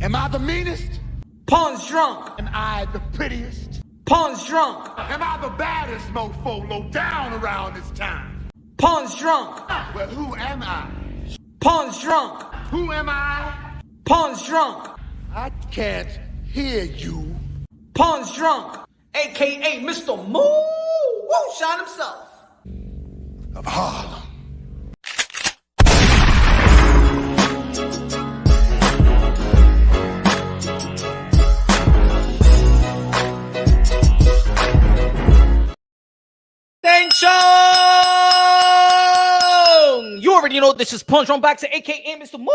Am I the meanest? Pawn's drunk. Am I the prettiest? Pawn's drunk. Am I the baddest mofo low down around this town? Pawn's drunk. Well, who am I? Pawn's drunk. Who am I? Pawn's drunk. I can't hear you. Pawn's drunk. AKA Mr. Moo Woo Shine himself. Of Harlem. You already know this is Punch on back to AKA Mr. Moo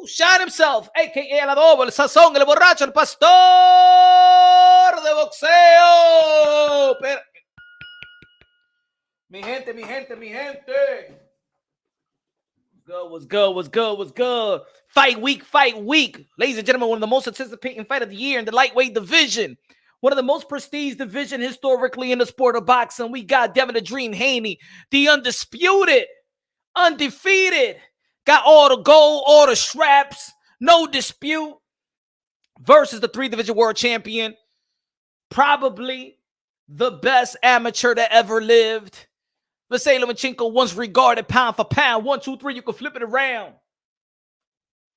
Shine himself, AKA el adobo, el sazón, el borracho, el pastor de boxeo. Pero... Mi gente, mi gente, mi gente. What's good? Fight week. Ladies and gentlemen, one of the most anticipating fight of the year in the lightweight division. One of the most prestige division historically in the sport of boxing. We got Devin the Dream Haney, the undisputed, undefeated, got all the gold, all the straps, no dispute, versus the 3-division world champion, probably the best amateur that ever lived. Vasily Lomachenko, once regarded pound for pound. 1, 2, 3, you can flip it around.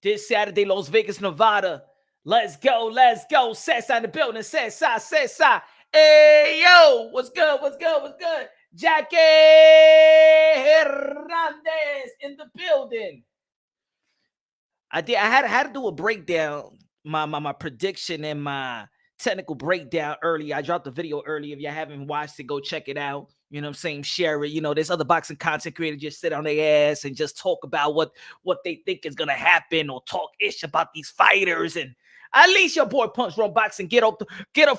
This Saturday, Las Vegas, Nevada. Let's go. Sessa in the building. Sessa. Hey, yo. What's good? Jackie Hernandez in the building. I had to do a breakdown, my prediction and my technical breakdown earlier. I dropped the video earlier. If you haven't watched it, go check it out. You know what I'm saying? Share it. You know, there's other boxing content creators just sit on their ass and just talk about what they think is going to happen or talk ish about these fighters. And at least your boy Punch Run Boxing get up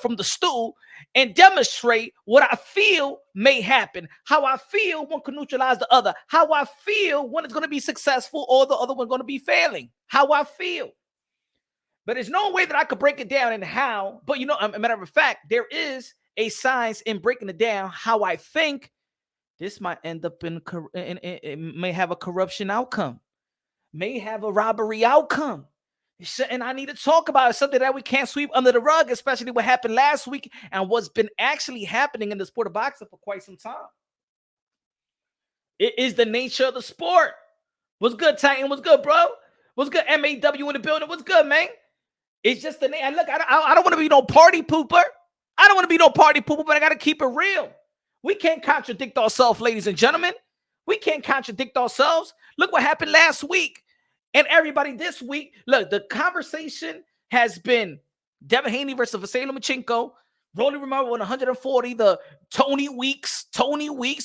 from the stool and demonstrate what I feel may happen, how I feel one can neutralize the other, how I feel one is going to be successful or the other one going to be failing, how I feel. But there's no way that I could break it down and how. But, you know, a matter of fact, there is a science in breaking it down how I think this might end up in it may have a corruption outcome, may have a robbery outcome. And I need to talk about it, something that we can't sweep under the rug, especially what happened last week and what's been actually happening in the sport of boxing for quite some time. It is the nature of the sport. What's good, Titan? What's good, bro? What's good, MAW in the building? What's good, man? It's just the name. Look, I don't want to be no party pooper. But I got to keep it real. We can't contradict ourselves, ladies and gentlemen. We can't contradict ourselves. Look what happened last week. And everybody this week, look, the conversation has been Devin Haney versus Vasily Lomachenko. Rolly Romero with 140, the Tony Weeks,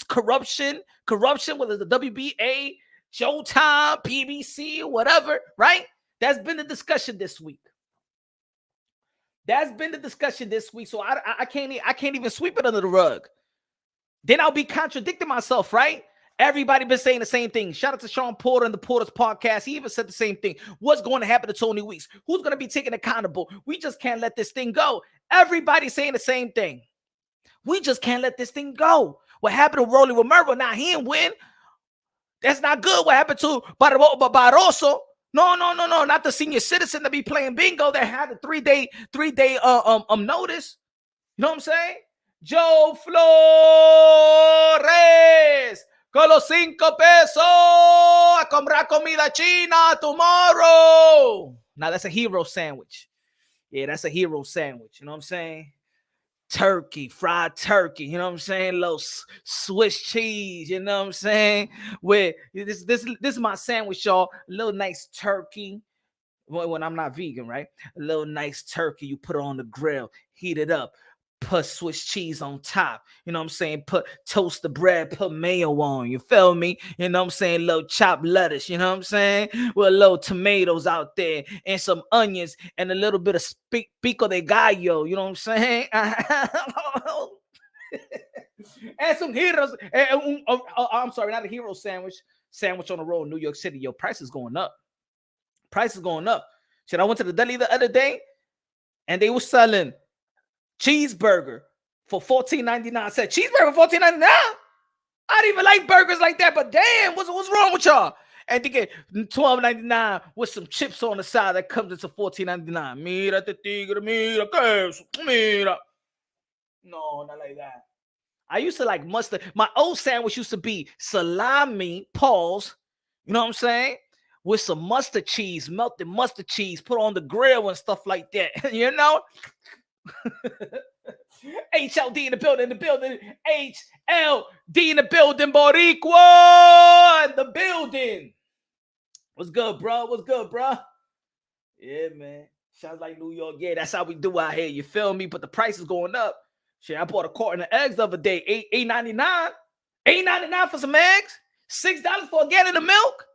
corruption, whether it's the WBA, Showtime, PBC, whatever, right? That's been the discussion this week. So I can't even sweep it under the rug. Then I'll be contradicting myself, right? Everybody been saying the same thing. Shout out to Sean Porter and the Porter's podcast. He even said the same thing. What's going to happen to Tony Weeks? Who's going to be taken accountable? We just can't let this thing go. Everybody's saying the same thing. We just can't let this thing go. What happened to Rolly Romero? Now he didn't win. That's not good. What happened to Barroso? No, not the senior citizen to be playing bingo that had a three-day notice. You know what I'm saying? Joe Flores. Con los 5 pesos a comprar comida china tomorrow. Now that's a hero sandwich. Yeah, that's a hero sandwich. You know what I'm saying? Turkey, fried turkey. You know what I'm saying? Little Swiss cheese. You know what I'm saying? With this is my sandwich, y'all. A little nice turkey. When I'm not vegan, right? A little nice turkey. You put it on the grill, heat it up. Put Swiss cheese on top. You know what I'm saying? Toast the bread, put mayo on. You feel me? You know what I'm saying? Little chopped lettuce. You know what I'm saying? With a little tomatoes out there and some onions and a little bit of pico de gallo. You know what I'm saying? And some heroes. I'm sorry, not a hero sandwich. Sandwich on the road in New York City. Yo, price is going up. Shit, I went to the deli the other day and they were selling cheeseburger for $14.99. Said cheeseburger for $14.99. I don't even like burgers like that, but damn, what's wrong with y'all? And they get $12.99 with some chips on the side that comes into $14.99. Mira te tigre, mira queso, mira. No, not like that. I used to like mustard. My old sandwich used to be salami, pause. You know what I'm saying? With some mustard cheese, melted mustard cheese, put on the grill and stuff like that. You know? HLD in the building, HLD in the building, Boricua in the building. What's good, bro? What's good, bro? Yeah, man. Sounds like New York. Yeah, that's how we do out here. You feel me? But the price is going up. Shit, I bought a carton of eggs the other day, $8.99. $8.99 for some eggs, $6 for a gallon of milk.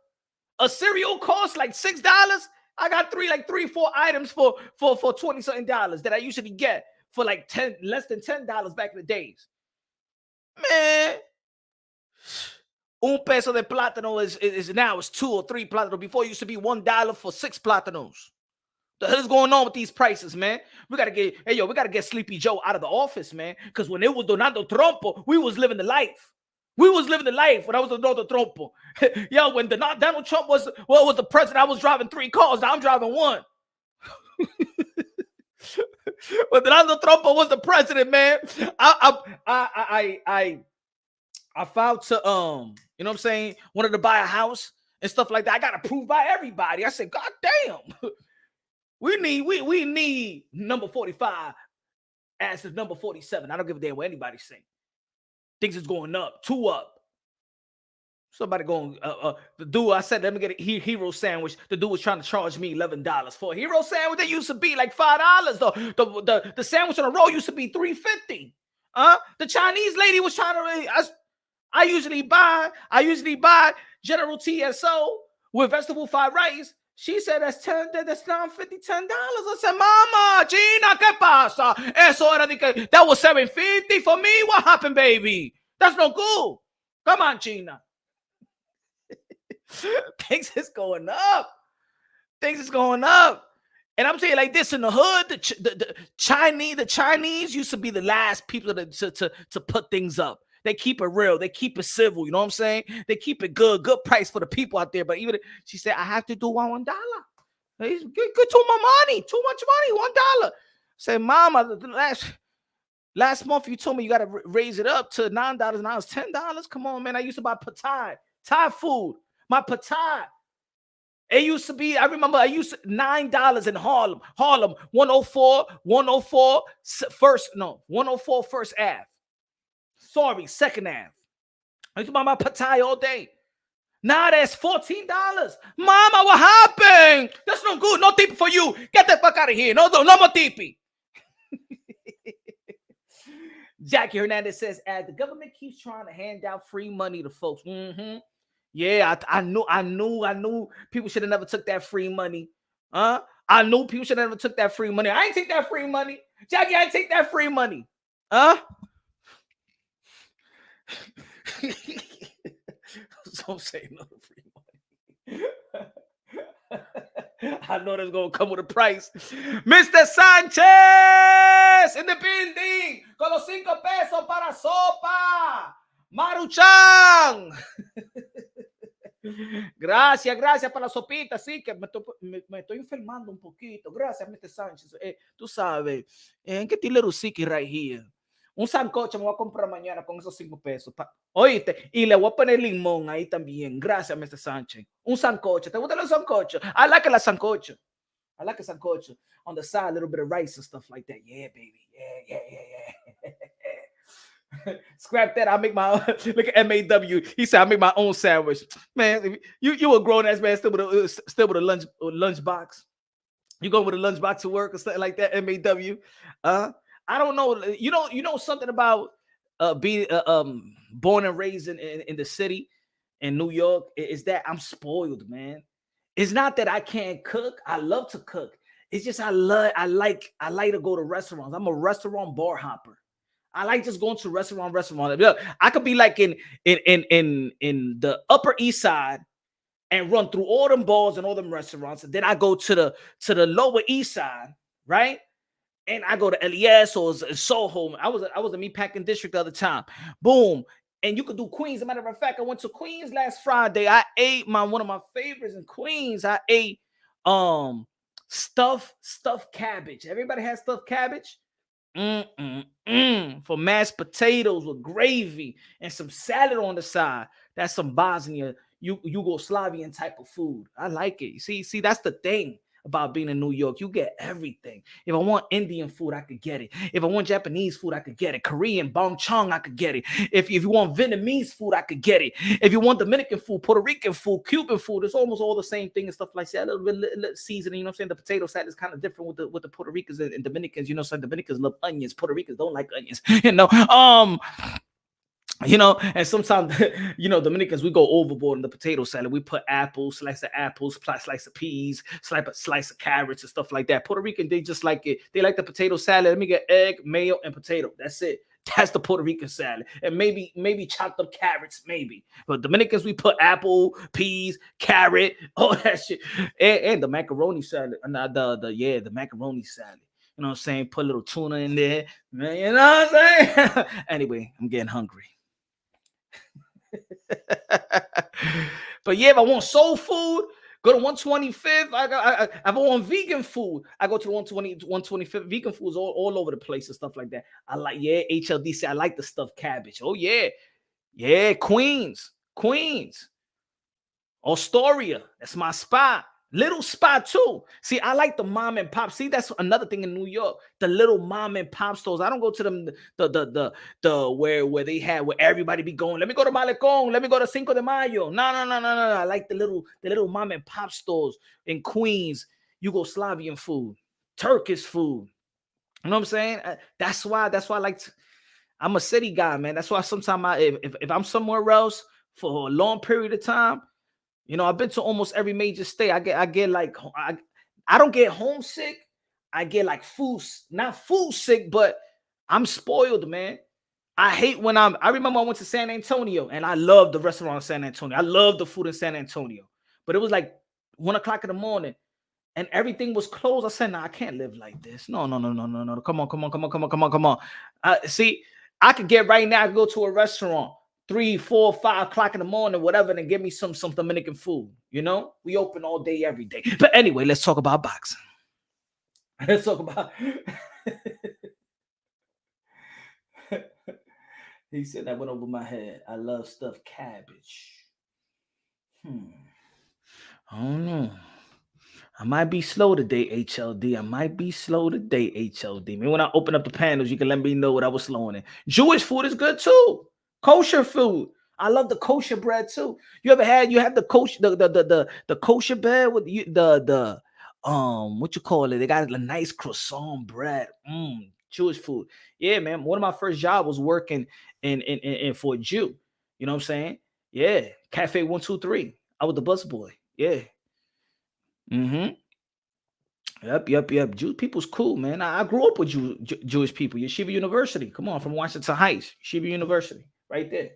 A cereal costs like $6. I got three, 4 items for $20-something that I usually get for like less than $10 back in the days. Man, un peso de plátano is now it's 2 or 3 plátanos. Before it used to be $1 for 6 plátanos. The hell is going on with these prices, man? We gotta get Sleepy Joe out of the office, man. Because when it was Donald Trump, we was living the life. We was living the life when I was Donald Trump. Yo, when Donald Trump was the president, I was driving 3 cars. Now I'm driving 1. When Donald Trump was the president, man, I filed to you know what I'm saying, wanted to buy a house and stuff like that. I got approved by everybody. I said, God damn. We need number 45 as the number 47. I don't give a damn what anybody's saying. Things is going up, 2 up. Somebody going, the dude, I said, let me get a hero sandwich. The dude was trying to charge me $11 for a hero sandwich. That used to be like $5 though. The sandwich on the roll used to be $3.50. The Chinese lady was trying to, I usually buy General TSO with vegetable fried rice. She said that's $9.50, $10. I said, Mama, Gina, ¿qué pasa? Eso era de que that was $7.50 for me. What happened, baby? That's no good. Come on, Gina. Things is going up. Things is going up. And I'm saying like this, in the hood, the Chinese used to be the last people to put things up. They keep it real. They keep it civil. You know what I'm saying? They keep it good price for the people out there. But even she said, I have to do $1. It's good too much money. Too much money. $1. I said, Mama, last month you told me you got to raise it up to $9. Now it's $10. Come on, man. I used to buy Thai food. My pad Thai. It used to be, I remember I used to, $9 in Harlem. 104 First Ave. Sorry, Second Ave. I used to buy my pad Thai all day. Now that's $14. Mama, what happened? That's no good. No tippy for you. Get the fuck out of here. No more tippy. Jackie Hernandez says, as the government keeps trying to hand out free money to folks. Yeah, I knew people should have never took that free money. I knew people should have never took that free money. I ain't take that free money. Jackie, I ain't take that free money. Don't say no free money. I know that's gonna come with a price. Mr. Sanchez in the building con los 5 pesos para sopa. Maruchan. Gracias para la sopita. Sí, que me estoy enfermando un poquito. Gracias, Mr. Sanchez. Tú sabes, en qué tile rusiki right here. Un sancocho me voy a comprar mañana con esos 5 pesos. Oíste, y le voy a poner limón ahí también. Gracias, Mr. Sánchez. Un sancocho. ¿Te gustan los sancochos? I like la sancocho. I like a sancocho. On the side, a little bit of rice and stuff like that. Yeah, baby. Yeah. Scrap that. I'll make my own. Look at MAW. He said, I'll make my own sandwich. Man, you a grown-ass man still with a lunch box. You go with a lunchbox to work or something like that, MAW. I don't know. You know something about being born and raised in the city in New York is that I'm spoiled, man. It's not that I can't cook. I love to cook. It's just I like to go to restaurants. I'm a restaurant bar hopper. I like just going to restaurant. Look, I could be like in the Upper East Side and run through all them bars and all them restaurants, and then I go to the Lower East Side, right? And I go to LES or Soho. I was a meatpacking district the other time. Boom. And you could do Queens. As a matter of fact, I went to Queens last Friday. I ate one of my favorites in Queens. I ate stuffed cabbage. Everybody has stuffed cabbage? For mashed potatoes with gravy and some salad on the side. That's some Bosnia, Yugoslavian type of food. I like it. See, that's the thing about being in New York. You get everything. If I want Indian food, I could get it. If I want Japanese food, I could get it. Korean, bong chong, I could get it. If you want Vietnamese food, I could get it. If you want Dominican food, Puerto Rican food, Cuban food, it's almost all the same thing and stuff like that. A little seasoning, you know what I'm saying? The potato salad is kind of different with the Puerto Ricans and Dominicans. You know, so Dominicans love onions. Puerto Ricans don't like onions. And sometimes, Dominicans, we go overboard in the potato salad. We put apples, slice of peas, slice of carrots and stuff like that. Puerto Rican, they just like it. They like the potato salad. Let me get egg, mayo, and potato. That's it. That's the Puerto Rican salad. And maybe chopped up carrots, maybe. But Dominicans, we put apple, peas, carrot, all that shit. And the macaroni salad. The macaroni salad. You know what I'm saying? Put a little tuna in there. Man, you know what I'm saying? Anyway, I'm getting hungry. But yeah, if I want soul food, go to 125th. If I want vegan food, I go to 125th. Vegan food is all over the place and stuff like that. I like, HLDC. I like the stuffed cabbage. Oh yeah, Queens, Astoria. That's my spot. Little spot too. See, I like the mom and pop. See, that's another thing in New York. The little mom and pop stores. I don't go to them the where they have where everybody be going. Let me go to Malecon. Let me go to Cinco de Mayo. No. I like the little mom and pop stores in Queens. Yugoslavian food, Turkish food. You know what I'm saying? That's why I like. I'm a city guy, man. That's why sometimes if I'm somewhere else for a long period of time. I've been to almost every major state. I get like I don't get homesick. I get like not food sick, but I'm spoiled, man. I hate when I remember I went to San Antonio and I loved the restaurant in San Antonio. I love the food in San Antonio. But it was like 1:00 in the morning and everything was closed. I said, nah, I can't live like this. No. Come on. See, I could get right now, I could go to a restaurant. 3, 4, 5 o'clock in the morning, whatever, and give me some Dominican food. We open all day, every day. But anyway, let's talk about boxing. Let's talk about. He said that went over my head. I love stuffed cabbage. I don't know. I might be slow today, HLD. Maybe when I open up the panels, you can let me know what I was slowing in. Jewish food is good too. Kosher food. I love the kosher bread too. You have the kosher the kosher bread with the what you call it? They got a nice croissant bread. Jewish food. Yeah, man. One of my first jobs was working in for a Jew. You know what I'm saying? Yeah. Cafe 123. I was the busboy. Yeah. Yep. Jewish people's cool, man. I grew up with Jewish people. Yeshiva University. Come on, from Washington Heights. Yeshiva University. Right there.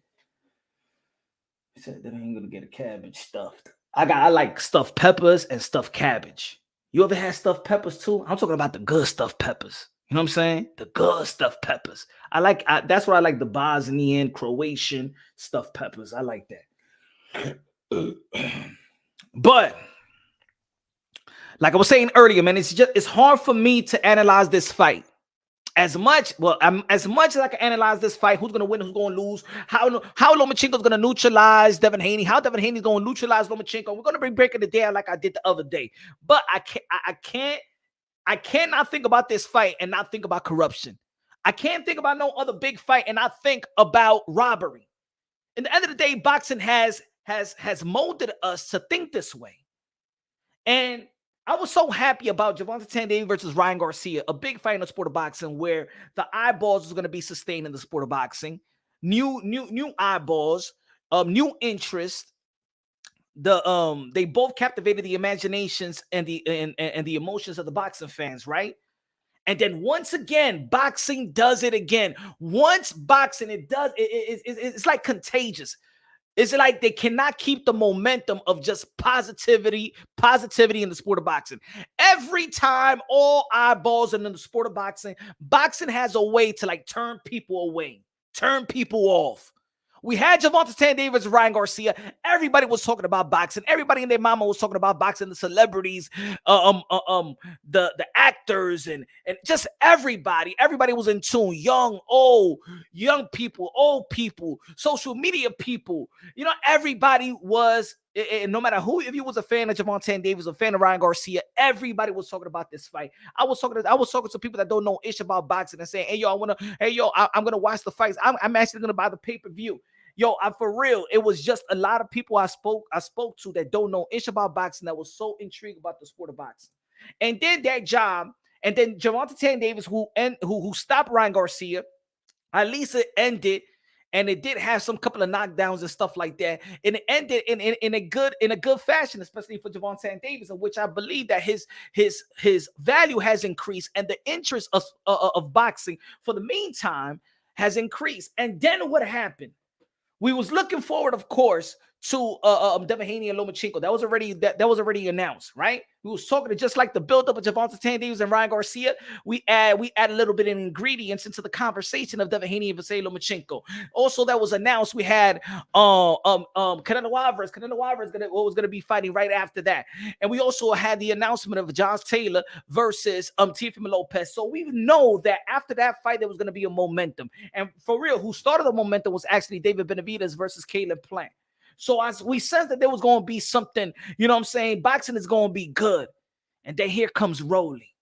He said that I ain't gonna get a cabbage stuffed. I like stuffed peppers and stuffed cabbage. You ever had stuffed peppers too? I'm talking about the good stuffed peppers. You know what I'm saying? The good stuffed peppers. That's why I like the Bosnian, Croatian stuffed peppers. I like that. But like I was saying earlier, man, it's hard for me to analyze this fight. As much as I can analyze this fight, who's gonna win, who's gonna lose, how Lomachenko's gonna neutralize Devin Haney, how Devin Haney's gonna neutralize Lomachenko. We're gonna be breaking it down like I did the other day. But I cannot think about this fight and not think about corruption. I can't think about no other big fight and not think about robbery. In the end of the day, boxing has molded us to think this way. And I was so happy about Gervonta Tandy versus Ryan Garcia, a big fight in the sport of boxing where the eyeballs is going to be sustained in the sport of boxing. New eyeballs, new interest. They both captivated the imaginations and the emotions of the boxing fans, right? And then once again, boxing does it again. Once boxing, it's like contagious. It's like they cannot keep the momentum of just positivity in the sport of boxing. Every time all eyeballs are in the sport of boxing, boxing has a way to like turn people away, turn people off. We had Gervonta Davis, Ryan Garcia. Everybody was talking about boxing. Everybody and their mama was talking about boxing. The celebrities, the actors, and just everybody. Everybody was in tune. Young, old, young people, old people, social media people. You know, everybody was. And no matter who, if you was a fan of Gervonta Davis, a fan of Ryan Garcia, everybody was talking about this fight. I was talking to people that don't know ish about boxing and saying, "Hey yo, I'm gonna watch the fights. I'm actually gonna buy the pay-per-view." Yo, for real, it was just a lot of people I spoke to that don't know ish about boxing that was so intrigued about the sport of boxing, and did that job. And then Gervonta Davis, who stopped Ryan Garcia, at least it ended, and it did have some couple of knockdowns and stuff like that, and it ended in a good fashion, especially for Gervonta Davis, in which I believe that his value has increased, and the interest of boxing for the meantime has increased. And then what happened? We was looking forward, of course, to Devin Haney and Lomachenko. That was already announced, right? We was talking to just like the buildup of Gervonta Davis and Ryan Garcia. We add a little bit of ingredients into the conversation of Devin Haney and Vasily Lomachenko. Also, that was announced. We had Canelo Alvarez. Canelo Alvarez was gonna be fighting right after that, and we also had the announcement of Josh Taylor versus Teofimo Lopez. So we know that after that fight, there was gonna be a momentum, and for real, who started the momentum was actually David Benavidez versus Caleb Plant. So as we sensed that there was going to be something, you know what I'm saying, boxing is going to be good. And then here comes Rolly.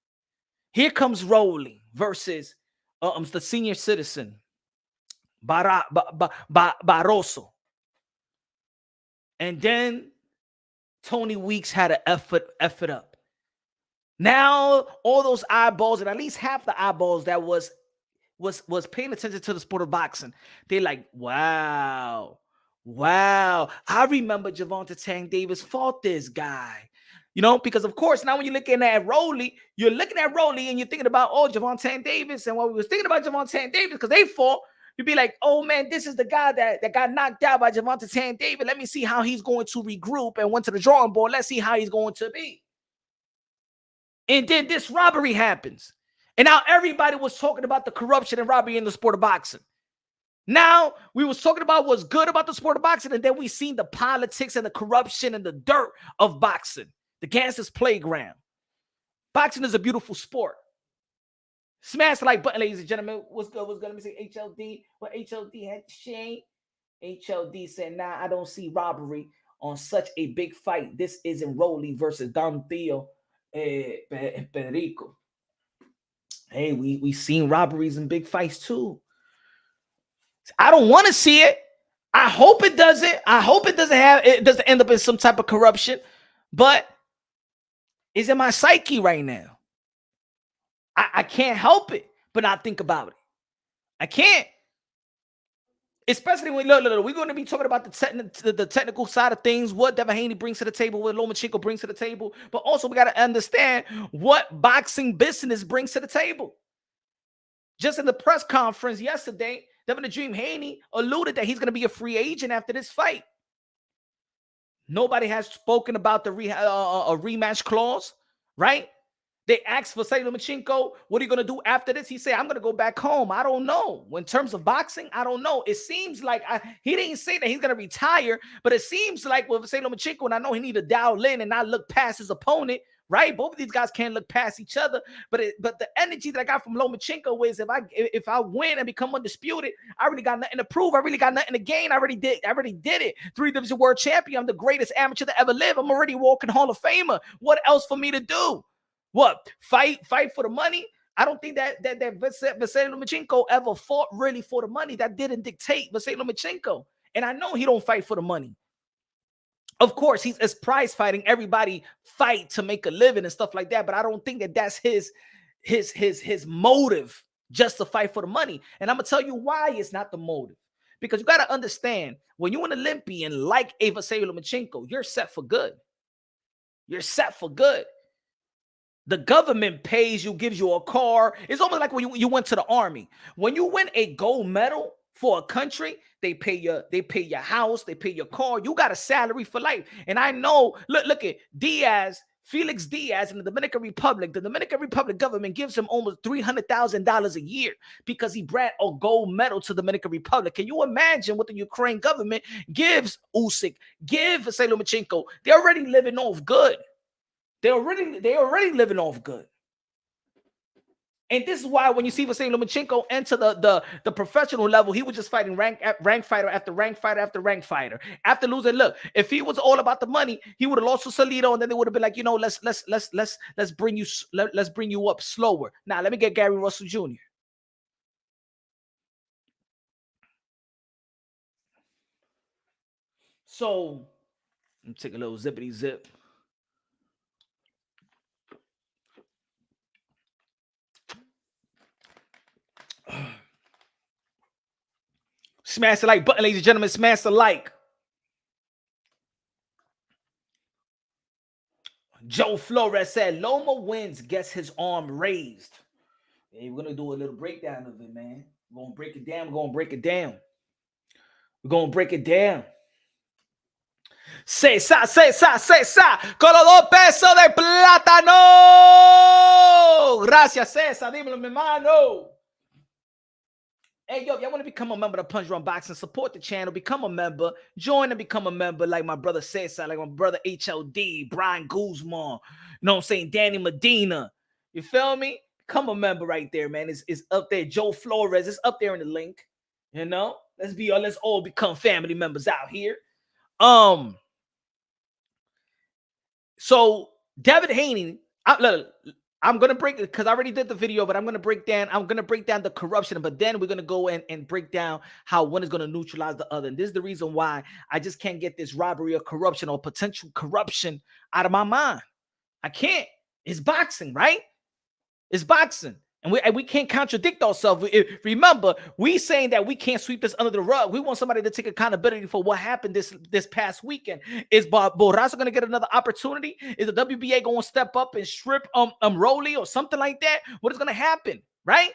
Here comes Rolly versus the senior citizen, Barroso. And then Tony Weeks had an effort up. Now all those eyeballs, and at least half the eyeballs that was paying attention to the sport of boxing, they're like, wow, I remember Gervonta Davis fought this guy. You know, because of course, now when you're looking at Rolly, and you're thinking about, oh, Gervonta Davis, and what we was thinking about Gervonta Davis, because they fought, you'd be like, oh man, this is the guy that got knocked out by Gervonta Davis. Let me see how he's going to regroup and went to the drawing board. Let's see how he's going to be. And then this robbery happens. And now everybody was talking about the corruption and robbery in the sport of boxing. Now we was talking about what's good about the sport of boxing, and then we seen the politics and the corruption and the dirt of boxing, the gangster's playground. Boxing is a beautiful sport. Smash the like button, ladies and gentlemen. What's good? Let me say HLD. What HLD had Shane? HLD said, nah, I don't see robbery on such a big fight. This isn't Rolly versus Don Theo Perico. Hey, we seen robberies and big fights too. I don't want to see it. I hope it doesn't. I hope it doesn't end up in some type of corruption. But it's in my psyche right now. I can't help it, but not think about it. I can't. Especially when look, we're going to be talking about the technical side of things, what Devin Haney brings to the table, what Lomachenko brings to the table. But also we got to understand what boxing business brings to the table. Just in the press conference yesterday, Devin the Dream Haney alluded that he's going to be a free agent after this fight. Nobody has spoken about the rematch clause, right? They asked Vasily Lomachenko, what are you going to do after this? He said, I'm going to go back home. I don't know. In terms of boxing, I don't know. It seems like he didn't say that he's going to retire, but it seems like with Vasily Lomachenko, and I know he need to dial in and not look past his opponent, right? Both of these guys can't look past each other, but the energy that I got from Lomachenko is if I win and become undisputed, I really got nothing to prove. I really got nothing to gain. I already did it. 3-division world champion. I'm the greatest amateur to ever live. I'm already walking Hall of Famer. What else for me to do? What? Fight for the money? I don't think that Vasily Lomachenko ever fought really for the money. That didn't dictate Vasily Lomachenko. And I know he don't fight for the money. Of course, he's prize fighting. Everybody fight to make a living and stuff like that. But I don't think that that's his motive, just to fight for the money. And I'm gonna tell you why it's not the motive. Because you got to understand, when you're an Olympian like Vasily Lomachenko, you're set for good. You're set for good. The government pays you, gives you a car. It's almost like when you went to the army. When you win a gold medal for a country, they pay your house, they pay your car. You got a salary for life. And I know, look at Diaz Felix Diaz in the Dominican Republic government gives him almost $300,000 a year because he brought a gold medal to the Dominican Republic. Can you imagine what the Ukraine government gives Usyk, give Vasily Lomachenko? They're already living off good. They're already living off good. And this is why when you see Vasily Lomachenko enter the professional level, he was just fighting rank fighter after rank fighter after rank fighter. After losing, look, if he was all about the money, he would have lost to Salido, and then they would have been like, you know, let's bring you up slower. Now let me get Gary Russell Jr. So let me take a little zippity zip. Smash the like button, ladies and gentlemen. Smash the like. Joe Flores said, Loma wins, gets his arm raised. Hey, we're going to do a little breakdown of it, man. We're going to break it down. We're going to break it down. We're going to break it down. César, con los 2 pesos de plátano. Gracias, César. Dímelo, mi hermano. Hey, yo, if y'all want to become a member of Punch Drunk Boxing, support the channel, become a member, join and become a member like my brother Cesar, like my brother HLD, Brian Guzman, you know what I'm saying, Danny Medina. You feel me? Become a member right there, man. It's up there. Joe Flores, it's up there in the link. You know? Let's all become family members out here. So David Haney, I'm gonna break it because I already did the video, but I'm gonna break down the corruption, but then we're gonna go and break down how one is gonna neutralize the other. And this is the reason why I just can't get this robbery or corruption or potential corruption out of my mind. I can't. It's boxing, right? It's boxing. And we can't contradict ourselves. Remember, we saying that we can't sweep this under the rug. We want somebody to take accountability for what happened this past weekend. Is Borrazo going to get another opportunity? Is the WBA going to step up and strip Rolly or something like that? What is going to happen, right?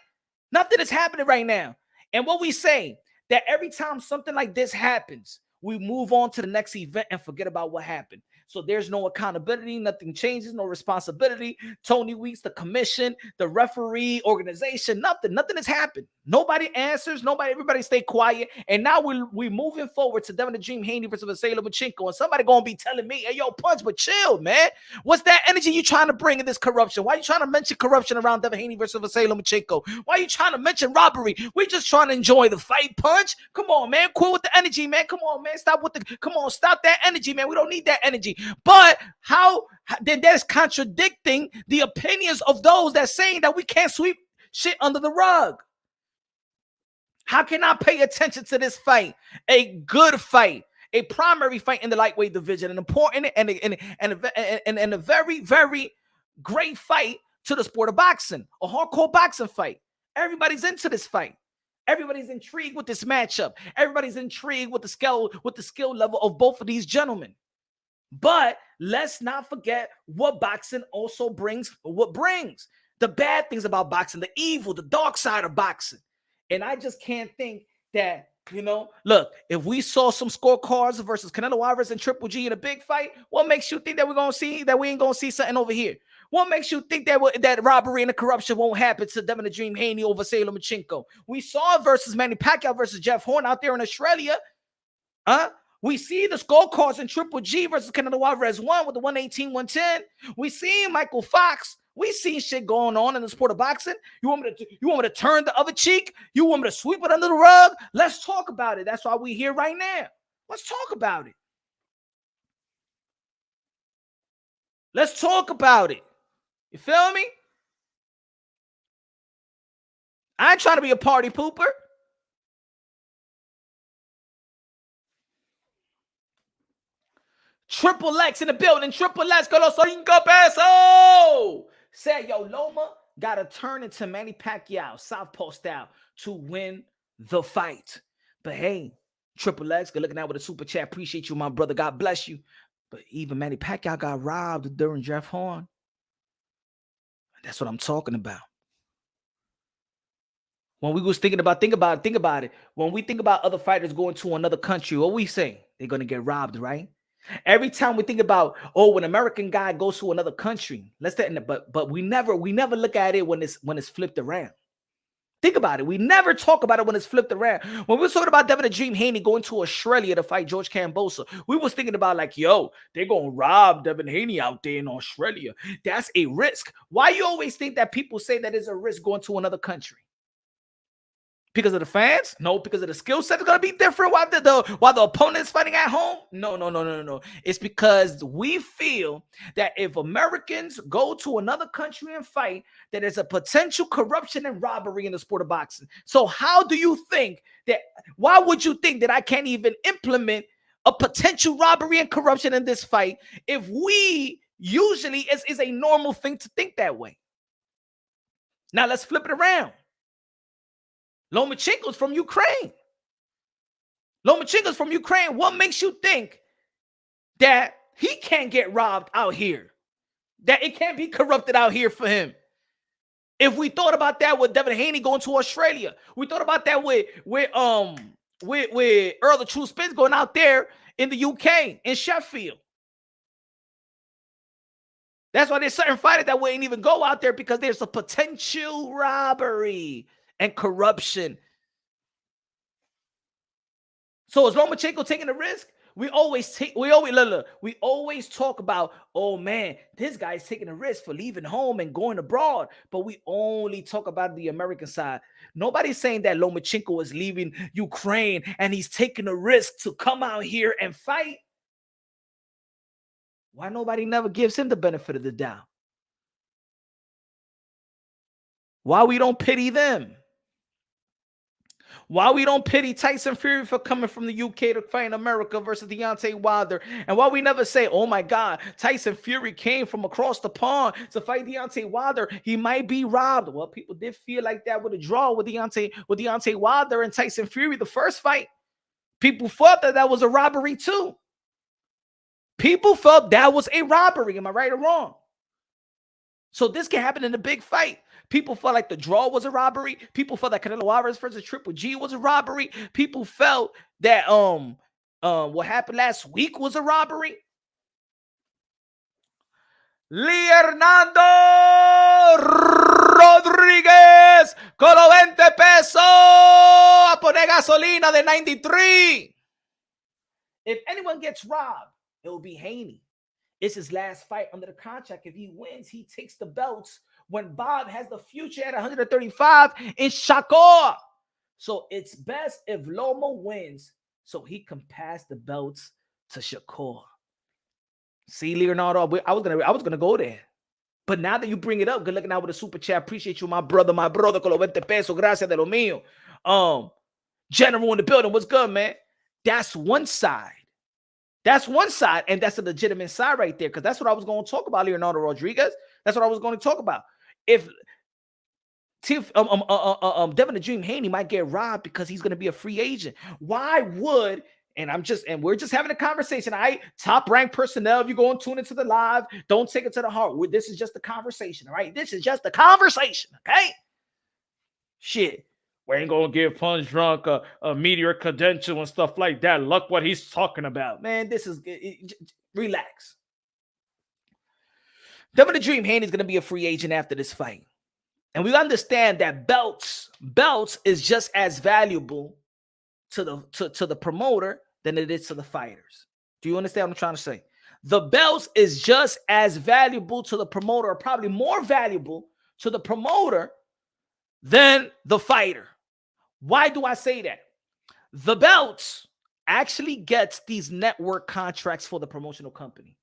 Nothing is happening right now. And what we say, that every time something like this happens, we move on to the next event and forget about what happened. So there's no accountability, nothing changes, no responsibility. Tony Weeks, the commission, the referee, organization, nothing has happened. Nobody answers, everybody stay quiet. And now we're moving forward to Devin the Dream Haney versus Vasily Lomachenko. And somebody gonna be telling me, hey, yo, Punch, but chill, man. What's that energy you trying to bring in this corruption? Why are you trying to mention corruption around Devin Haney versus Vasily Lomachenko? Why are you trying to mention robbery? We just trying to enjoy the fight, Punch. Come on, man. Cool with the energy, man. Come on, man. Stop that energy, man. We don't need that energy. But how then that is contradicting the opinions of those that saying that we can't sweep shit under the rug. How can I pay attention to this fight? A good fight, a primary fight in the lightweight division, an important and a very, very great fight to the sport of boxing, a hardcore boxing fight. Everybody's into this fight. Everybody's intrigued with this matchup. Everybody's intrigued with the skill level of both of these gentlemen. But let's not forget what boxing also brings, the bad things about boxing, the evil, the dark side of boxing. And I just can't think that, look, if we saw some scorecards versus Canelo Alvarez and Triple G in a big fight, what makes you think that we ain't going to see something over here? What makes you think that robbery and the corruption won't happen to Devin the Dream Haney over Vasily Lomachenko? We saw it versus Manny Pacquiao versus Jeff Horn out there in Australia. We see the scorecards in Triple G versus Canelo Alvarez 1 with the 118, 110. We see Michael Fox. We see shit going on in the sport of boxing. You want me to turn the other cheek? You want me to sweep it under the rug? Let's talk about it. That's why we're here right now. Let's talk about it. Let's talk about it. You feel me? I ain't trying to be a party pooper. Triple X in the building. Triple X con los 5 pesos. Said, yo, Loma got to turn into Manny Pacquiao, southpaw style, to win the fight. But hey, Triple X, good looking out with a super chat. Appreciate you, my brother. God bless you. But even Manny Pacquiao got robbed during Jeff Horn. That's what I'm talking about. When we was think about it. When we think about other fighters going to another country, what we say? They're going to get robbed, right? Every time we think about, oh, when an American guy goes to another country, but we never look at it when it's flipped around. Think about it. We never talk about it when it's flipped around. When we were talking about Devin the Dream Haney going to Australia to fight George Kambosos, we was thinking about like, yo, they're going to rob Devin Haney out there in Australia. That's a risk. Why you always think that people say that it's a risk going to another country? Because of the fans? No, because of the skill set is going to be different while the opponent is fighting at home? No. It's because we feel that if Americans go to another country and fight, that there's a potential corruption and robbery in the sport of boxing. So how do you think that, why would you think that I can't even implement a potential robbery and corruption in this fight if we usually is a normal thing to think that way? Now let's flip it around. Lomachenko's from Ukraine. Lomachenko's from Ukraine. What makes you think that he can't get robbed out here? That it can't be corrupted out here for him? If we thought about that with Devin Haney going to Australia, we thought about that with Earl the True Spence going out there in the UK, in Sheffield. That's why there's certain fighters that wouldn't even go out there, because there's a potential robbery and corruption. So is Lomachenko taking a risk? We always talk about, oh man, this guy's taking a risk for leaving home and going abroad, but we only talk about the American side. Nobody's saying that Lomachenko is leaving Ukraine and he's taking a risk to come out here and fight. Why nobody never gives him the benefit of the doubt? Why we don't pity them? Why we don't pity Tyson Fury for coming from the UK to fight in America versus Deontay Wilder? And why we never say, oh my God, Tyson Fury came from across the pond to fight Deontay Wilder. He might be robbed. Well, people did feel like that with a draw with Deontay Wilder and Tyson Fury, the first fight. People thought that was a robbery too. People felt that was a robbery. Am I right or wrong? So this can happen in a big fight. People felt like the draw was a robbery. People felt that Canelo Alvarez versus Triple G was a robbery. People felt that what happened last week was a robbery. Leonardo Rodriguez con los 20 pesos a poner gasolina de 93. If anyone gets robbed, it will be Haney. It's his last fight under the contract. If he wins, he takes the belts when Bob has the future at 135 in Shakur. So it's best if Loma wins so he can pass the belts to Shakur. See, Leonardo, I was gonna go there. But now that you bring it up, good looking out with a super chat. Appreciate you, my brother, con los 20 pesos. Gracias de lo mío. General in the building. What's good, man? That's one side. That's one side, and that's a legitimate side right there, because that's what I was going to talk about, Leonardo Rodriguez. That's what I was going to talk about. If Devin the Dream Haney might get robbed because he's going to be a free agent, why would? And we're just having a conversation. Top ranked personnel. If you go and tune into the live, don't take it to the heart. This is just a conversation, all right? This is just a conversation, okay? Shit. We ain't gonna give Punch Drunk a meteor credential and stuff like that. Look what he's talking about. Man, this is relax. Devin the Dream Haney is gonna be a free agent after this fight. And we understand that belts is just as valuable to the promoter than it is to the fighters. Do you understand what I'm trying to say? The belts is just as valuable to the promoter, or probably more valuable to the promoter than the fighter. Why do I say that? The belts actually gets these network contracts for the promotional company,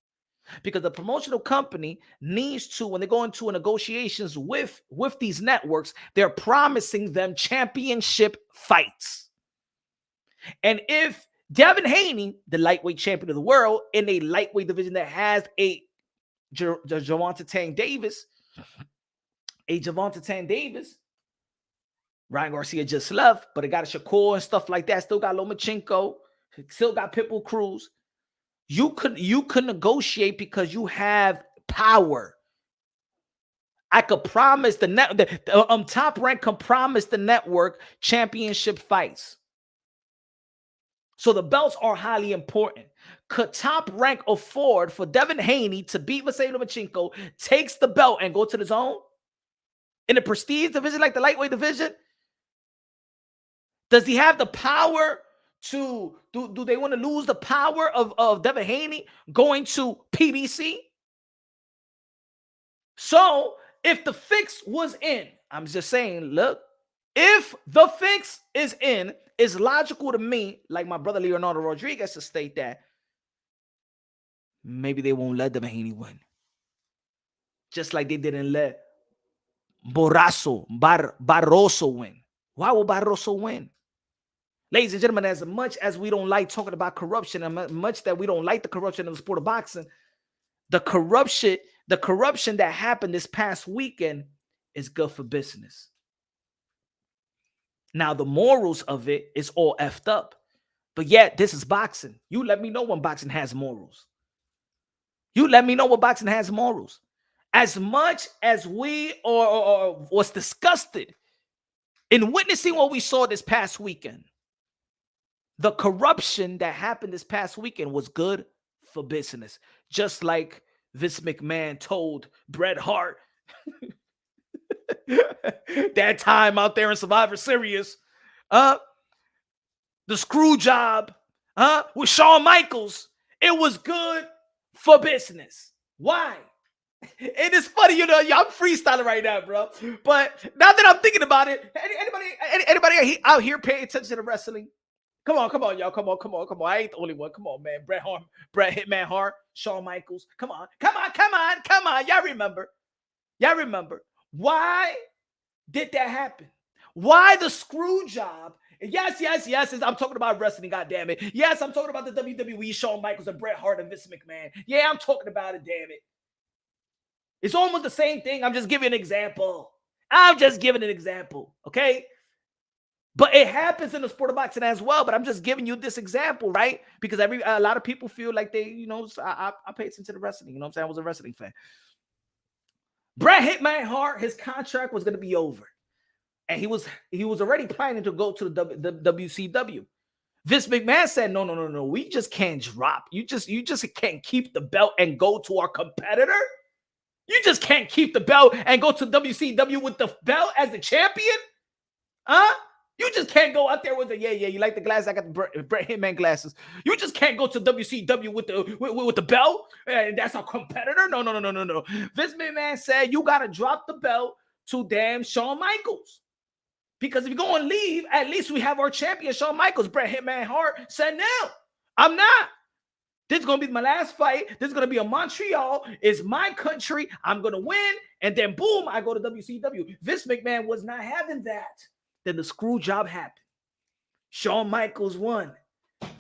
because the promotional company needs to, when they go into negotiations with these networks, they're promising them championship fights. And if Devin Haney, the lightweight champion of the world in a lightweight division that has a Gervonta Tank Davis, Ryan Garcia just left, but it got a Shakur and stuff like that. Still got Lomachenko. Still got Pitbull Cruz. You could negotiate because you have power. I could promise the Top Rank can promise the network championship fights. So the belts are highly important. Could Top Rank afford for Devin Haney to beat Vasily Lomachenko, takes the belt and go to the zone? In the prestige division, like the lightweight division? Does he have the power to, do they want to lose the power of Devin Haney going to PBC? So if the fix was in, I'm just saying, look, if the fix is in, it's logical to me, like my brother Leonardo Rodriguez, to state that maybe they won't let Devin Haney win. Just like they didn't let Barroso win. Why will Barroso win? Ladies and gentlemen, as much as we don't like talking about corruption, and much that we don't like the corruption in the sport of boxing, the corruption that happened this past weekend is good for business. Now, the morals of it is all effed up. But yet, this is boxing. You let me know when boxing has morals. You let me know when boxing has morals. As much as we or was disgusted in witnessing what we saw this past weekend, the corruption that happened this past weekend was good for business. Just like Vince McMahon told Bret Hart that time out there in Survivor Series, the screw job with Shawn Michaels, it was good for business. Why? It is funny, you know, I'm freestyling right now, bro. But now that I'm thinking about it, anybody out here paying attention to wrestling? Come on, y'all. Come on. I ain't the only one. Come on, man. Bret Hitman Hart, Shawn Michaels. Come on. Y'all remember. Why did that happen? Why the screw job? Yes. I'm talking about wrestling, goddammit. Yes, I'm talking about the WWE, Shawn Michaels and Bret Hart and Vince McMahon. Yeah, I'm talking about it, damn it. It's almost the same thing. I'm just giving an example. Okay? But it happens in the sport of boxing as well. But I'm just giving you this example, right? Because a lot of people feel like they, you know, I pay attention to the wrestling. You know what I'm saying? I was a wrestling fan. Bret Hitman Hart, his contract was going to be over. And he was already planning to go to the WCW. Vince McMahon said, no. We just can't drop. You just can't keep the belt and go to our competitor. You just can't keep the belt and go to WCW with the belt as the champion? You just can't go out there with the, you like the glasses? I got the Bret Hitman glasses. You just can't go to WCW with the belt, and that's our competitor? No. Vince McMahon said, you got to drop the belt to damn Shawn Michaels. Because if you're going to leave, at least we have our champion, Shawn Michaels. Bret Hitman Hart said, no, I'm not. This is going to be my last fight. This is going to be in Montreal. It's my country. I'm going to win. And then, boom, I go to WCW. Vince McMahon was not having that. Then the screw job happened. Shawn Michaels won.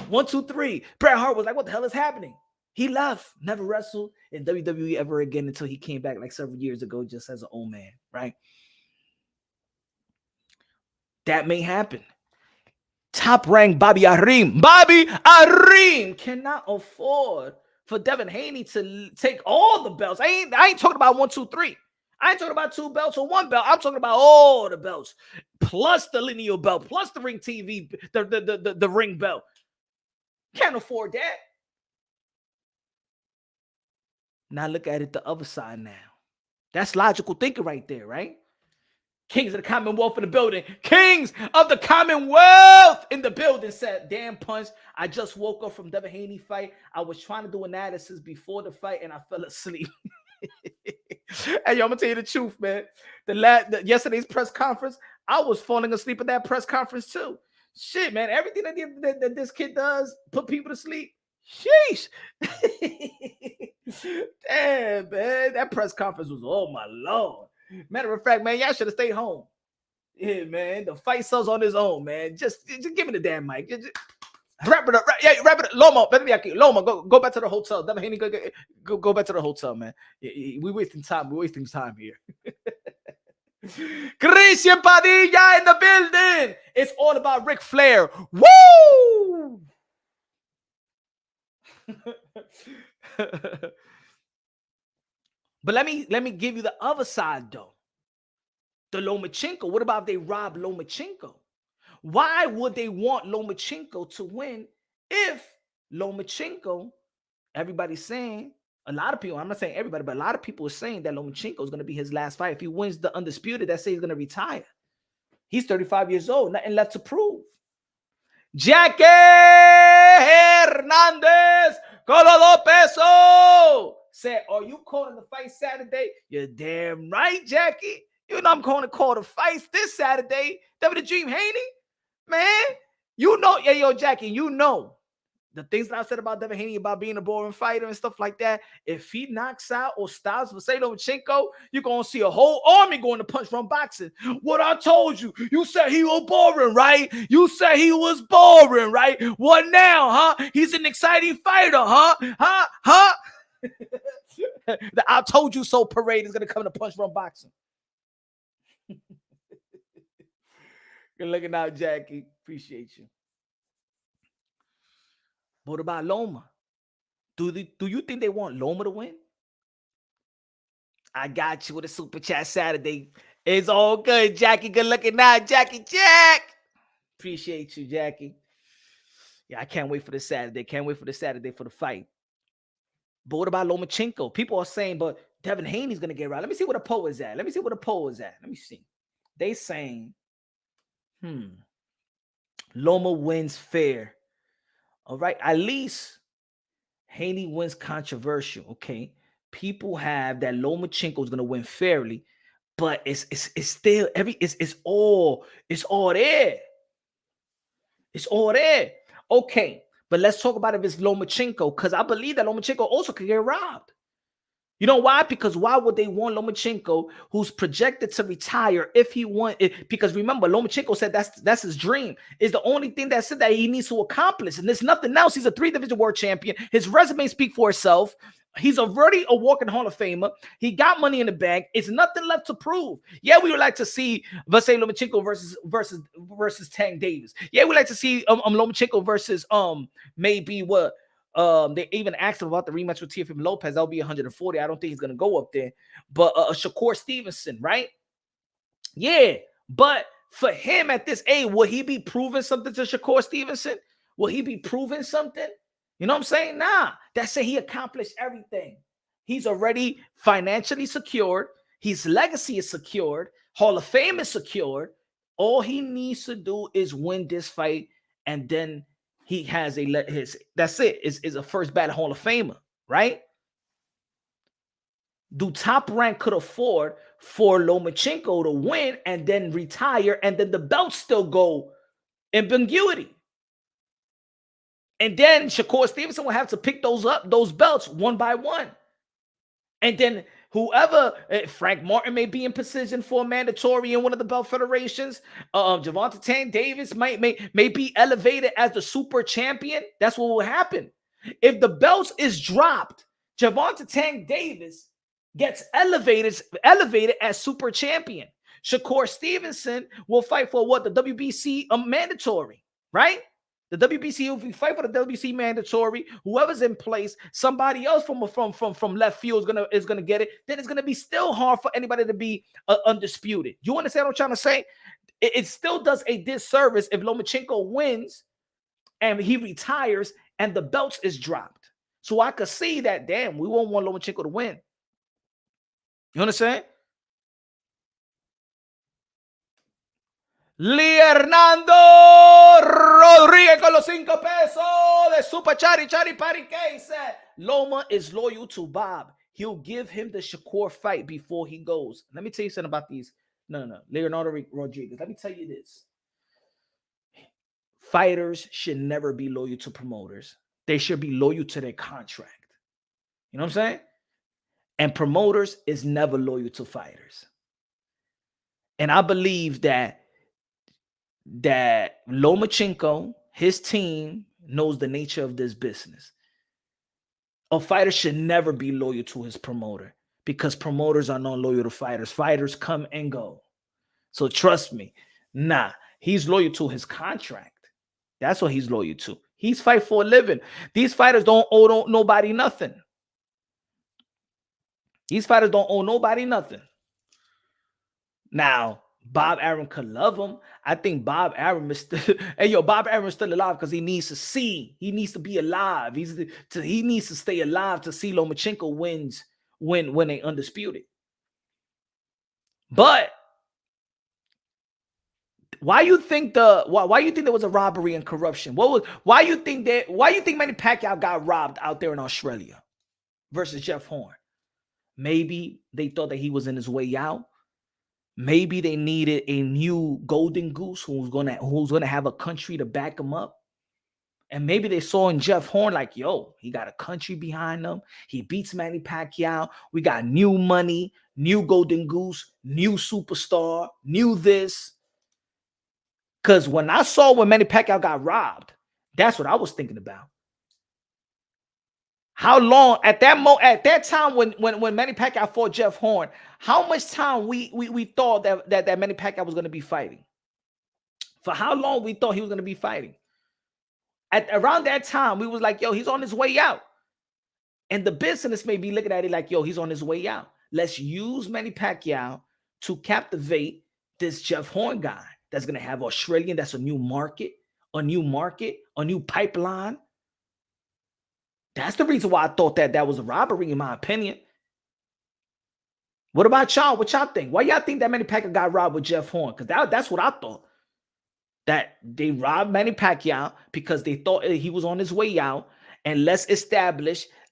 1, 2, 3. Bret Hart was like, what the hell is happening? He left. Never wrestled in WWE ever again until he came back like several years ago just as an old man, right? That may happen. Top Rank Bobby Arim cannot afford for Devin Haney to take all the belts. I ain't talking about 1, 2, 3. I ain't talking about 2 belts or 1 belt. I'm talking about all the belts, plus the lineal belt, plus the ring TV, the ring belt. Can't afford that. Now look at it the other side now. That's logical thinking right there, right? Kings of the Commonwealth in the building. Kings of the Commonwealth in the building said, damn Punch, I just woke up from Devin Haney fight. I was trying to do analysis before the fight and I fell asleep. Hey, yo, I'm going to tell you the truth, man. Yesterday's press conference, I was falling asleep at that press conference too. Shit, man, everything that this kid does, put people to sleep. Sheesh. Damn, man, that press conference was, oh my Lord. Matter of fact, man, y'all should have stayed home. Yeah, man. The fight sells on his own, man. Just give me the damn mic. Just wrap it up. Wrap it up. Loma, go back to the hotel. Go back to the hotel, man. We're wasting time. We're wasting time here. Christian Padilla in the building. It's all about Ric Flair. Woo! But let me give you the other side, though. The Lomachenko. What about if they rob Lomachenko? Why would they want Lomachenko to win if Lomachenko, everybody's saying, a lot of people, I'm not saying everybody, but a lot of people are saying that Lomachenko is going to be his last fight. If he wins the undisputed, that say he's going to retire. He's 35 years old, nothing left to prove. Jackie Hernandez, Cololo Peso said, are you calling the fight Saturday? You're damn right, Jackie. You know I'm going to call the fights this Saturday. That was the dream, Haney. Man, you know, yeah, yo, Jackie, you know the things that I said about Devin Haney about being a boring fighter and stuff like that. If he knocks out or stops Vasily Lomachenko, you're going to see a whole army going to punch from boxing. What I told you, you said he was boring, right? You said he was boring, right? What now, huh? He's an exciting fighter, huh? Huh? The I told you so parade is going to come to punch from boxing. Good looking out, Jackie. Appreciate you. What about Loma? Do you think they want Loma to win? I got you with a super chat Saturday. It's all good, Jackie. Good looking out, Jackie Jack. Appreciate you, Jackie. Yeah, I can't wait for this Saturday. Can't wait for the Saturday for the fight. But what about Lomachenko? People are saying, but Devin Haney's going to get right. Let me see what the poll is at. Let me see. They saying, Loma wins fair. All right. At least Haney wins controversial. Okay. People have that Lomachenko is going to win fairly, but it's still it's all there. It's all there. Okay. But let's talk about if it's Lomachenko, because I believe that Lomachenko also could get robbed. You know why? Because why would they want Lomachenko, who's projected to retire, if he won it? Because remember, Lomachenko said that's his dream. Is the only thing that said that he needs to accomplish, and there's nothing else. He's a 3-division world champion. His resume speaks for itself. He's already a walking Hall of Famer. He got money in the bank. It's nothing left to prove. Yeah, we would like to see Vasily Lomachenko versus Tank Davis. Yeah, we like to see Lomachenko versus maybe what. They even asked him about the rematch with Teofimo Lopez. That'll be 140. I don't think he's gonna go up there. But Shakur Stevenson, right? Yeah, but for him at this age, will he be proving something to Shakur Stevenson? Will he be proving something? You know what I'm saying? Nah, that's it. He accomplished everything. He's already financially secured. His legacy is secured. Hall of Fame is secured. All he needs to do is win this fight, and then he has that's it. Is a first ballot Hall of Famer, right? Do Top Rank could afford for Lomachenko to win and then retire, and then the belts still go in ambiguity? And then Shakur Stevenson will have to pick those belts one by one. And then whoever, Frank Martin may be in position for a mandatory in one of the belt federations. Gervonta Tank Davis may be elevated as the super champion. That's what will happen. If the belts is dropped, Gervonta Tank Davis gets elevated as super champion. Shakur Stevenson will fight for what? The WBC mandatory, right? The WBC, if we fight for the WBC mandatory, whoever's in place, somebody else from left field is gonna get it. Then it's gonna be still hard for anybody to be undisputed. You understand what I'm trying to say? It still does a disservice if Lomachenko wins and he retires and the belts is dropped. So I could see that. Damn, we won't want Lomachenko to win. You understand? Hernando Rodriguez con los 5 pesos de Super Chari Pari K said Loma is loyal to Bob. He'll give him the Shakur fight before he goes. Let me tell you something about these. No. Leonardo Rodriguez. Let me tell you this. Fighters should never be loyal to promoters. They should be loyal to their contract. You know what I'm saying? And promoters is never loyal to fighters. And I believe that Lomachenko, his team, knows the nature of this business. A fighter should never be loyal to his promoter because promoters are not loyal to fighters. Fighters come and go. So trust me, he's loyal to his contract. That's what he's loyal to. He's fight for a living. These fighters don't owe nobody nothing. These fighters don't owe nobody nothing. Now, Bob Arum could love him. I think Bob Arum is still, hey yo, Bob Arum is still alive because he needs to see. He needs to be alive. He needs to stay alive to see Lomachenko wins when they undisputed. But why you think there was a robbery and corruption? Why you think Manny Pacquiao got robbed out there in Australia versus Jeff Horn? Maybe they thought that he was in his way out. Maybe they needed a new golden goose who's gonna have a country to back him up. And maybe they saw in Jeff Horn like, yo, he got a country behind him. He beats Manny Pacquiao. We got new money, new golden goose, new superstar, new this. Because when I saw when Manny Pacquiao got robbed, that's what I was thinking about. How long at that time when Manny Pacquiao fought Jeff Horn, how much time we thought that Manny Pacquiao was going to be fighting? For how long we thought he was going to be fighting? At around that time, we was like, yo, he's on his way out. And the business may be looking at it like, yo, he's on his way out. Let's use Manny Pacquiao to captivate this Jeff Horn guy that's going to have Australian. That's a new market, a new pipeline. That's the reason why I thought that was a robbery, in my opinion. What about y'all? What y'all think? Why y'all think that Manny Pacquiao got robbed with Jeff Horn? Because that's what I thought. That they robbed Manny Pacquiao because they thought he was on his way out. And let's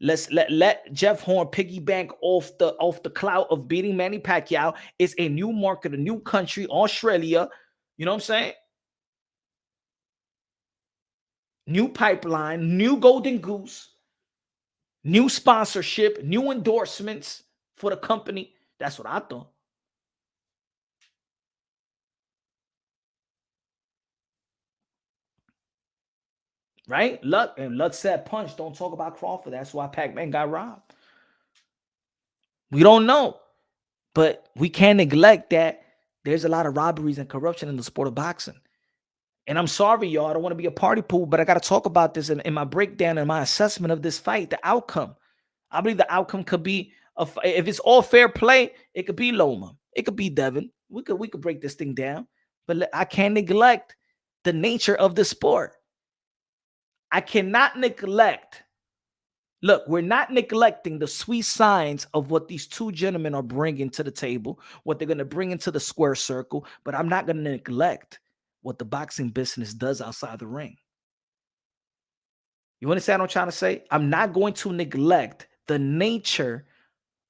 let Jeff Horn piggyback off the clout of beating Manny Pacquiao. It's a new market, a new country, Australia. You know what I'm saying? New pipeline, new golden goose, new sponsorship, new endorsements for the company. That's what I thought. Right? Luck said punch. Don't talk about Crawford. That's why Pac-Man got robbed. We don't know. But we can't neglect that there's a lot of robberies and corruption in the sport of boxing. And I'm sorry, y'all. I don't want to be a party pool, but I got to talk about this in my breakdown and my assessment of this fight, the outcome. I believe the outcome could be, if it's all fair play, it could be Loma. It could be Devin. We could break this thing down. But I can't neglect the nature of the sport. I cannot neglect. Look, we're not neglecting the sweet signs of what these two gentlemen are bringing to the table, what they're going to bring into the square circle, but I'm not going to neglect what the boxing business does outside the ring. You understand what I'm trying to say? I'm not going to neglect the nature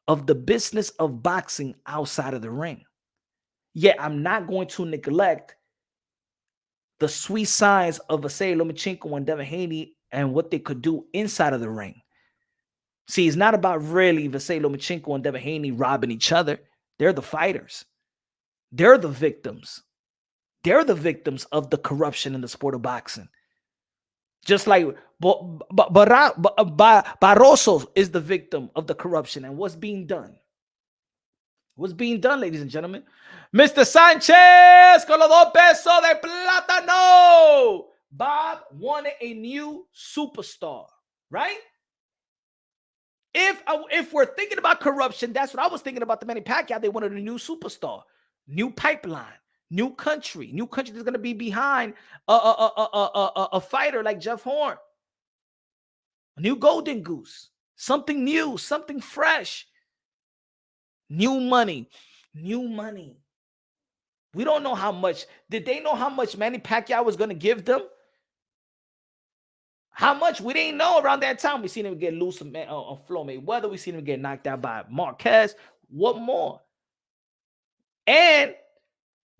of the business of boxing outside of the ring. Yet I'm not going to neglect the sweet signs of Vasily Lomachenko and Devin Haney and what they could do inside of the ring. See, it's not about really Vasily Lomachenko and Devin Haney robbing each other. They're the fighters. They're the victims. They're the victims of the corruption in the sport of boxing. Just like Barroso is the victim of the corruption and what's being done. What's being done, ladies and gentlemen? Mr. Sanchez con los 2 pesos de plátano. Bob wanted a new superstar, right? If we're thinking about corruption, that's what I was thinking about the Manny Pacquiao. They wanted a new superstar, new pipeline, new country that's going to be behind a fighter like Jeff Horn. A new golden goose, something new, something fresh. New money. We don't know how much. Did they know how much Manny Pacquiao was going to give them? How much? We didn't know around that time. We seen him get loose on Floyd Mayweather. We seen him get knocked out by Marquez. What more? And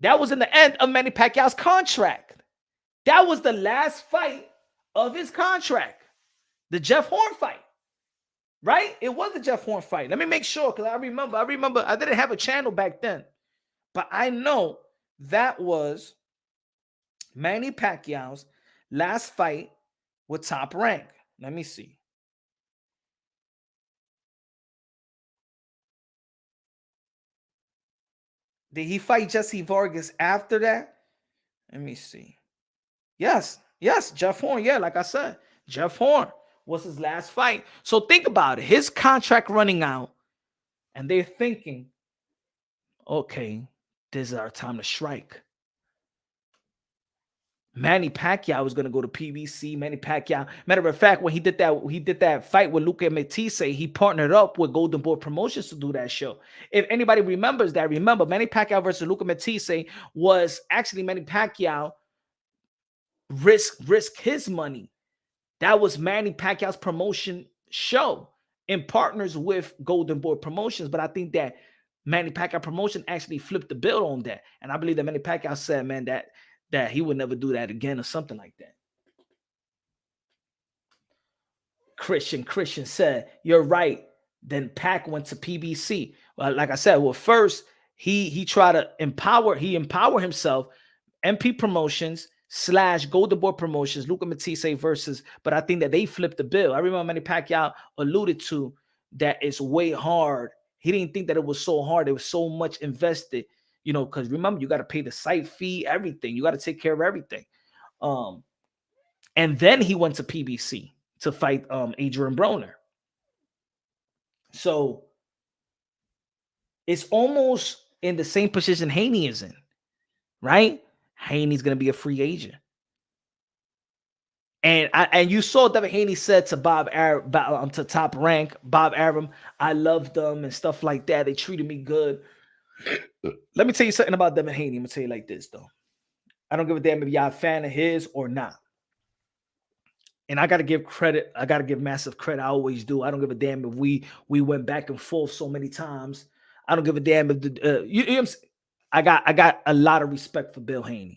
that was in the end of Manny Pacquiao's contract. That was the last fight of his contract. The Jeff Horn fight. Right? It was the Jeff Horn fight. Let me make sure, because I remember I didn't have a channel back then. But I know that was Manny Pacquiao's last fight with Top Rank. Let me see. Did he fight Jesse Vargas after that? Let me see. Yes, Jeff Horn. Yeah, like I said, Jeff Horn was his last fight. So think about it. His contract running out, and they're thinking, okay, this is our time to strike. Manny Pacquiao was gonna go to PBC. Manny Pacquiao, matter of fact, when he did that fight with Luca Matisse, he partnered up with Golden Boy Promotions to do that show. If anybody remembers that, remember Manny Pacquiao versus Luca Matisse was actually Manny Pacquiao risk his money. That was Manny Pacquiao's promotion show in partners with Golden Boy Promotions. But I think that Manny Pacquiao promotion actually flipped the bill on that, and I believe that Manny Pacquiao said, man, that he would never do that again or something like that. Christian said, you're right. Then Pac went to PBC. Well, like I said, well, first he tried to empower himself, MP Promotions / Golden Boy Promotions, Luca Matisse versus, but I think that they flipped the bill. I remember Manny Pacquiao alluded to that it's way hard. He didn't think that it was so hard. There was so much invested, you know, because remember, you got to pay the site fee, everything. You got to take care of everything. And then he went to PBC to fight Adrian Broner. So it's almost in the same position Haney is in, right? Haney's going to be a free agent. And you saw Devin Haney said to to Top Rank, Bob Arum, I loved them and stuff like that. They treated me good. Let me tell you something about Devin Haney. I'm going to tell you like this, though. I don't give a damn if y'all a fan of his or not. And I got to give credit. I got to give massive credit. I always do. I don't give a damn if we went back and forth so many times. I don't give a damn if I got a lot of respect for Bill Haney.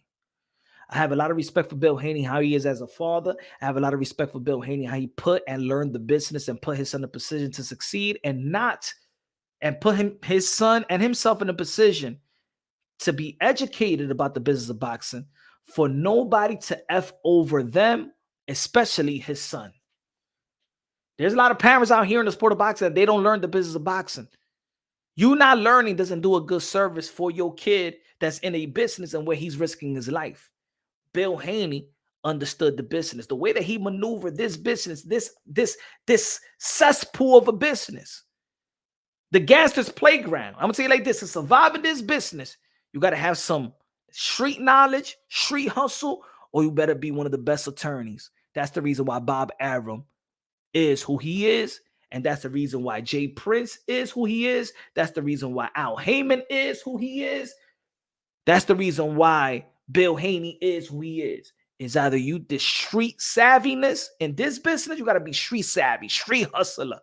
I have a lot of respect for Bill Haney, how he is as a father. I have a lot of respect for Bill Haney, how he put and learned the business and put his son in a position to succeed and put his son and himself in a position to be educated about the business of boxing for nobody to F over them, especially his son. There's a lot of parents out here in the sport of boxing that they don't learn the business of boxing. You not learning doesn't do a good service for your kid that's in a business and where he's risking his life. Bill Haney understood the business, the way that he maneuvered this business, this cesspool of a business, the gangster's playground. I'm gonna tell you like this: to survive in this business, you got to have some street knowledge, street hustle, or you better be one of the best attorneys. That's the reason why Bob Arum is who he is, and that's the reason why Jay Prince is who he is. That's the reason why Al Heyman is who he is. That's the reason why Bill Haney is who he is. It's either you the street savviness in this business, you got to be street savvy, street hustler.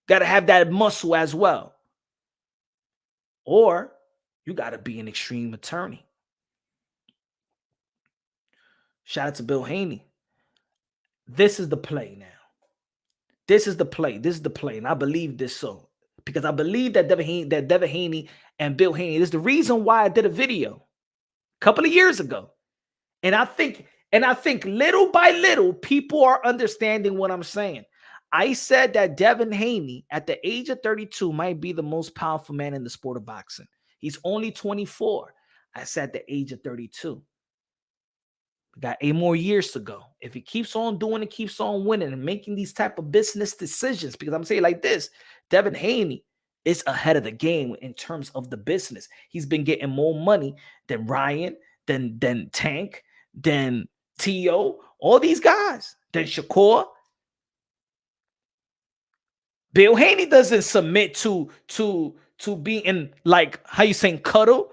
Got to have that muscle as well. Or you got to be an extreme attorney. Shout out to Bill Haney. This is the play now. This is the play. This is the play. And I believe this so. Because I believe that Devin Haney and Bill Haney, this is the reason why I did a video a couple of years ago. And I think little by little, people are understanding what I'm saying. I said that Devin Haney, at the age of 32, might be the most powerful man in the sport of boxing. He's only 24. I said at the age of 32. We got 8 more years to go. If he keeps on doing it, keeps on winning and making these type of business decisions, because I'm saying like this, Devin Haney is ahead of the game in terms of the business. He's been getting more money than Ryan, than Tank, than T.O., all these guys, than Shakur. Bill Haney doesn't submit to being like, how you saying, cuddle.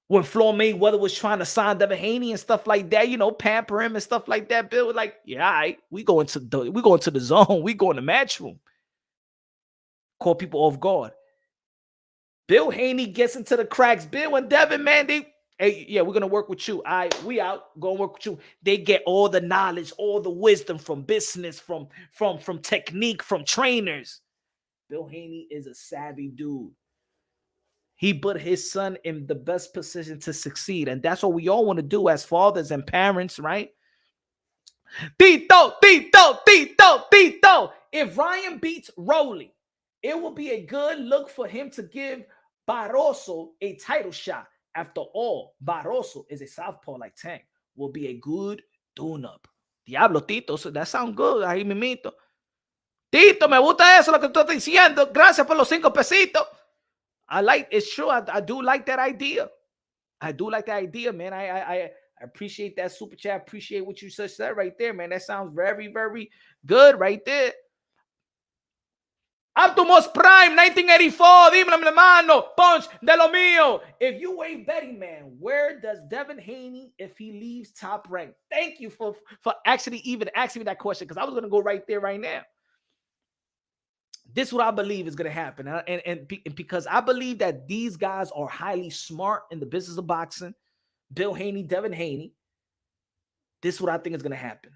When Floyd Mayweather was trying to sign Devin Haney and stuff like that, you know, pamper him and stuff like that, Bill was like, yeah, all right, we go into the zone, we go in the match room. Call people off guard. Bill Haney gets into the cracks. Bill and Devin, man, hey, yeah, we're gonna work with you. All right, we out, gonna work with you. They get all the knowledge, all the wisdom from business, from technique, from trainers. Bill Haney is a savvy dude. He put his son in the best position to succeed. And that's what we all want to do as fathers and parents, right? Tito. If Ryan beats Rowley, it will be a good look for him to give Barroso a title shot. After all, Barroso is a southpaw like Tank. Will be a good tune-up. Diablo, Tito, so that sounds good. Ahí mimito. Tito, me gusta eso, lo que tú estás diciendo. Gracias por los 5 pesitos. I like it's true. I do like that idea. I do like that idea, man. I appreciate that super chat. Appreciate what you just said right there, man. That sounds very, very good right there. Optimus Prime 1984, dímelo, mi hermano, punch de lo mío. If you ain't betting, man, where does Devin Haney if he leaves Top Rank? Thank you for actually even asking me that question, because I was going to go right there right now. This is what I believe is going to happen. And because I believe that these guys are highly smart in the business of boxing, Bill Haney, Devin Haney, this is what I think is going to happen.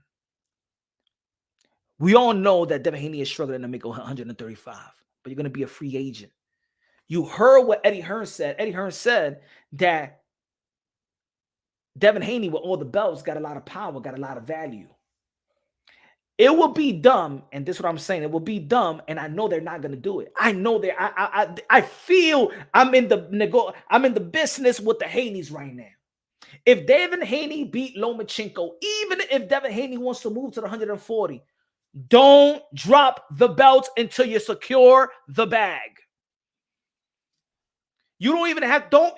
We all know that Devin Haney is struggling to make 135, but you're going to be a free agent. You heard what Eddie Hearn said. Eddie Hearn said that Devin Haney, with all the belts, got a lot of power, got a lot of value. It will be dumb, and this is what I'm saying. It will be dumb, and I know they're not going to do it. I know that I feel I'm in the business with the Haneys right now. If Devin Haney beat Lomachenko, even if Devin Haney wants to move to the 140, don't drop the belts until you secure the bag. You don't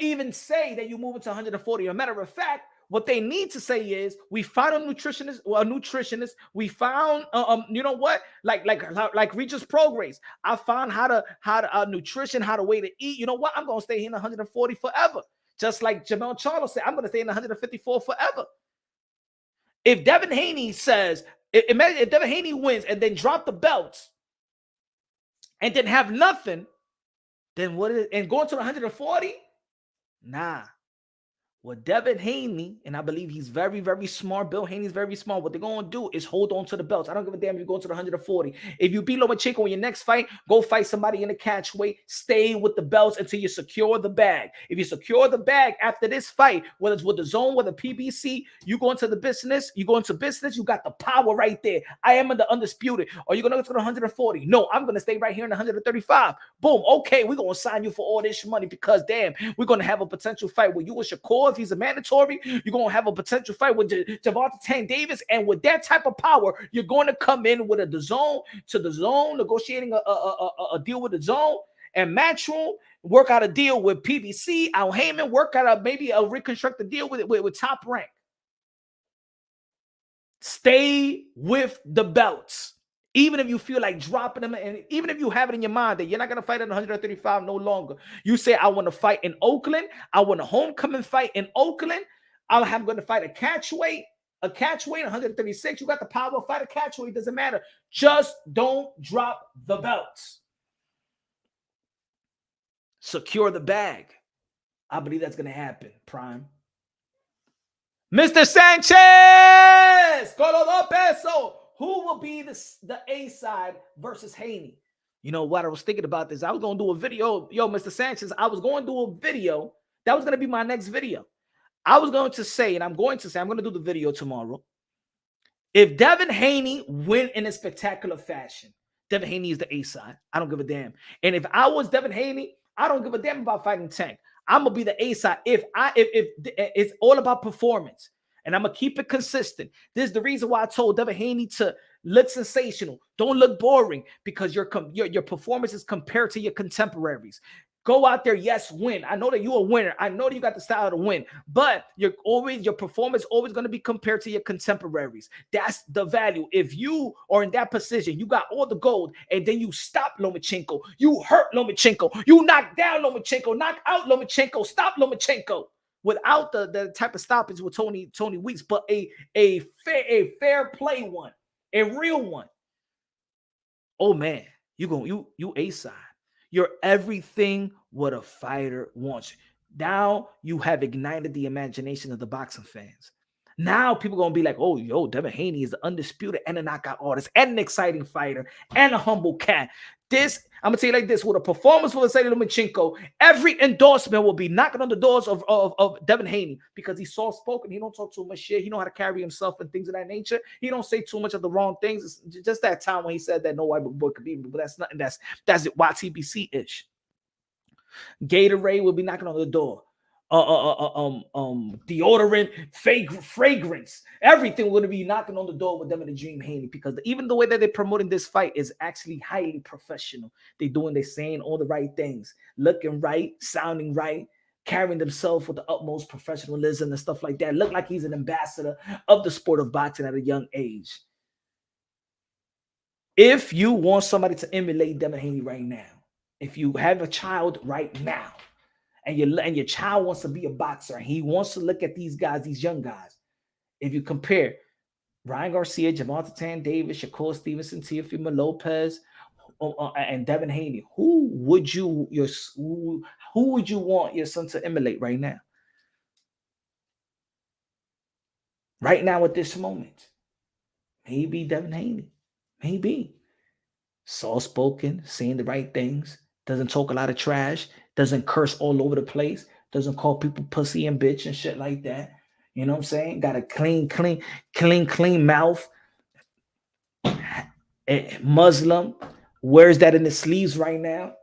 even say that you move it to 140. As a matter of fact, what they need to say is, we found a nutritionist. We found, you know what? Like Regis Progress. I found how to nutrition, how to way to eat. You know what? I'm gonna stay here in 140 forever. Just like Jamel Charlo said, I'm gonna stay in 154 forever. If Devin Haney says, imagine if Devin Haney wins and then drop the belts and then have nothing, then what is it? And going to 140? Nah. What Devin Haney, and I believe he's very, very smart. Bill Haney's very smart. What they're going to do is hold on to the belts. I don't give a damn if you go to the 140. If you beat Lomachenko in your next fight, go fight somebody in the catch weight. Stay with the belts until you secure the bag. If you secure the bag after this fight, whether it's with the zone, whether PBC, you go into the business, you got the power right there. I am in the undisputed. Are you going to go to the 140? No, I'm going to stay right here in the 135. Boom. Okay, we're going to sign you for all this money because, damn, we're going to have a potential fight with you and Shakur. If he's a mandatory, you're going to have a potential fight with Gervonta Tank Davis. And with that type of power, you're going to come in with the zone, negotiating a deal with the zone and Matchroom, work out a deal with PBC, Al Heyman, work out maybe a reconstructed deal with Top Rank. Stay with the belts. Even if you feel like dropping them, and even if you have it in your mind that you're not going to fight at 135 no longer, you say, I want to fight in Oakland. I want a homecoming fight in Oakland. I'm going to fight a catch weight 136. You got the power to fight a catch weight. Doesn't matter. Just don't drop the belts. Secure the bag. I believe that's going to happen, Prime. Mr. Sanchez, Colorado Peso. Who will be the A side versus Haney? You know what? I was thinking about this. I was going to do a video. Yo, Mr. Sanchez, I was going to do a video. That was going to be my next video. I was going to say, and I'm going to do the video tomorrow. If Devin Haney win in a spectacular fashion, Devin Haney is the A side. I don't give a damn. And if I was Devin Haney, I don't give a damn about fighting Tank. I'm going to be the A side. If it's all about performance. And I'm going to keep it consistent. This is the reason why I told Devin Haney to look sensational. Don't look boring, because your performance is compared to your contemporaries. Go out there, yes, win. I know that you're a winner. I know that you got the style to win, but your performance always going to be compared to your contemporaries. That's the value. If you are in that position, you got all the gold, and then you stop Lomachenko, you hurt Lomachenko, you knock down Lomachenko, knock out Lomachenko, stop Lomachenko. Without the type of stoppage with Tony Weeks, but a fair play one, a real one. Oh man, you A side. You're everything what a fighter wants. Now you have ignited the imagination of the boxing fans. Now people are going to be like, oh, yo, Devin Haney is the undisputed and a knockout artist and an exciting fighter and a humble cat. This, I'm going to tell you like this, with a performance for Vasily Lomachenko, every endorsement will be knocking on the doors of Devin Haney, because he's soft-spoken. He don't talk too much shit. He know how to carry himself and things of that nature. He don't say too much of the wrong things. It's just that time when he said that no white boy could beat me, but that's nothing. That's it. YTBC-ish. Gatorade will be knocking on the door. deodorant, fragrance, everything would be knocking on the door with them in the Dream Haney, because even the way that they're promoting this fight is actually highly professional. They're saying all the right things, looking right, sounding right, carrying themselves with the utmost professionalism and stuff like that. Look like he's an ambassador of the sport of boxing at a young age. If you want somebody to emulate Devin Haney right now, if you have a child right now, and your child wants to be a boxer, and he wants to look at these guys, these young guys, if you compare Ryan Garcia, Gervonta Tan Davis, Shakur Stevenson, Teofimo Lopez, and Devin Haney, who would you want your son to emulate right now? Right now at this moment, maybe Devin Haney, maybe soft-spoken, saying the right things, doesn't talk a lot of trash, doesn't curse all over the place, doesn't call people pussy and bitch and shit like that. You know what I'm saying? Got a clean mouth. Muslim, wears that in his sleeves right now.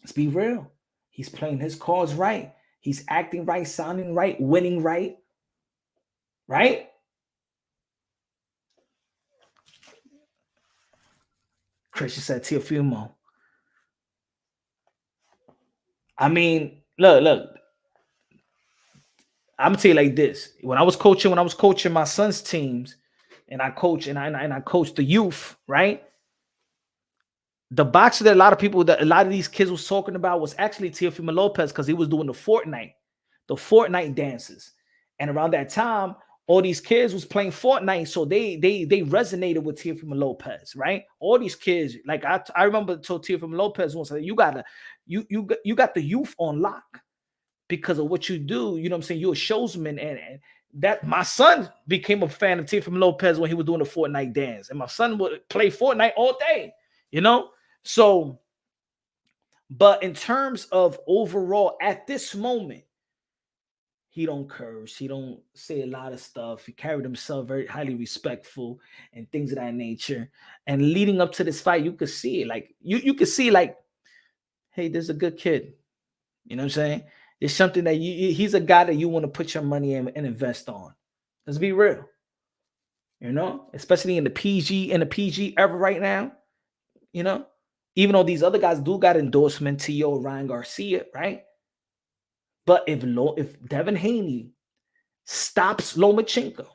Let's be real. He's playing his cards right. He's acting right, sounding right, winning right. Right? Christian said Teofimo. I mean, look. I'm gonna tell you like this. When I was coaching my son's teams, and I coach the youth, right? The boxer that a lot of these kids was talking about was actually Teofimo Lopez, because he was doing the Fortnite dances. And around that time, all these kids was playing Fortnite, so they resonated with Teofimo Lopez, right? All these kids, like I remember told Teofimo Lopez once, you got the youth on lock because of what you do. You know what I'm saying? You're a showsman, and that my son became a fan of Teofimo Lopez when he was doing the Fortnite dance, and my son would play Fortnite all day, you know. So, but in terms of overall, at this moment, he don't curse, he don't say a lot of stuff. He carried himself very highly respectful and things of that nature. And leading up to this fight, you could see it, like you could see, like, hey, this is a good kid. You know what I'm saying? It's something that he's a guy that you want to put your money in and invest on. Let's be real. You know, especially in the PG era right now. You know, even though these other guys do got endorsement, T.O. Ryan Garcia, right? But if Devin Haney stops Lomachenko,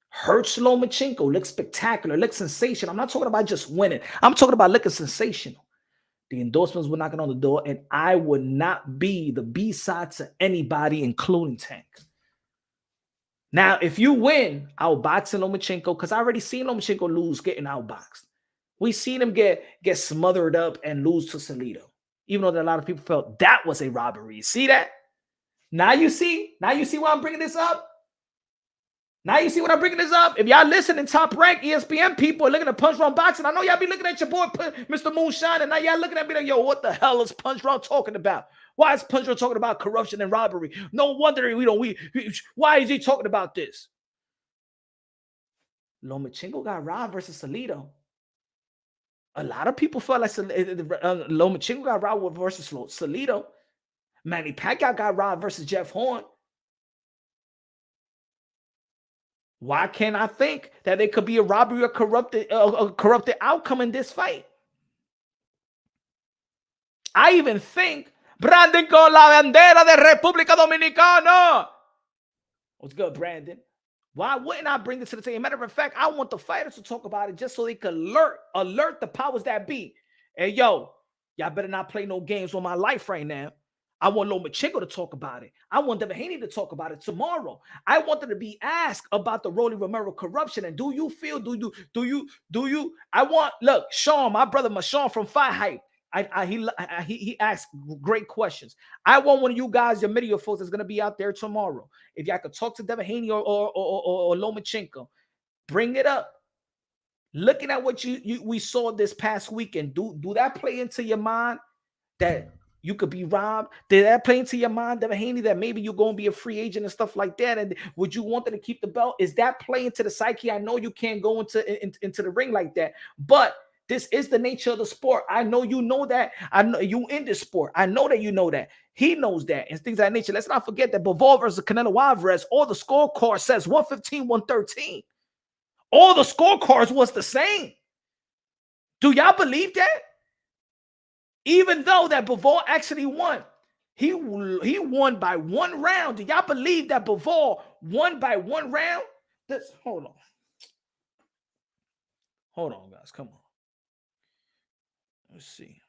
hurts Lomachenko, looks spectacular, looks sensational. I'm not talking about just winning. I'm talking about looking sensational. The endorsements were knocking on the door, and I would not be the B-side to anybody, including Tank. Now, if you win, outboxing Lomachenko, because I already seen Lomachenko lose getting outboxed. We seen him get smothered up and lose to Salido, even though a lot of people felt that was a robbery. See that? Now you see why I'm bringing this up? Now you see what I'm bringing this up? If y'all listening, Top Rank, ESPN people are looking at Punch Drunk Boxing. I know y'all be looking at your boy, Mr. Moonshine, and now y'all looking at me like, yo, what the hell is Punch Drunk talking about? Why is Punch Drunk talking about corruption and robbery? No wonder why is he talking about this? Lomachenko got robbed versus Salido. A lot of people felt like Lomachenko got robbed versus Salido. Manny Pacquiao got robbed versus Jeff Horn. Why can't I think that there could be a robbery or corrupted outcome in this fight? I even think Brandon con la bandera de República Dominicana. What's good, Brandon? Why wouldn't I bring this to the table? Matter of fact, I want the fighters to talk about it just so they could alert the powers that be. Hey, yo, y'all better not play no games on my life right now. I want Lomachenko to talk about it. I want Devin Haney to talk about it tomorrow. I want them to be asked about the Rolly Romero corruption. And do you feel, look, Sean, my brother, Sean from Fight Hype, he asked great questions. I want one of you guys, your media folks, that's going to be out there tomorrow. If y'all could talk to Devin Haney or Lomachenko, bring it up. Looking at what we saw this past weekend, do that play into your mind that you could be robbed? Did that play into your mind, Devin Haney, that maybe you're going to be a free agent and stuff like that? And would you want them to keep the belt? Is that play into the psyche? I know you can't go into the ring like that, but This is the nature of the sport. I know you know that. I know you in this sport. I know that you know that. He knows that and things of that nature. Let's not forget that Bivol versus Canelo Alvarez, all the scorecard says 115, 113. All the scorecards was the same. Do y'all believe that? Even though that Bivol actually won, he won by 1 round. Do y'all believe that Bivol won by 1 round? Hold on, guys. Come on. Let's see.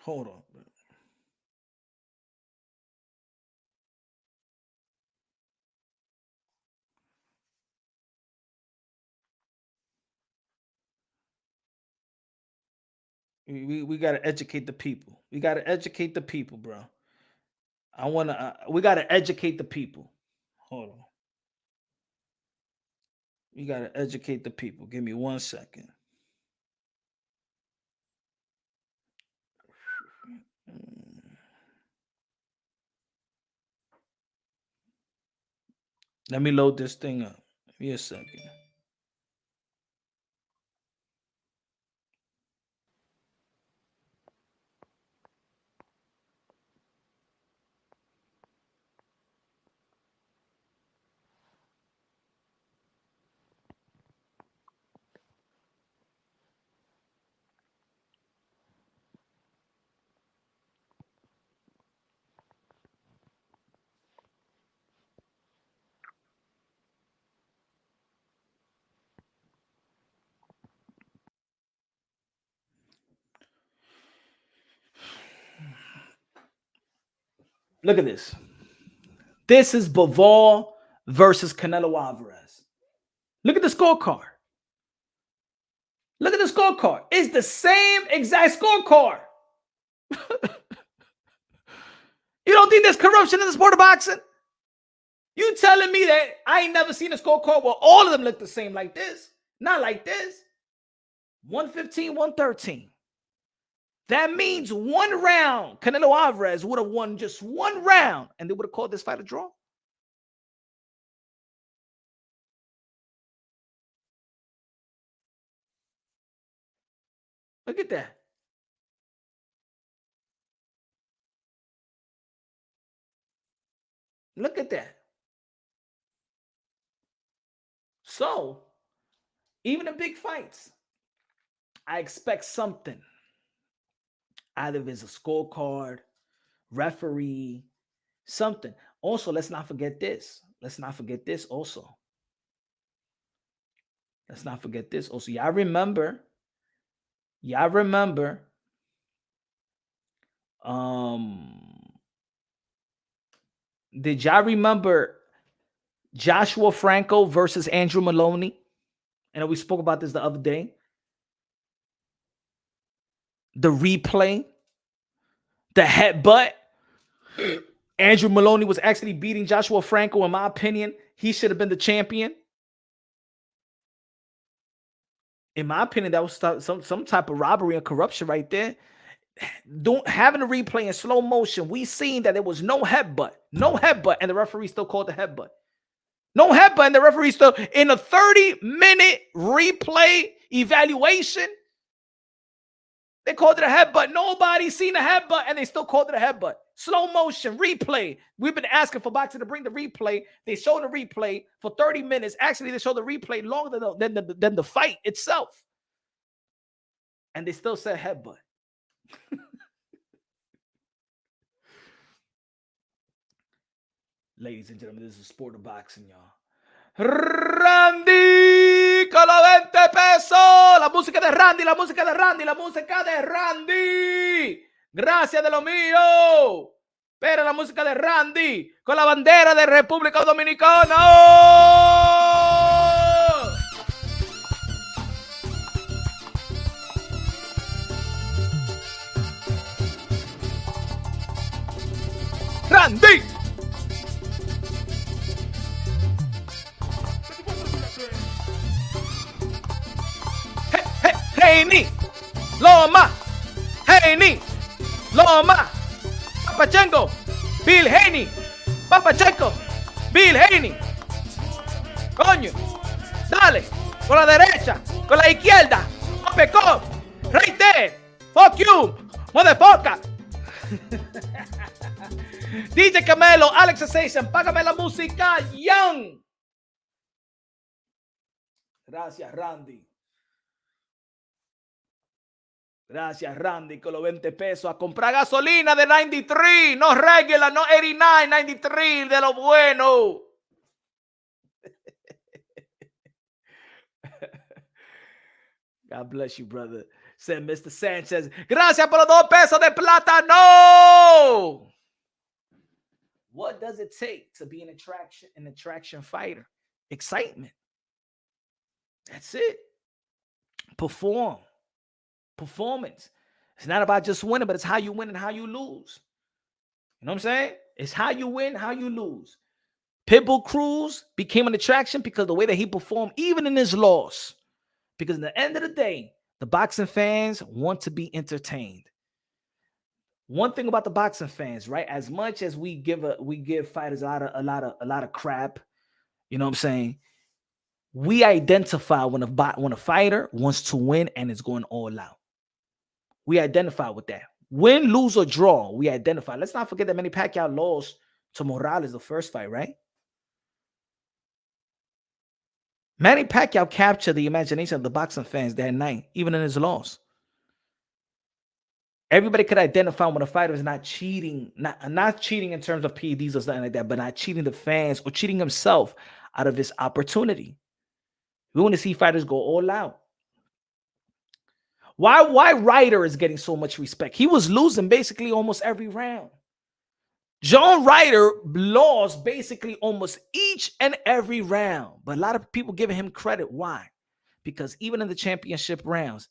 Hold on. We got to educate the people. We got to educate the people, bro. We got to educate the people. Hold on. We got to educate the people. Give me 1 second. Let me load this thing up. Give me a second. Look at this. This is Bivol versus Canelo Alvarez. Look at the scorecard. Look at the scorecard. It's the same exact scorecard. You don't think there's corruption in the sport of boxing? You telling me that I ain't never seen a scorecard where all of them look the same like this? Not like this. 115, 113. That means 1 round. Canelo Alvarez would have won just 1 round, and they would have called this fight a draw. Look at that. Look at that. So, even in big fights, I expect something. Either there's a scorecard, referee, something. Also, let's not forget this. Let's not forget this also. Let's not forget this also. Y'all remember, did y'all remember Joshua Franco versus Andrew Maloney? And we spoke about this the other day. The replay, the headbutt. Andrew Maloney was actually beating Joshua Franco. In my opinion, he should have been the champion. In my opinion, that was some type of robbery and corruption right there. Having a replay in slow motion, we seen that there was no headbutt, and the referee still called the headbutt. No headbutt, and the referee still, in a 30-minute replay evaluation, they called it a headbutt. Nobody seen a headbutt, and they still called it a headbutt. Slow motion, replay. We've been asking for boxing to bring the replay. They showed the replay for 30 minutes. Actually, they showed the replay longer than the fight itself. And they still said headbutt. Ladies and gentlemen, this is a sport of boxing, y'all. Randy con los 20 pesos. La música de Randy, la música de Randy, la música de Randy. Gracias de lo mío. Pero la música de Randy con la bandera de República Dominicana. Randy. HANEY, LOMA, HANEY, LOMA, Papachenko, Bill Haney, Papachenko, Bill Haney. Coño, dale, con la derecha, con la izquierda, pecó, right there, fuck you, motherfucker. DJ Camelo, Alex Sensation, págame la música, Young. Gracias, Randy. Gracias, Randy, con los 20 pesos a comprar gasolina de 93, no regular, no 89, 93, de lo bueno. God bless you, brother. Said Mr. Sanchez. Gracias por los 2 pesos de plata. No. What does it take to be an attraction fighter? Excitement. That's it. Performance. It's not about just winning, but it's how you win and how you lose. You know what I'm saying? It's how you win, how you lose. Pitbull Cruz became an attraction because of the way that he performed, even in his loss. Because at the end of the day, the boxing fans want to be entertained. One thing about the boxing fans, right? As much as we give fighters a lot of crap, you know what I'm saying? We identify when a fighter wants to win and is going all out. We identify with that. Win, lose, or draw, we identify. Let's not forget that Manny Pacquiao lost to Morales the first fight, right? Manny Pacquiao captured the imagination of the boxing fans that night, even in his loss. Everybody could identify when a fighter is not cheating, not cheating in terms of PEDs or something like that, but not cheating the fans or cheating himself out of his opportunity. We want to see fighters go all out. Why Ryder is getting so much respect? He was losing basically almost every round. John Ryder lost basically almost each and every round, but a lot of people giving him credit. Why? Because even in the championship rounds,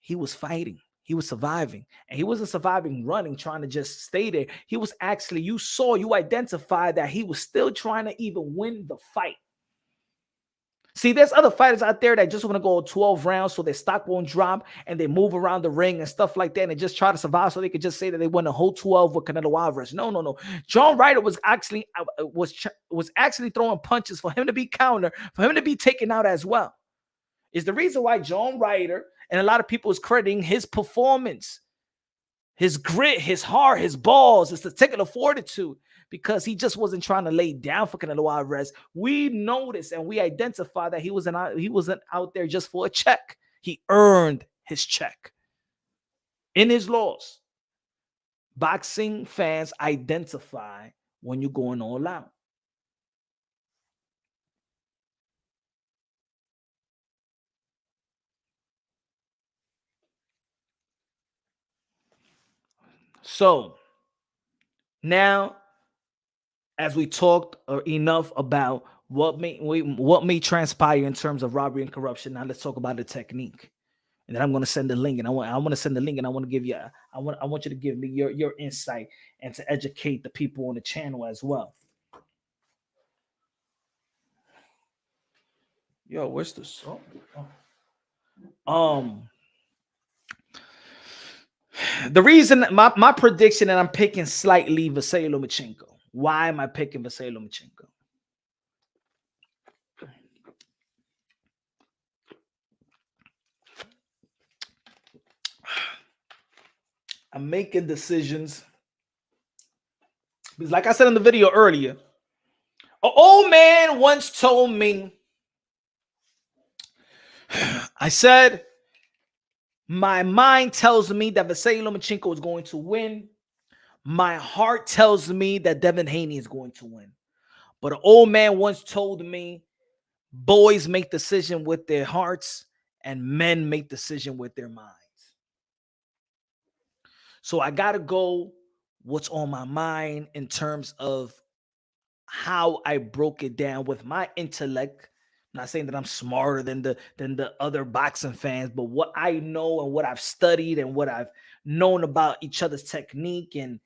he was fighting. He was surviving. And he wasn't surviving running, trying to just stay there. He was actually, you identified that he was still trying to even win the fight. See, there's other fighters out there that just want to go 12 rounds so their stock won't drop and they move around the ring and stuff like that and they just try to survive so they could just say that they won the whole 12 with Canelo Alvarez. No. John Ryder was actually throwing punches for him to be counter, for him to be taken out as well. Is the reason why John Ryder and a lot of people is crediting his performance, his grit, his heart, his balls, his testicular fortitude, because he just wasn't trying to lay down for Canelo Alvarez. We noticed and we identified that he wasn't out there just for a check. He earned his check in his loss. Boxing fans identify when you're going all out. So now, as we talked enough about what may transpire in terms of robbery and corruption, now let's talk about the technique. And then I'm going to send the link, and I want to send the link, and I want to give you I want you to give me your insight and to educate the people on the channel as well. Yo, where's the song? The reason my prediction that I'm picking slightly Vasily Lomachenko. Why am I picking Vasily Lomachenko? I'm making decisions because, like I said in the video earlier, an old man once told me, I said, my mind tells me that Vasily Lomachenko is going to win. My heart tells me that Devin Haney is going to win. But an old man once told me, boys make decisions with their hearts and men make decisions with their minds. So I got to go what's on my mind in terms of how I broke it down with my intellect. I'm not saying that I'm smarter than the other boxing fans, but what I know and what I've studied and what I've known about each other's technique. And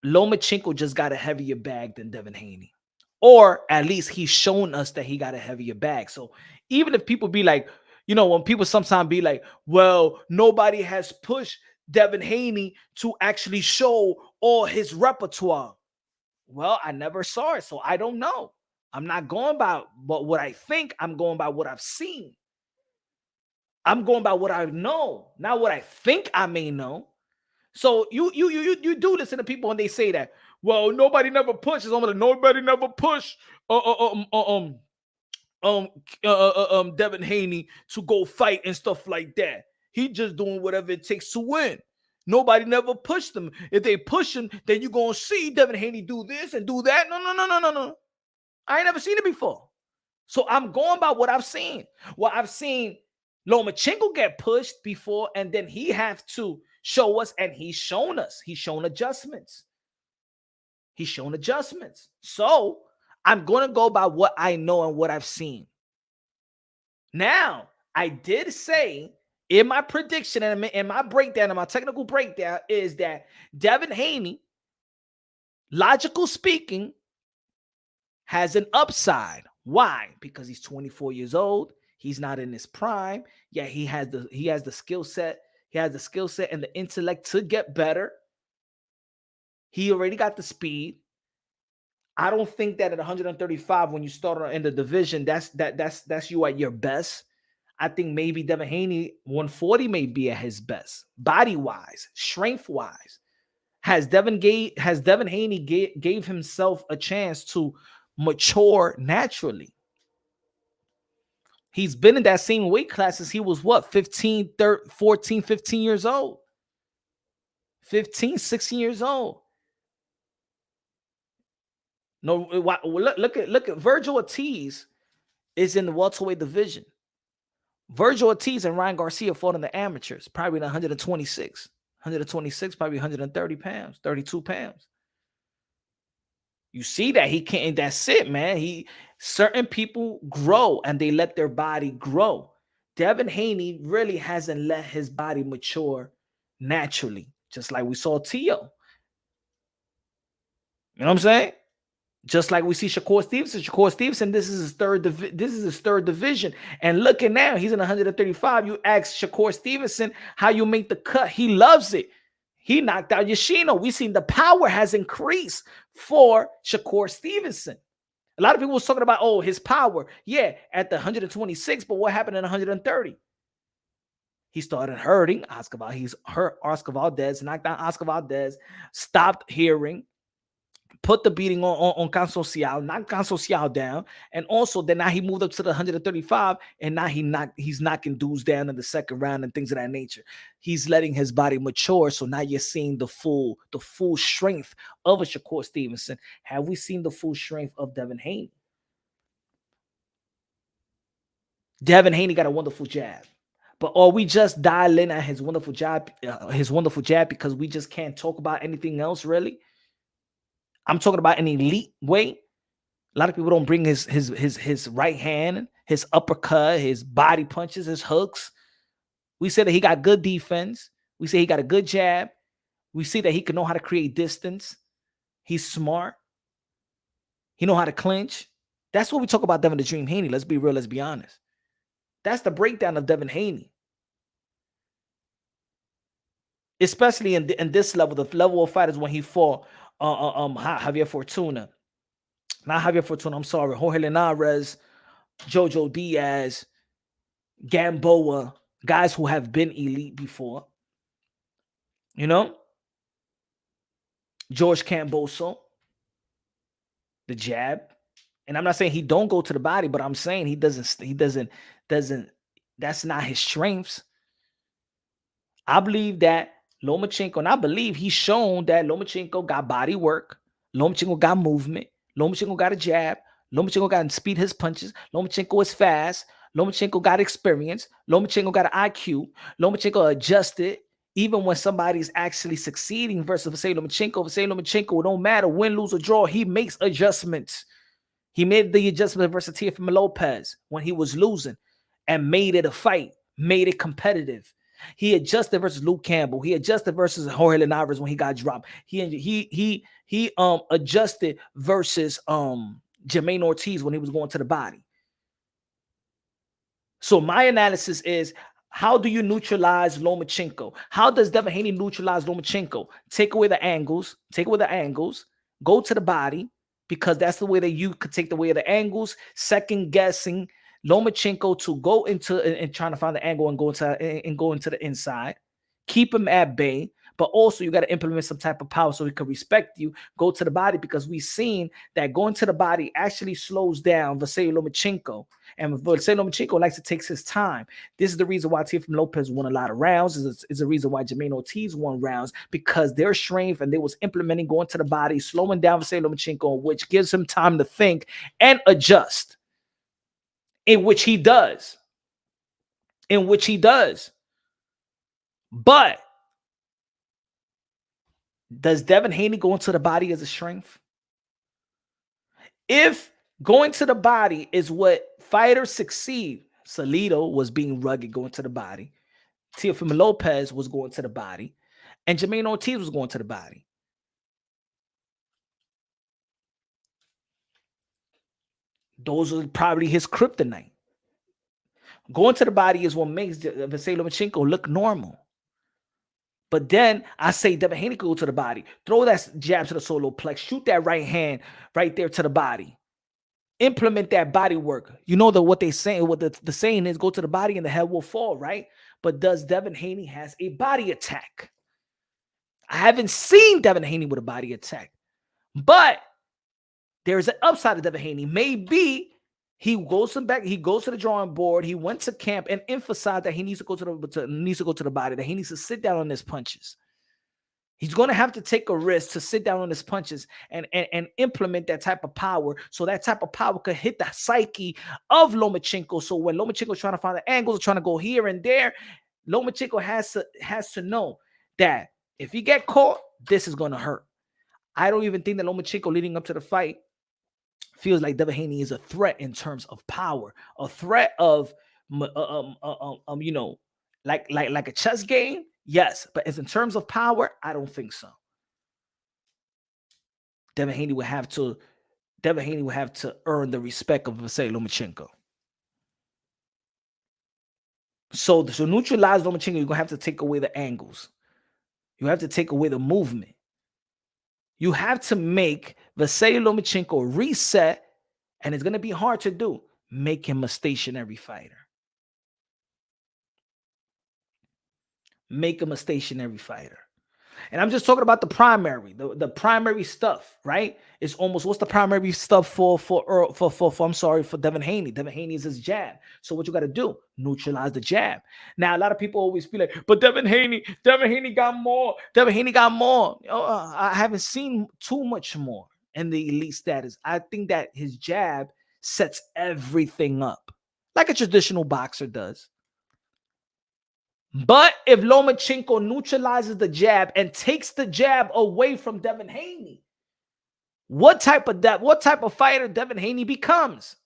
Lomachenko just got a heavier bag than Devin Haney. Or at least he's shown us that he got a heavier bag. So even if people be like, You know, when people sometimes be like, well, nobody has pushed Devin Haney to actually show all his repertoire. Well, I never saw it, so I don't know. I'm not going by what I think. I'm going by what I've seen. I'm going by what I know, not what I think I may know. So you do listen to people and they say that, well, nobody never pushes. I'm like, nobody never push um um Devin Haney to go fight and stuff like that. He just doing whatever it takes to win. Nobody never pushed him. If they push him, then you gonna see Devin Haney do this and do that. No. I ain't never seen it before. So I'm going by what I've seen. Well, I've seen Lomachenko get pushed before, and then he have to show us, and he's shown us. He's shown adjustments. He's shown adjustments. So I'm going to go by what I know and what I've seen. Now, I did say in my prediction and in my breakdown, and my technical breakdown, is that Devin Haney, logical speaking, has an upside. Why? Because he's 24 years old. He's not in his prime. Yeah, he has the skill set. He has the skill set and the intellect to get better. He already got the speed. I don't think that at 135, when you start in the division, that's you at your best. I think maybe Devin Haney 140 may be at his best, body wise, strength wise. Has Devin Haney gave himself a chance to mature naturally? He's been in that same weight class since he was what, 15, 13, 14, 15 years old. 15, 16 years old. No, look at Virgil Ortiz is in the welterweight division. Virgil Ortiz and Ryan Garcia fought in the amateurs, probably in 126, probably 130 pounds, 32 pounds. You see that he can't, that's it, man. Certain people grow and they let their body grow. Devin Haney really hasn't let his body mature naturally, just like we saw Tio. You know what I'm saying? Just like we see Shakur Stevenson. Shakur Stevenson, this is his third division. And look at now, he's in 135. You ask Shakur Stevenson how you make the cut. He loves it. He knocked out Yoshino. We seen the power has increased for Shakur Stevenson. A lot of people was talking about, oh, his power. Yeah, at the 126, but what happened in 130? He started hurting. He's hurt Oscar Valdez, knocked down Oscar Valdez, stopped hearing, put the beating on Consocial, knocked Consocial down, and also then now he moved up to the 135, and now he's knocking dudes down in the second round and things of that nature. He's letting his body mature, so now you're seeing the full strength of a Shakur Stevenson. Have we seen the full strength of Devin Haney? Devin Haney got a wonderful jab, but are we just dial in at his wonderful jab because we just can't talk about anything else really? I'm talking about an elite way. A lot of people don't bring his right hand, his uppercut, his body punches, his hooks. We say that he got good defense. We say he got a good jab. We see that he can know how to create distance. He's smart. He know how to clinch. That's what we talk about Devin the Dream Haney. Let's be real. Let's be honest. That's the breakdown of Devin Haney. Especially in this level, the level of fighters when he fought Javier Fortuna. Not Javier Fortuna, I'm sorry. Jorge Linares, Jojo Diaz, Gamboa, guys who have been elite before. You know? George Camboso, the jab. And I'm not saying he don't go to the body, but I'm saying he doesn't, that's not his strengths. I believe that Lomachenko, and I believe he's shown that Lomachenko got body work. Lomachenko got movement. Lomachenko got a jab. Lomachenko got to speed his punches. Lomachenko is fast. Lomachenko got experience. Lomachenko got an IQ. Lomachenko adjusted even when somebody's actually succeeding versus say Lomachenko, it don't matter win, lose, or draw. He makes adjustments. He made the adjustment versus Teofimo Lopez when he was losing and made it a fight, made it competitive. He adjusted versus Luke Campbell. He adjusted versus Jorge Linares when he got dropped. He adjusted versus Jermaine Ortiz when he was going to the body. So my analysis is, how do you neutralize Lomachenko? How does Devin Haney neutralize Lomachenko? Take away the angles, go to the body, because that's the way that you could take away the angles, second guessing Lomachenko to go into and trying to find the angle and go into the inside. Keep him at bay, but also you got to implement some type of power so he can respect you. Go to the body, because we've seen that going to the body actually slows down Vasily Lomachenko. And Vasily Lomachenko likes to take his time. This is the reason why Teofimo Lopez won a lot of rounds. Is the reason why Jermaine Ortiz won rounds, because their strength and they was implementing going to the body, slowing down Vasily Lomachenko, which gives him time to think and adjust, in which he does. But does Devin Haney go into the body as a strength? If going to the body is what fighters succeed, Salido was being rugged going to the body, Teofimo Lopez was going to the body, and Jermaine Ortiz was going to the body. Those are probably his kryptonite. Going to the body is what makes Vasily Lomachenko look normal. But then I say Devin Haney could go to the body, throw that jab to the solo plex, shoot that right hand right there to the body, implement that body work. You know what they say, what the saying is, go to the body and the head will fall, right? But does Devin Haney has a body attack? I haven't seen Devin Haney with a body attack, but there's an upside of Devin Haney. Maybe he goes to the drawing board. He went to camp and emphasized that he needs to go to the body, that he needs to sit down on his punches. He's going to have to take a risk to sit down on his punches and implement that type of power, so that type of power could hit the psyche of Lomachenko. So when Lomachenko is trying to find the angles, trying to go here and there, Lomachenko has to know that if he get caught, this is going to hurt. I don't even think that Lomachenko leading up to the fight feels like Devin Haney is a threat in terms of power, a threat of like a chess game. Yes, but as in terms of power, I don't think so. Devin Haney would have to earn the respect of Vasily Lomachenko. So to neutralize Lomachenko, you're gonna have to take away the angles. You have to take away the movement. You have to make Vasily Lomachenko reset, and it's gonna be hard to do. Make him a stationary fighter. Make him a stationary fighter. And I'm just talking about the primary, the primary stuff, right? It's almost, what's the primary stuff for Devin Haney? Devin Haney is his jab. So what you got to do? Neutralize the jab. Now, a lot of people always be like, but Devin Haney got more. Devin Haney got more. I haven't seen too much more in the elite status. I think that his jab sets everything up like a traditional boxer does. But if Lomachenko neutralizes the jab and takes the jab away from Devin Haney, what type of fighter Devin Haney becomes?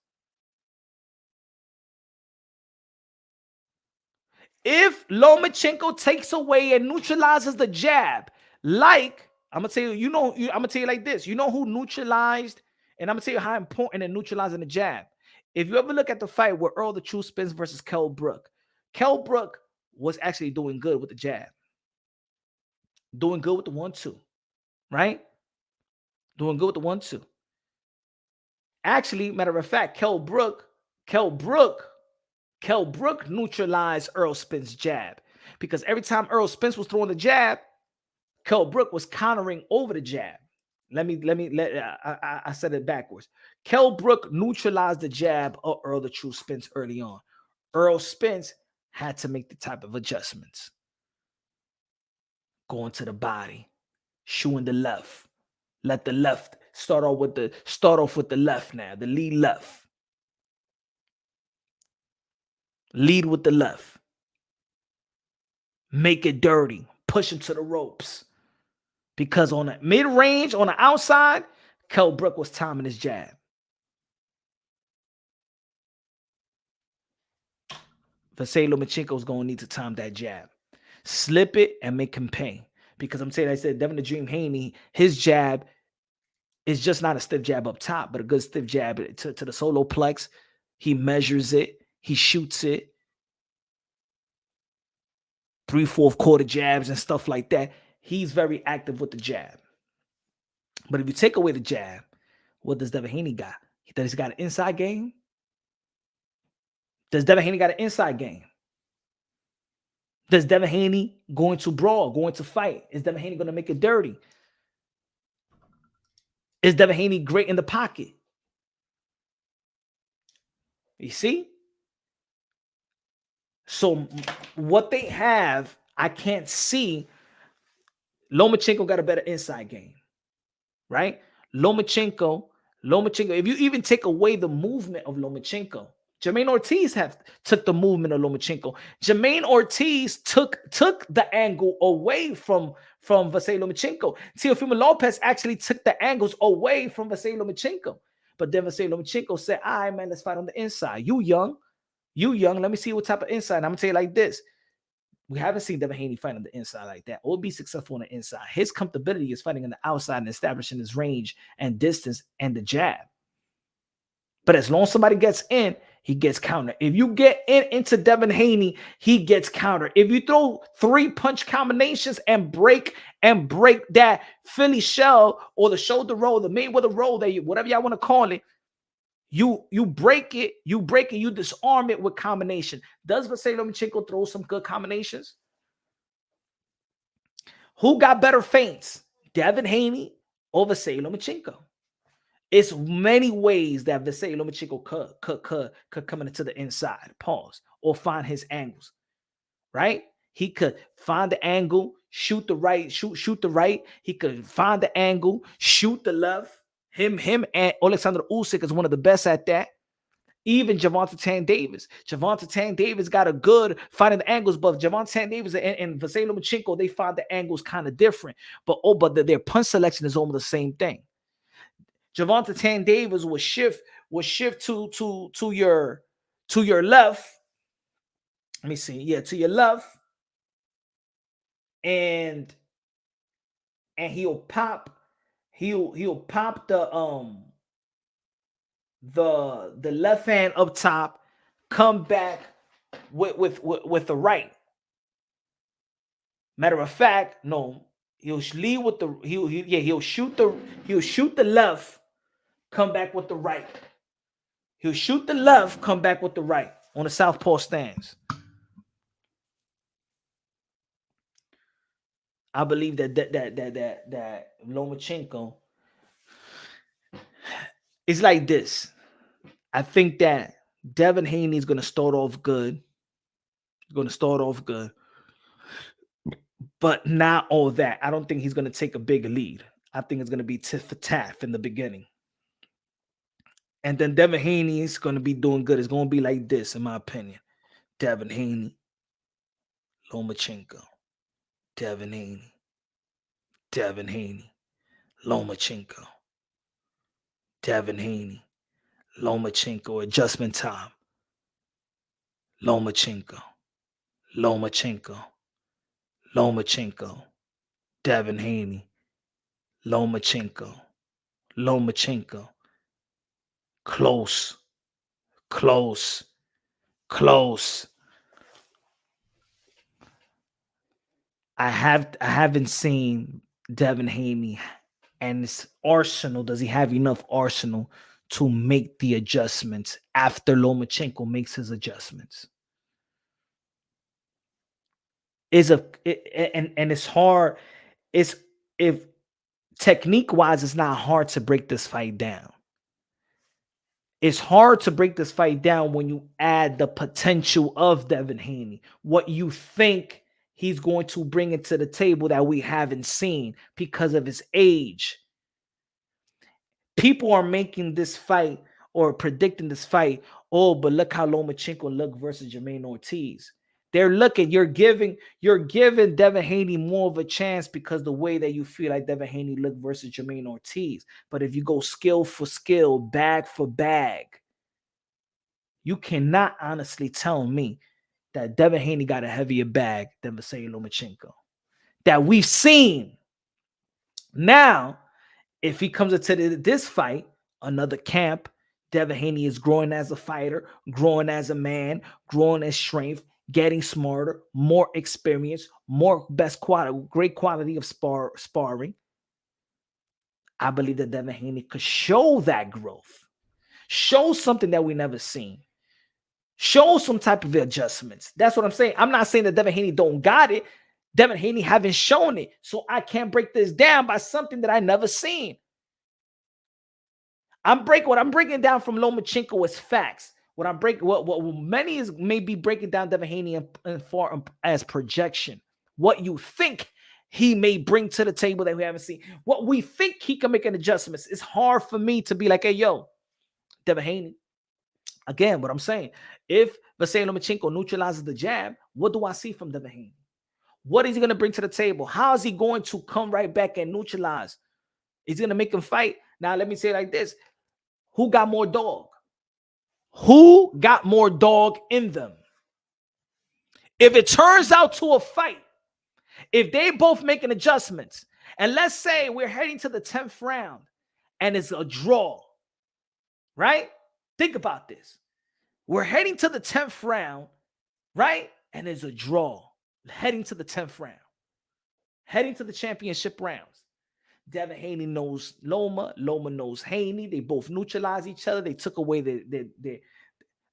If Lomachenko takes away and neutralizes the jab, like I'm gonna tell you, I'm gonna tell you like this. You know who neutralized, and I'm gonna tell you how important in neutralizing the jab. If you ever look at the fight where Earl the True Spence versus Kell Brook was actually doing good with the jab. Doing good with the 1-2, right? Doing good with the 1-2. Actually, matter of fact, Kell Brook neutralized Earl Spence's jab, because every time Earl Spence was throwing the jab, Kell Brook was countering over the jab. I said it backwards. Kell Brook neutralized the jab of Earl the True Spence early on. Earl Spence had to make the type of adjustments. Going to the body, shooing the left. Let the left start off with the left now, the lead left. Lead with the left. Make it dirty. Push him to the ropes. Because on the mid-range, on the outside, Kell Brook was timing his jab. Vasily Lomachenko is going to need to time that jab. Slip it and make him pay. Because I said, Devin the Dream Haney, his jab is just not a stiff jab up top, but a good stiff jab to the solo plex. He measures it. He shoots it. 3/4 quarter jabs and stuff like that. He's very active with the jab. But if you take away the jab, what does Devin Haney got? Does he got an inside game? Does Devin Haney got an inside game? Does Devin Haney going to brawl, going to fight? Is Devin Haney going to make it dirty? Is Devin Haney great in the pocket? You see? So what they have, I can't see. Lomachenko got a better inside game, right? Lomachenko, if you even take away the movement of Lomachenko, Jermaine Ortiz took the movement of Lomachenko. Jermaine Ortiz took the angle away from Vasily Lomachenko. Teofimo Lopez actually took the angles away from Vasily Lomachenko. But then Vasily Lomachenko said, all right, man, let's fight on the inside. You young. Let me see what type of inside. I'm going to tell you like this. We haven't seen Devin Haney fight on the inside like that or be successful on the inside. His comfortability is fighting on the outside and establishing his range and distance and the jab. But as long as somebody gets in, he gets countered. If you get into Devin Haney, he gets countered. If you throw 3 punch combinations and break that Philly shell or the shoulder roll, the Mayweather roll, whatever y'all want to call it, you break it, you disarm it with combination. Does Vasily Lomachenko throw some good combinations? Who got better feints, Devin Haney or Vasily Lomachenko? It's many ways that Vasily Lomachenko could come into the inside, pause, or find his angles, right? He could find the angle, shoot the right, shoot the right. He could find the angle, shoot the left. Him and Alexander Usyk is one of the best at that. Even Gervonta Tank Davis. Gervonta Tank Davis got a good finding the angles, but Gervonta Tank Davis and Vasily Lomachenko, they find the angles kind of different. But their punch selection is almost the same thing. Gervonta Tank Davis will shift to your left. Let me see. Yeah, to your left. And he'll pop the left hand up top, come back with the right. Matter of fact, no, he'll lead with the he'll shoot the left, come back with the right. He'll shoot the left, come back with the right on the southpaw stance. I believe that Lomachenko is like this. I think that Devin Haney is going to start off good. But not all that. I don't think he's going to take a big lead. I think it's going to be tit for tat in the beginning. And then Devin Haney is going to be doing good. It's going to be like this, in my opinion. Devin Haney, Lomachenko. Devin Haney, Lomachenko. Devin Haney, Lomachenko. Adjustment time. Lomachenko. Devin Haney, Lomachenko. Close. I haven't seen Devin Haney and his arsenal. Does he have enough arsenal to make the adjustments after Lomachenko makes his adjustments? And it's hard. If technique wise, it's not hard to break this fight down. It's hard to break this fight down when you add the potential of Devin Haney, what you think he's going to bring into the table that we haven't seen because of his age. People are making this fight or predicting this fight. Oh, but look how Lomachenko looked versus Jermaine Ortiz. They're looking, you're giving Devin Haney more of a chance because the way that you feel like Devin Haney looked versus Jermaine Ortiz. But if you go skill for skill, bag for bag, you cannot honestly tell me that Devin Haney got a heavier bag than Vasily Lomachenko. That we've seen. Now, if he comes into this fight, another camp, Devin Haney is growing as a fighter, growing as a man, growing in strength, getting smarter, more experience, more best quality, great quality of sparring. I believe that Devin Haney could show that growth, show something that we never seen, show some type of adjustments. That's what I'm saying. I'm not saying that Devin Haney don't got it. Devin Haney haven't shown it, so I can't break this down by something that I never seen. What I'm breaking down from Lomachenko is facts. What many is maybe breaking down Devin Haney as projection. What you think he may bring to the table that we haven't seen. What we think he can make an adjustments. It's hard for me to be like, hey, yo, Devin Haney. Again, what I'm saying, if Vasily Lomachenko neutralizes the jab, what do I see from Devin Haney? What is he going to bring to the table? How is he going to come right back and neutralize? Is he going to make him fight? Now, let me say it like this. Who got more dog? Who got more dog in them? If it turns out to a fight, if they both making adjustments, and let's say we're heading to the 10th round and it's a draw, right? Think about this. We're heading to the 10th round, right? And it's a draw. Heading to the 10th round. Heading to the championship rounds. Devin Haney knows Loma. Loma knows Haney. They both neutralize each other. They took away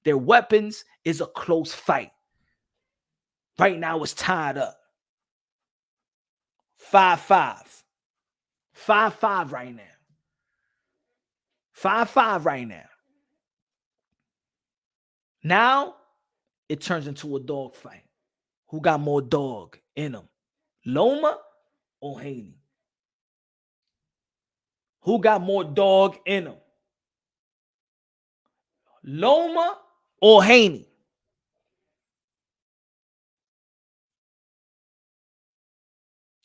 their weapons. It's a close fight. Right now it's tied up. 5-5. 5-5 right now. 5-5 right now. Now it turns into a dog fight. Who got more dog in them? Loma or Haney? Who got more dog in them? Loma or Haney?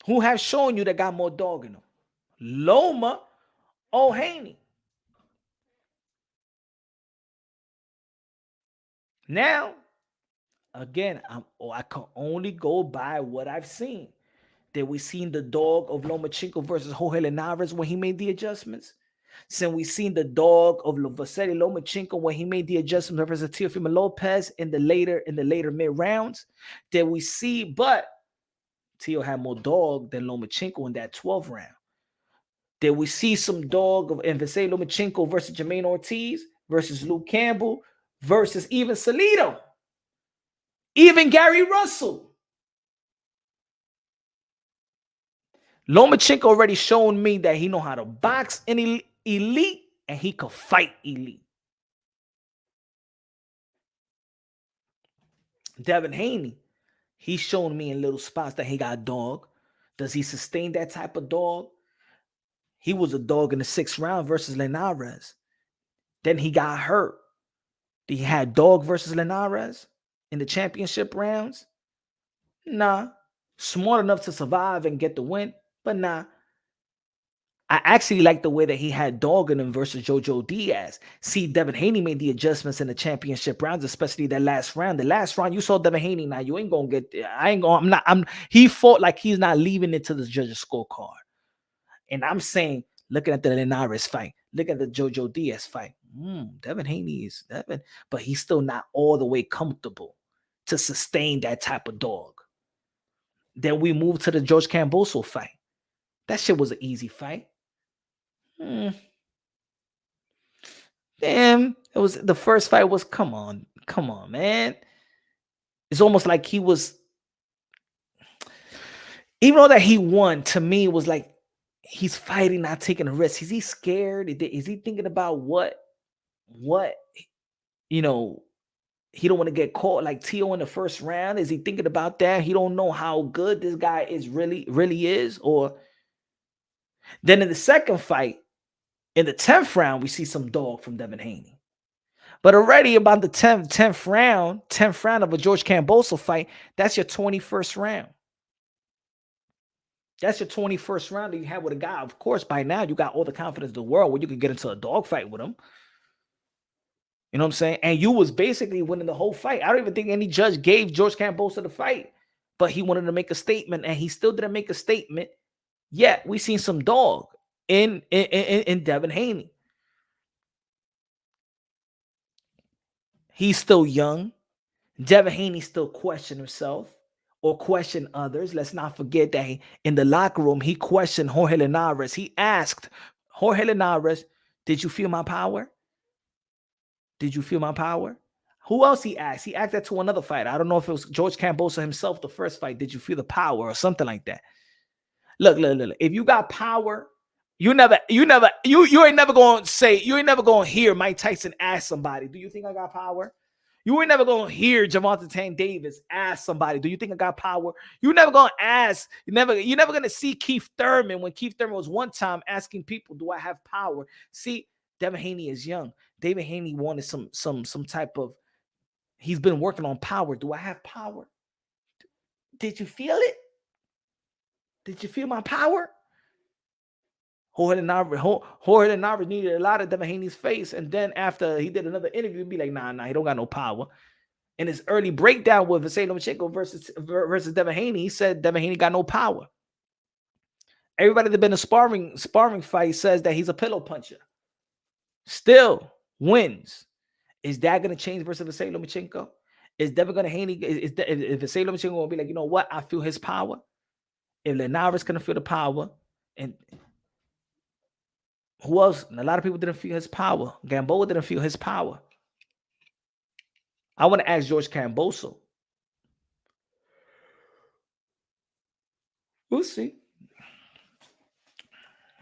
Who has shown you that got more dog in them? Loma or Haney? Now, again, I can only go by what I've seen. Did we seen the dog of Lomachenko versus Jorge Linares when he made the adjustments? Since we seen the dog of Vasily Lomachenko when he made the adjustments versus Teofimo Lopez in the later mid rounds? Did we see? But Teo had more dog than Lomachenko in that 12th round. Did we see some dog in Vasily Lomachenko versus Jermaine Ortiz versus Luke Campbell versus even Salido, even Gary Russell? Lomachenko already shown me that he know how to box in elite and he could fight elite. Devin Haney, he's shown me in little spots that he got dog. Does he sustain that type of dog? He was a dog in the 6th round versus Linares. Then he got hurt. He had dog versus Linares in the championship rounds? Nah. Smart enough to survive and get the win, but nah. I actually like the way that he had dog in him versus Jojo Diaz. See, Devin Haney made the adjustments in the championship rounds, especially that last round. The last round, you saw Devin Haney. Now you ain't gonna get. He fought like he's not leaving it to the judge's scorecard. And I'm saying, looking at the Linares fight, look at the Jojo Diaz fight. Devin Haney is Devin, but he's still not all the way comfortable to sustain that type of dog. Then we move to the George Camboso fight. That shit was an easy fight. Damn, it was the first fight was come on, man. It's almost like he was, even though that he won, to me, it was like he's fighting, not taking a risk. Is he scared? Is he thinking about what, he don't want to get caught like Teo in the first round? Is he thinking about that? He don't know how good this guy is really is? Or then in the second fight, in the 10th round, we see some dog from Devin Haney. But already about the 10th round of a George Camboso fight, that's your 21st round. That's your 21st round that you have with a guy. Of course, by now, you got all the confidence in the world where you can get into a dog fight with him. You know what I'm saying? And you was basically winning the whole fight. I don't even think any judge gave George Camboso the fight, but he wanted to make a statement, and he still didn't make a statement. Yet we seen some dog in Devin Haney. He's still young. Devin Haney still questioned himself or questioned others. Let's not forget that in the locker room, he questioned Jorge Linares. He asked Jorge Linares, "Did you feel my power? Did you feel my power?" Who else he asked? He asked that to another fighter. I don't know if it was George Cambosa himself, the first fight. Did you feel the power or something like that? Look. If you got power, you ain't never gonna say, you ain't never gonna hear Mike Tyson ask somebody, "Do you think I got power?" You ain't never gonna hear Javante Tank Davis ask somebody, "Do you think I got power?" You never gonna ask, you're never gonna see Keith Thurman when Keith Thurman was one time asking people, "Do I have power?" See, Devin Haney is young. David Haney wanted some type of, he's been working on power. Do I have power? Did you feel it? Did you feel my power? Jorge Linares needed a lot of Devin Haney's face. And then after he did another interview, he'd be like, nah, he don't got no power. In his early breakdown with Vasily Lomachenko versus Devin Haney, he said Devin Haney got no power. Everybody that's been in sparring fight says that he's a pillow puncher. Still wins. Is that going to change versus Vasily Lomachenko? Is Devin going to Haney? Is Vasily Lomachenko going to be like, you know what? I feel his power. If Linares going to feel the power, and who else? A lot of people didn't feel his power. Gamboa didn't feel his power. I want to ask George Camboso. We'll see.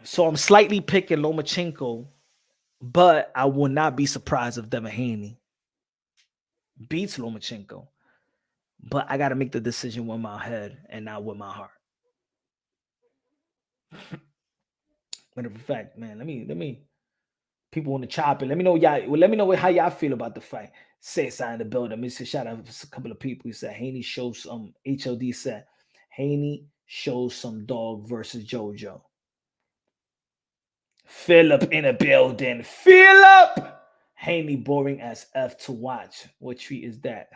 So I'm slightly picking Lomachenko, but I will not be surprised if Devin Haney beats Lomachenko. But I got to make the decision with my head and not with my heart. Matter of fact, man, let me. People want to chop it. Let me know y'all. Well, let me know how y'all feel about the fight. Say it's in the building. Let me say shout out to a couple of people. He said Haney shows some. HOD said Haney shows some dog versus JoJo. Philip in a building. Philip. Haney boring as F to watch. What treat is that?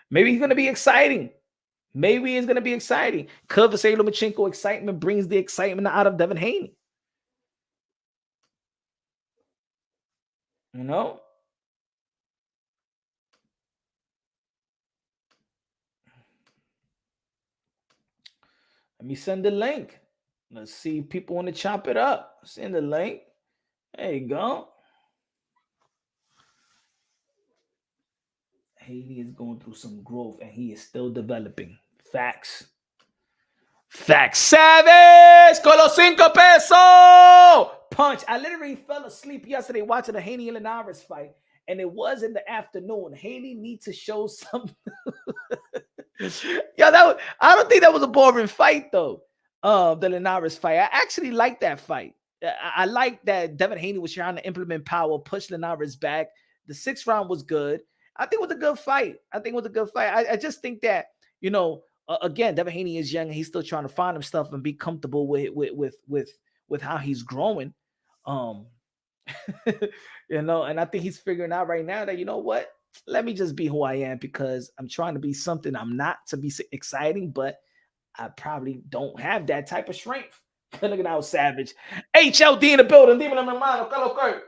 Maybe he's gonna be exciting. Maybe it's gonna be exciting. Could Vasily Lomachenko excitement brings the excitement out of Devin Haney? You know? Let me send the link. Let's see. People want to chop it up. Send the link. There you go. Haney is going through some growth and he is still developing. Facts. Facts. Savage! Con los 5 pesos! Punch. I literally fell asleep yesterday watching the Haney and Linares fight, and it was in the afternoon. Haney needs to show some. Yo, I don't think that was a boring fight, though. The Linares fight. I actually like that fight. I like that Devin Haney was trying to implement power, push Linares back. The 6th round was good. I think it was a good fight. I just think that, again, Devin Haney is young and he's still trying to find himself and be comfortable with how he's growing. And I think he's figuring out right now that, you know what? Let me just be who I am, because I'm trying to be something I'm not, to be exciting, but I probably don't have that type of strength. Look at how savage. HLD in the building. Dime mi hermano. ¿Qué lo que?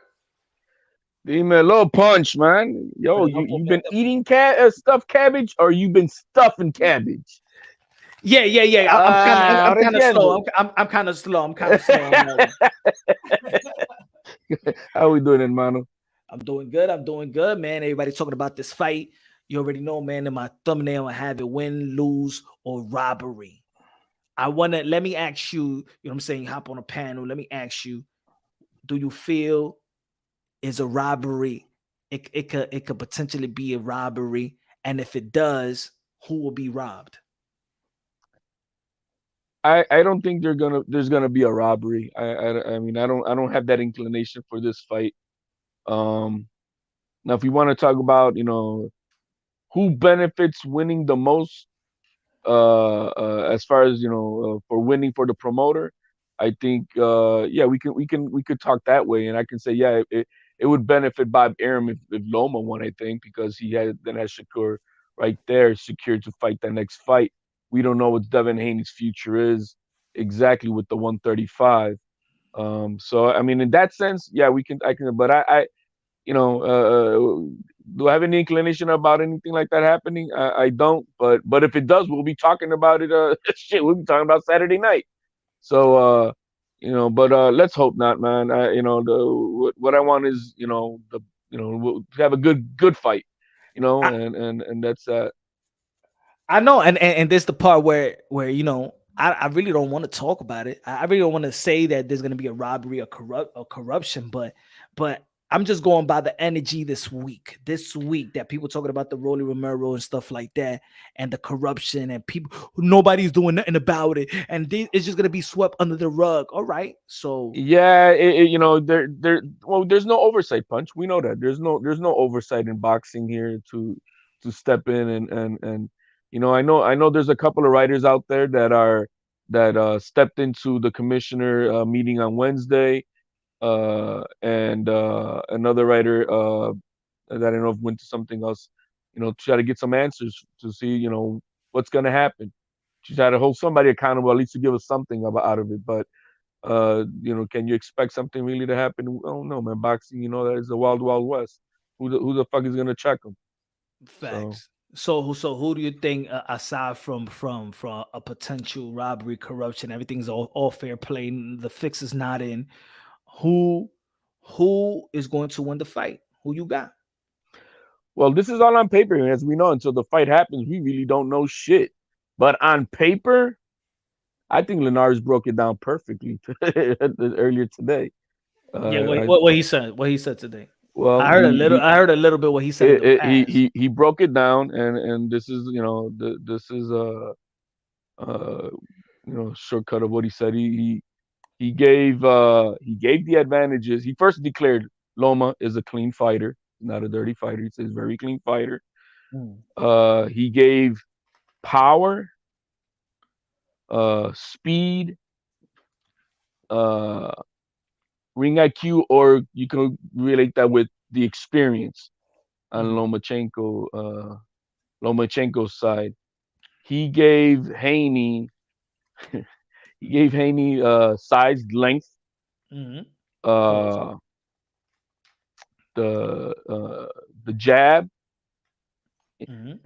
Dime a little punch, man. Yo, you've been eating stuffed cabbage, or you've been stuffing cabbage? Yeah. I'm Ahora kind of slow. entiendo. I'm kind of slow. I'm kind of slow. How we doing, hermano? I'm doing good, man. Everybody talking about this fight. You already know, man. In my thumbnail, I have it: win, lose, or robbery. Let me ask you, you know what I'm saying? Hop on a panel. Let me ask you, do you feel is a robbery? It could potentially be a robbery. And if it does, who will be robbed? I don't think there's gonna be a robbery. I mean, I don't have that inclination for this fight. Um, Now, if we want to talk about, who benefits winning the most, as far as, for winning for the promoter, I think, yeah, we could talk that way, and I can say, yeah, it would benefit Bob Arum if Loma won, I think, because he has Shakur right there secured to fight that next fight. We don't know what Devin Haney's future is exactly with the 135. So I mean, in that sense, yeah, I can, but you know, do I have any inclination about anything like that happening? I don't. But if it does, we'll be talking about it. Shit, we'll be talking about Saturday night. So but let's hope not, man. What I want is we'll have a good fight, I, and that's I know, and this the part where I really don't want to talk about it. I really don't want to say that there's gonna be a robbery or corruption, but I'm just going by the energy this week. This week that people talking about the Rolly Romero and stuff like that, and the corruption and people nobody's doing nothing about it, and it's just gonna be swept under the rug. All right, so yeah, there's no oversight, Punch. We know that there's no oversight in boxing here to step in and I know there's a couple of writers out there that stepped into the commissioner meeting on Wednesday, and another writer that I don't know if went to something else, try to get some answers to see what's gonna happen. She tried to hold somebody accountable, at least to give us something out of it, but can you expect something really to happen? I don't know, man. Boxing, that is the wild, wild west. Who the fuck is gonna check them? So, facts. So who do you think, aside from a potential robbery, corruption, everything's all fair play, the fix is not in, who who is going to win the fight? Who you got? well, this is all on paper, and as we know, until the fight happens, we really don't know shit. But on paper, I think Linares broke it down perfectly earlier today. Yeah, I, what he said. What he said today. well, I heard a little. I heard a little bit what he said in the past. he broke it down, and this is this is uh shortcut of what he said. He gave the advantages. He first declared Loma is a clean fighter, not a dirty fighter. He says very clean fighter. Mm, He gave power, speed, uh, ring IQ, or you can relate that with the experience on mm, Lomachenko's side. He gave Haney size, length, mm. Of course. uh, the jab, Mhm.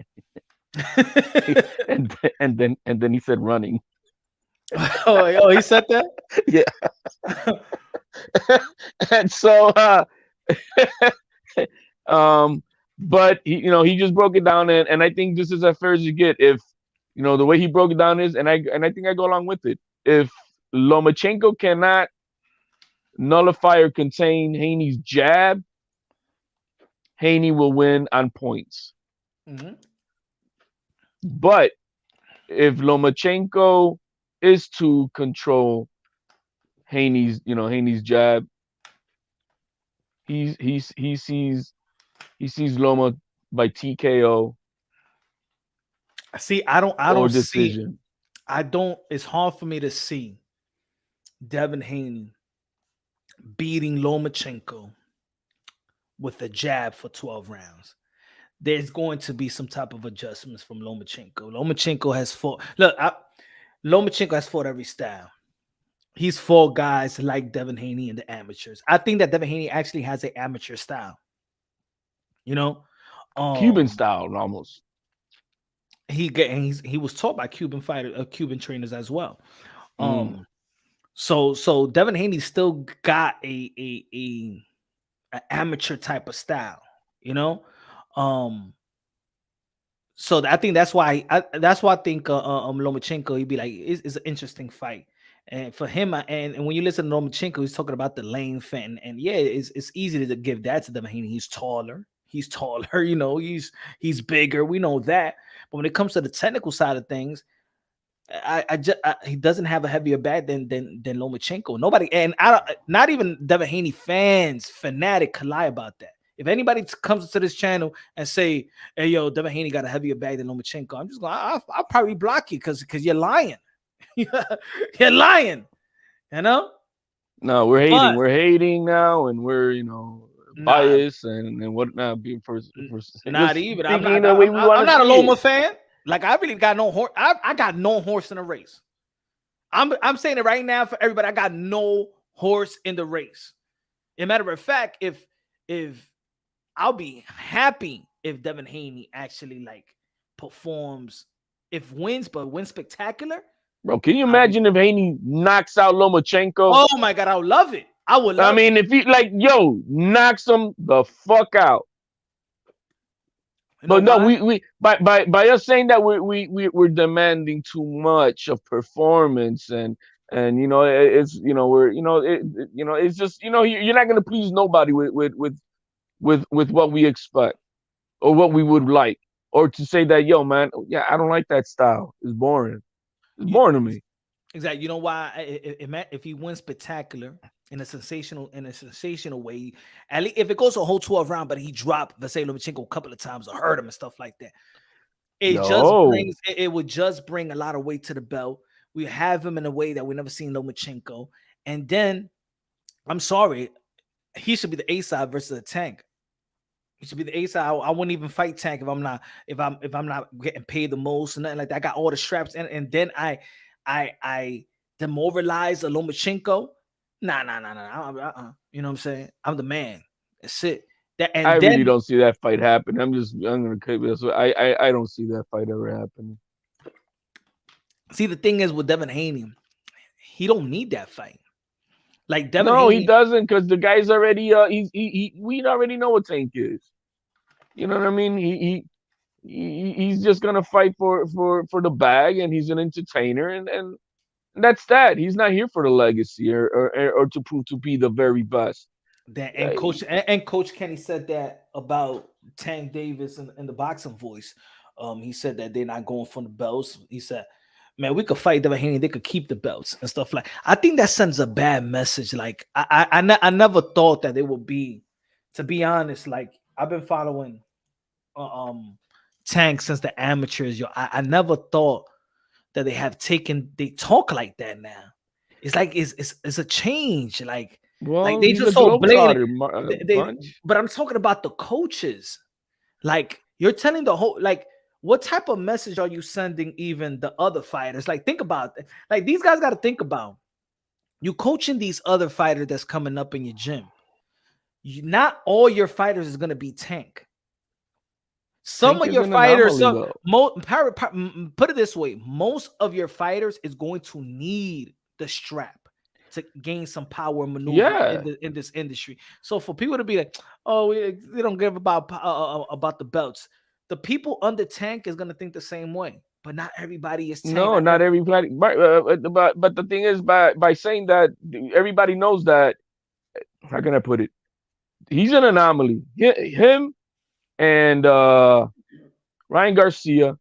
and then he said running. Oh, he said that. Yeah, and so um, but he just broke it down, and I think this is as fair as you get. If the way he broke it down is, and I think I go along with it. If Lomachenko cannot nullify or contain Haney's jab, Haney will win on points. Mhm. But if Lomachenko is to control Haney's jab, he sees Loma by TKO See, I or don't see. decision. I don't. It's hard for me to see Devin Haney beating Lomachenko with a jab for 12 rounds. There's going to be some type of adjustments from Lomachenko. Lomachenko has fought. Lomachenko has fought every style. He's fought guys like Devin Haney and the amateurs. I think that Devin Haney actually has an amateur style. You know, Cuban um, style almost. he was taught by Cuban trainers as well. Mm. Um, so Devin Haney still got a amateur type of style. You know, um, so I think that's why I think Lomachenko, he'd be like, it's an interesting fight. And for him, and when you listen to Lomachenko, he's talking about the lane fit, and yeah, it's easy to give that to them. He's taller, he's bigger. We know that, but when it comes to the technical side of things, he doesn't have a heavier bag than Lomachenko. Nobody, and not even Devin Haney fanatic could lie about that. If anybody comes to this channel and say, "Hey, yo, Devin Haney got a heavier bag than Lomachenko," I'm just going, I'll probably block you because you're lying. You're lying, you know. No, we're hating. But We're hating now, and we're nah, biased and whatnot. For not just even. thinking the way we want I'm to not a see it. Loma fan. Like I really got no horse. I got no horse in the race. I'm saying it right now for everybody. I got no horse in the race. As a matter of fact, if I'll be happy if Devin Haney actually like performs, if wins, but wins spectacular. Bro, can you I'll be, imagine if Haney knocks out Lomachenko? oh my god, I would love it. I would I love it. mean, if he like, yo, knocks him the fuck out. You know But no, why? we by us saying that we're demanding too much of performance, and it's we're it's just you're not gonna please nobody with what we expect or what we would like, or to say that, yo man, yeah, I don't like that style. It's boring. It's You, boring to me. exactly. You know why? If he wins spectacular in a sensational way, at least if it goes a whole 12 round, but he dropped Vasily Lomachenko a couple of times or hurt him and stuff like that, No, it would just bring a lot of weight to the belt. We have him in a way that we never seen Lomachenko, and then I'm sorry, he should be the A side versus a Tank. He should be the A side. I wouldn't even fight Tank if I'm not getting paid the most and nothing like that. I got all the straps, and then I demoralize a Lomachenko. Nah. You know what I'm saying? I'm the man. That's it. That I and really then don't see that fight happen. I'm gonna cut this. I don't see that fight ever happening. see the thing is with Devin Haney, he don't need that fight. Like Devin No, he Haney, doesn't, because the guy's already we already know what Tank is. You know what I mean? He's just gonna fight for the bag, and he's an entertainer, and that's that. He's not here for the legacy or to prove to be the very best. that Yeah, and Coach Kenny said that about Tank Davis in the boxing voice. He said that they're not going for the belts. He said, "Man, we could fight Devin Haney. They could keep the belts and stuff like." I think that sends a bad message. Like I never thought that it would be. To be honest, like I've been following Tank since the amateurs. Yo, I never thought that they talk like that now. It's like it's a change. Like well, they he's a just so blatant. globetrotter, punch. But I'm talking about the coaches. Like you're telling the whole like what type of message are you sending even the other fighters? Like think about it. Like these guys got to think about you coaching these other fighters that's coming up in your gym. Not all your fighters is gonna be Tank. Some Tank of is your an fighters, anomaly so though. put it this way: most of your fighters is going to need the strap to gain some power and maneuver Yeah. in this industry. So for people to be like, "Oh, they don't give about the belts," the people under Tank is gonna think the same way. But not everybody is Tank. No, not everybody. But the thing is, by saying that, everybody knows that. How can I put it? He's an anomaly. Him and Ryan Garcia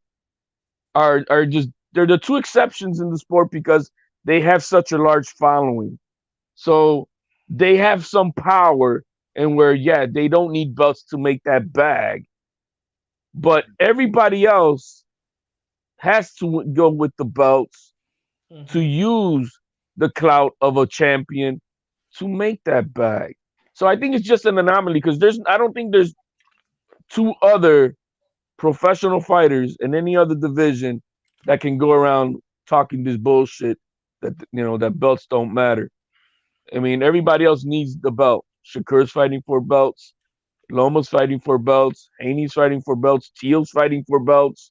are just, they're the two exceptions in the sport because they have such a large following. So they have some power, and where, yeah, they don't need belts to make that bag, but everybody else has to go with the belts to Mhm. use the clout of a champion to make that bag. So I think it's just an anomaly, because I don't think there's two other professional fighters in any other division that can go around talking this bullshit that that belts don't matter. I mean, everybody else needs the belt. Shakur's fighting for belts. Loma's fighting for belts. Haney's fighting for belts. Teal's fighting for belts.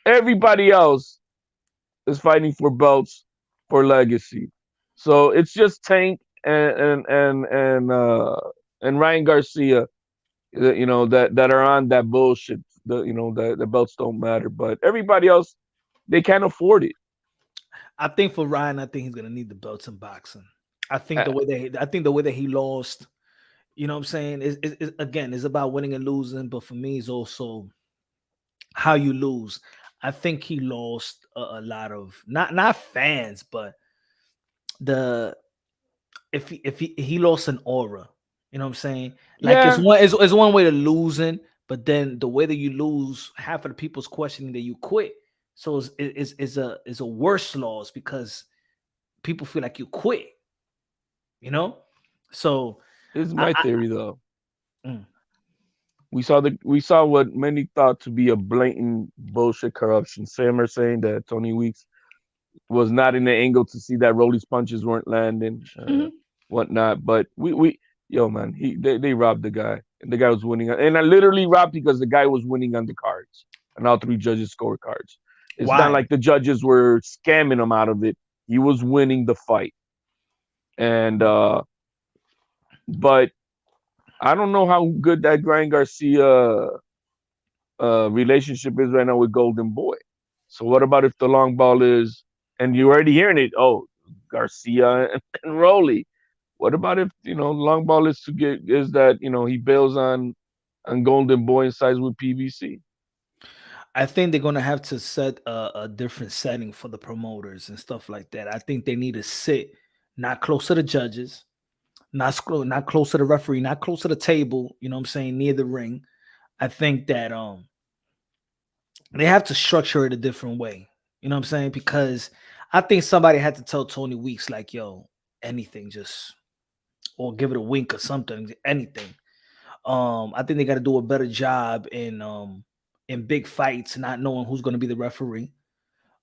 Everybody else is fighting for belts for legacy. So it's just Tank and Ryan Garcia, that are on that bullshit. The belts don't matter, but everybody else, they can't afford it. I think for Ryan, I think he's gonna need the belts in boxing. Uh, I think the way that he lost, you know what I'm saying, is again, it's about winning and losing, but for me, it's also how you lose. I think he lost a lot of not fans, but the if he lost an aura, you know what I'm saying? Like yeah, it's one way to losing, but then the way that you lose, half of the people's questioning that you quit. So it's a worse loss because people feel like you quit, you know? So this is I, my I theory though. mm, We saw what many thought to be a blatant bullshit corruption. Some are saying that Tony Weeks was not in the angle to see that Rolly's punches weren't landing, mhm. whatnot. But yo, man, they robbed the guy, and the guy was winning, and I literally robbed because the guy was winning on the cards, and all three judges scorecards. It's not Why? like the judges were scamming him out of it. He was winning the fight, and but I don't know how good that Ryan Garcia relationship is right now with Golden Boy. So what about if the long ball is, and you're already hearing it? Oh, Garcia and Rolly. What about if long ball is to get is that he bails on Golden Boy and sides with PBC? I think they're gonna have to set a different setting for the promoters and stuff like that. I think they need to sit not close to the judges, not close to the referee, not close to the table. You know what I'm saying? Near the ring. I think that they have to structure it a different way. You know what I'm saying? Because I think somebody had to tell Tony Weeks like, "Yo, anything, just or give it a wink or something, anything." I think they got to do a better job in big fights, not knowing who's going to be the referee.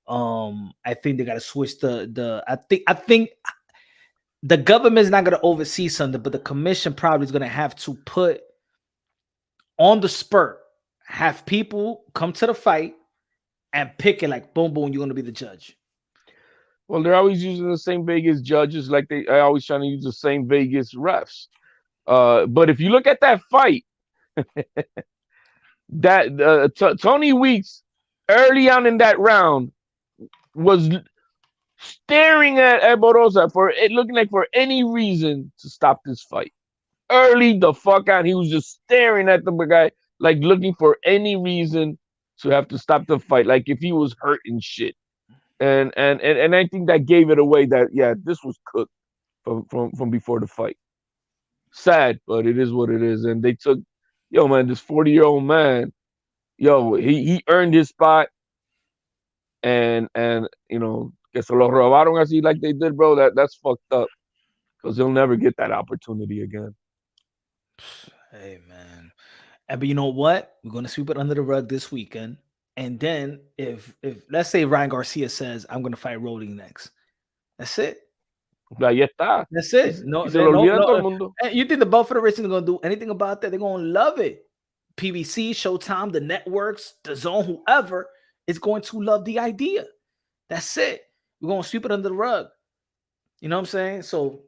I think they got to switch the. I think the government's not going to oversee something, but the commission probably is going to have to put on the spurt, have people come to the fight and pick it like boom, boom, you're going to be the judge. Well, they're always using the same Vegas judges, like they are always trying to use the same Vegas refs. But if you look at that fight, that Tony Weeks early on in that round was staring at Barbosa for it looking like for any reason to stop this fight. Early the fuck out, he was just staring at the guy like looking for any reason to have to stop the fight, like if he was hurt and shit. And I think that gave it away that this was cooked from before the fight. Sad, but it is what it is. And they took, yo man, this 40-year-old man, yo, he earned his spot, and que se lo robaron así like they did, bro. That's fucked up because he'll never get that opportunity again. Hey man, but you know what? We're gonna sweep it under the rug this weekend, and then if let's say Ryan Garcia says I'm gonna fight Rolling next, that's it. Ahí está. That's it. Y se lo olvida todo el No. mundo. You think the Buffalo Racing is gonna do anything about that? They're gonna love it. PBC, Showtime, the networks, the Zone, whoever is going to love the idea. That's it. We're gonna sweep it under the rug. You know what I'm saying? So,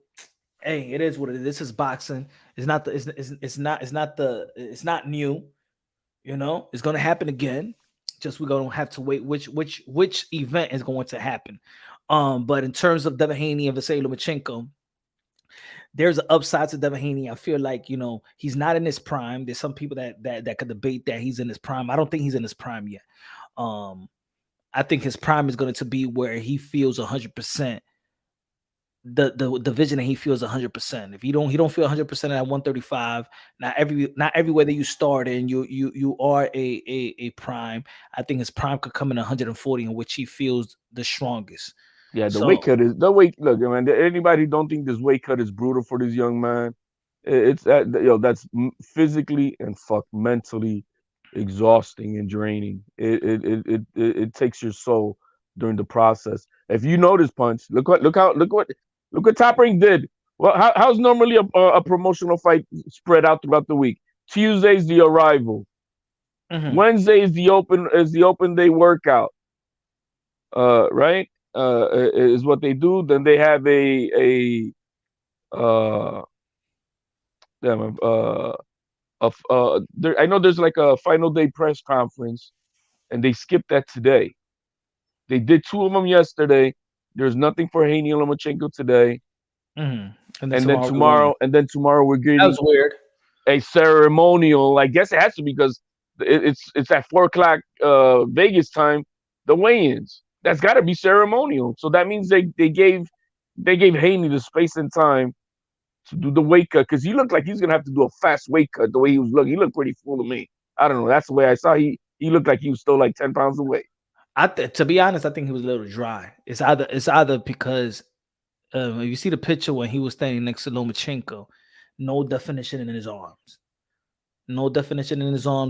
hey, it is what it is. This is boxing. It's not the. It's not new. You know, it's gonna happen again. Just we're gonna have to wait which event is going to happen. But in terms of Devin Haney and Vasily Lomachenko, there's an upside to Devin Haney. I feel like he's not in his prime. There's some people that could debate that he's in his prime. I don't think he's in his prime yet. I think his prime is going to be where he feels 100%. The division that he feels 100%. If he don't feel 100% at 135, not everywhere that you start in, you are a prime. I think his prime could come in 140, in which he feels the strongest. Yeah, the weight cut is the weight. Look, man. Anybody who don't think this weight cut is brutal for this young man? It's that's physically and mentally exhausting and draining. It takes your soul during the process. If you notice, Punch, look what Top Rank did. Well, how's normally a promotional fight spread out throughout the week? Tuesday's the arrival. Mm-hmm. Wednesday is the open day workout. Right? Is what they do. Then they have I know there's like a final day press conference, and they skipped that today. They did two of them yesterday. There's nothing for Haney and Lomachenko today. Mm-hmm. And then tomorrow we're getting that was weird. A ceremonial. I guess it has to be because it's at 4:00 Vegas time. The weigh-ins. That's got to be ceremonial. So that means they gave Haney the space and time to do the weight cut, because he looked like he's gonna have to do a fast weight cut. The way he was looking, he looked pretty full to me. I don't know. That's the way I saw. He looked like he was still like 10 pounds away. To be honest, I think he was a little dry. It's either because if you see the picture when he was standing next to Lomachenko, no definition in his arms,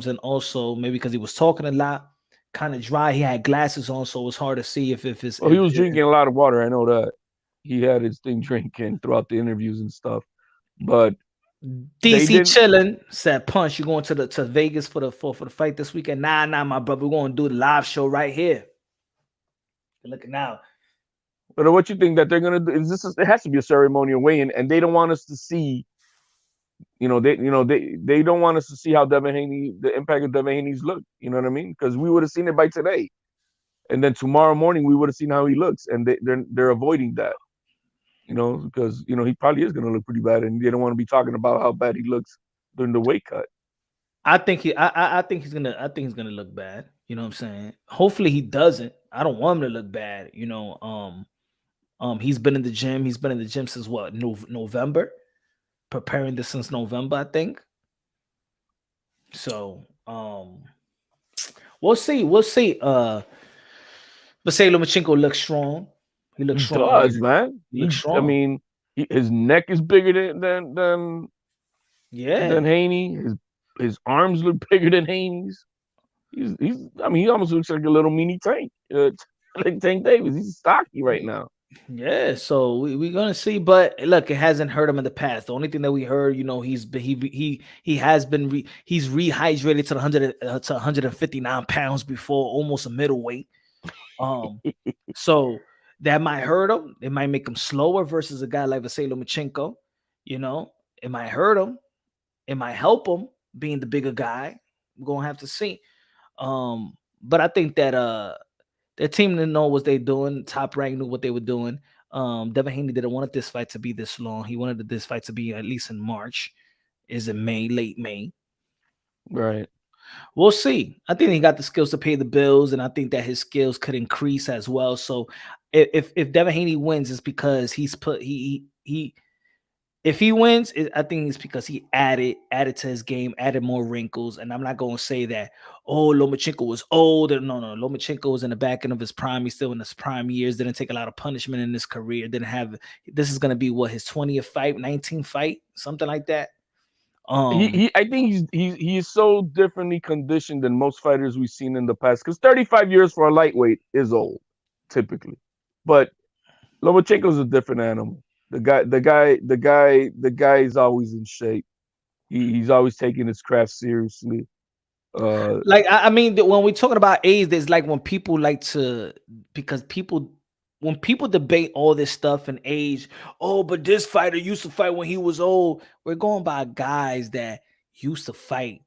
and also maybe because he was talking a lot, kind of dry. He had glasses on, so it was hard to see if it's. Oh, he was drinking a lot of water. I know that he had his thing drinking throughout the interviews and stuff, but They DC didn't. chilling. Said Punch, you going to Vegas for the fight this weekend? Nah, my brother. We're gonna do the live show right here. You're looking now. But what you think that they're gonna do? Is this? It has to be a ceremonial weigh-in, and they don't want us to see. They don't want us to see how Devin Haney, the impact of Devin Haney's look. You know what I mean? Because we would have seen it by today, and then tomorrow morning we would have seen how he looks, and they're avoiding that. Because he probably is gonna look pretty bad, and they don't want to be talking about how bad he looks during the weight cut. I think I think he's gonna look bad. You know what I'm saying? Hopefully he doesn't. I don't want him to look bad. He's been in the gym. He's been in the gym since what? November, preparing this since November, I think. So we'll see. We'll see. But say Lomachenko looks strong. He looks He strong. does, man. He looks I strong. mean, his neck is bigger than Yeah. Haney. His arms look bigger than Haney's. I mean, he almost looks like a little mini Tank, like Tank Davis. He's stocky right now. Yeah, so we're gonna see, but look, it hasn't hurt him in the past. The only thing that we heard, he has been he's rehydrated to the 159 pounds before, almost a middleweight. So that might hurt him. It might make him slower versus a guy like Vasily Lomachenko. It might hurt him. It might help him being the bigger guy. We're gonna have to see. But I think that their team didn't know what they doing. Top Rank knew what they were doing. Devin Haney didn't want this fight to be this long. He wanted this fight to be at least in March. Is in May, late May. Right. We'll see. I think he got the skills to pay the bills, and I think that his skills could increase as well. So if Devin Haney wins, it's because if he wins, I think it's because he added to his game, added more wrinkles. And I'm not going to say that, Lomachenko was old. No. Lomachenko was in the back end of his prime. He's still in his prime years. Didn't take a lot of punishment in his career. This is going to be his 20th fight, 19th fight, something like that. I think he is so differently conditioned than most fighters we've seen in the past. Because 35 years for a lightweight is old, typically. But Lomachenko's a different animal. The guy is always in shape. He's always taking his craft seriously. I mean, when we're talking about age, there's like when people like to, because when people debate all this stuff and age, but this fighter used to fight when he was old. We're going by guys that used to fight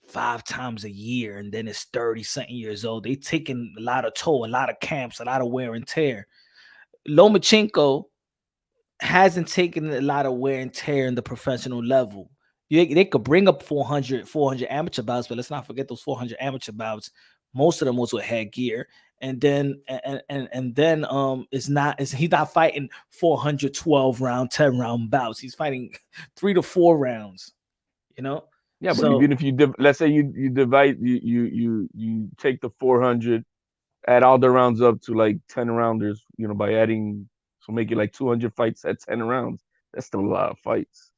5 times a year, and then it's 30-something years old. They taking a lot of toll, a lot of camps, a lot of wear and tear. Lomachenko hasn't taken a lot of wear and tear in the professional level. They could bring up 400 amateur bouts, but let's not forget those 400 amateur bouts. Most of them was with headgear, and then he's not fighting 412 round, 10 round bouts. He's fighting 3 to 4 rounds. Yeah, but even if let's say you divide, you take the 400, add all the rounds up to like 10 rounders, by adding, so make it like 200 fights at 10 rounds. That's still a lot of fights.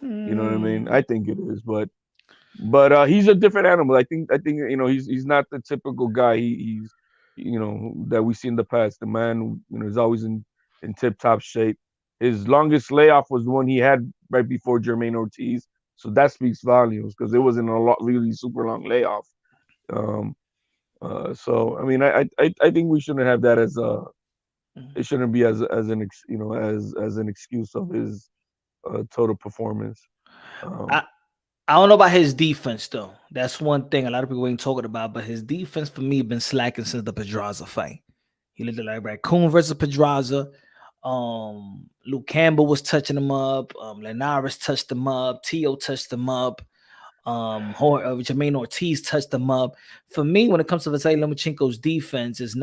You know what I mean? I think it is, but he's a different animal. I think he's not the typical guy. He's that we see in the past. The man is always in tip top shape. His longest layoff was the one he had right before Jermaine Ortiz, so that speaks volumes because it wasn't a really super long layoff. So I mean, I think we shouldn't have that as it shouldn't be as an excuse of his total performance. I don't know about his defense though. That's one thing a lot of people ain't talking about. But his defense for me been slacking since the Pedraza fight. He looked like Raccoon versus Pedraza. Luke Campbell was touching him up. Linares touched him up. Tio touched him up. Jermaine Ortiz touched him up. For me, when it comes to Vasily Lomachenko's defense, is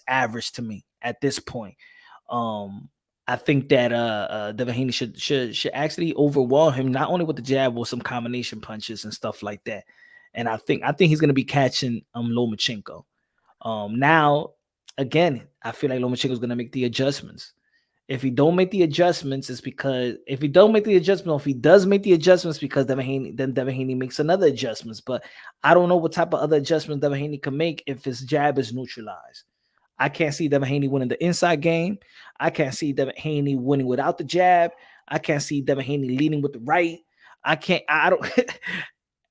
average to me at this point. I think that Devin Haney should actually overwhelm him, not only with the jab, with some combination punches and stuff like that. And I think he's gonna be catching Lomachenko. Now, again, I feel like Lomachenko is gonna make the adjustments. If he don't make the adjustments, it's because if he does make the adjustments, because Devin Haney makes another adjustments. But I don't know what type of other adjustments Devin Haney can make if his jab is neutralized. I can't see Devin Haney winning the inside game. I can't see Devin Haney winning without the jab. I can't see Devin Haney leading with the right. I can't. I don't.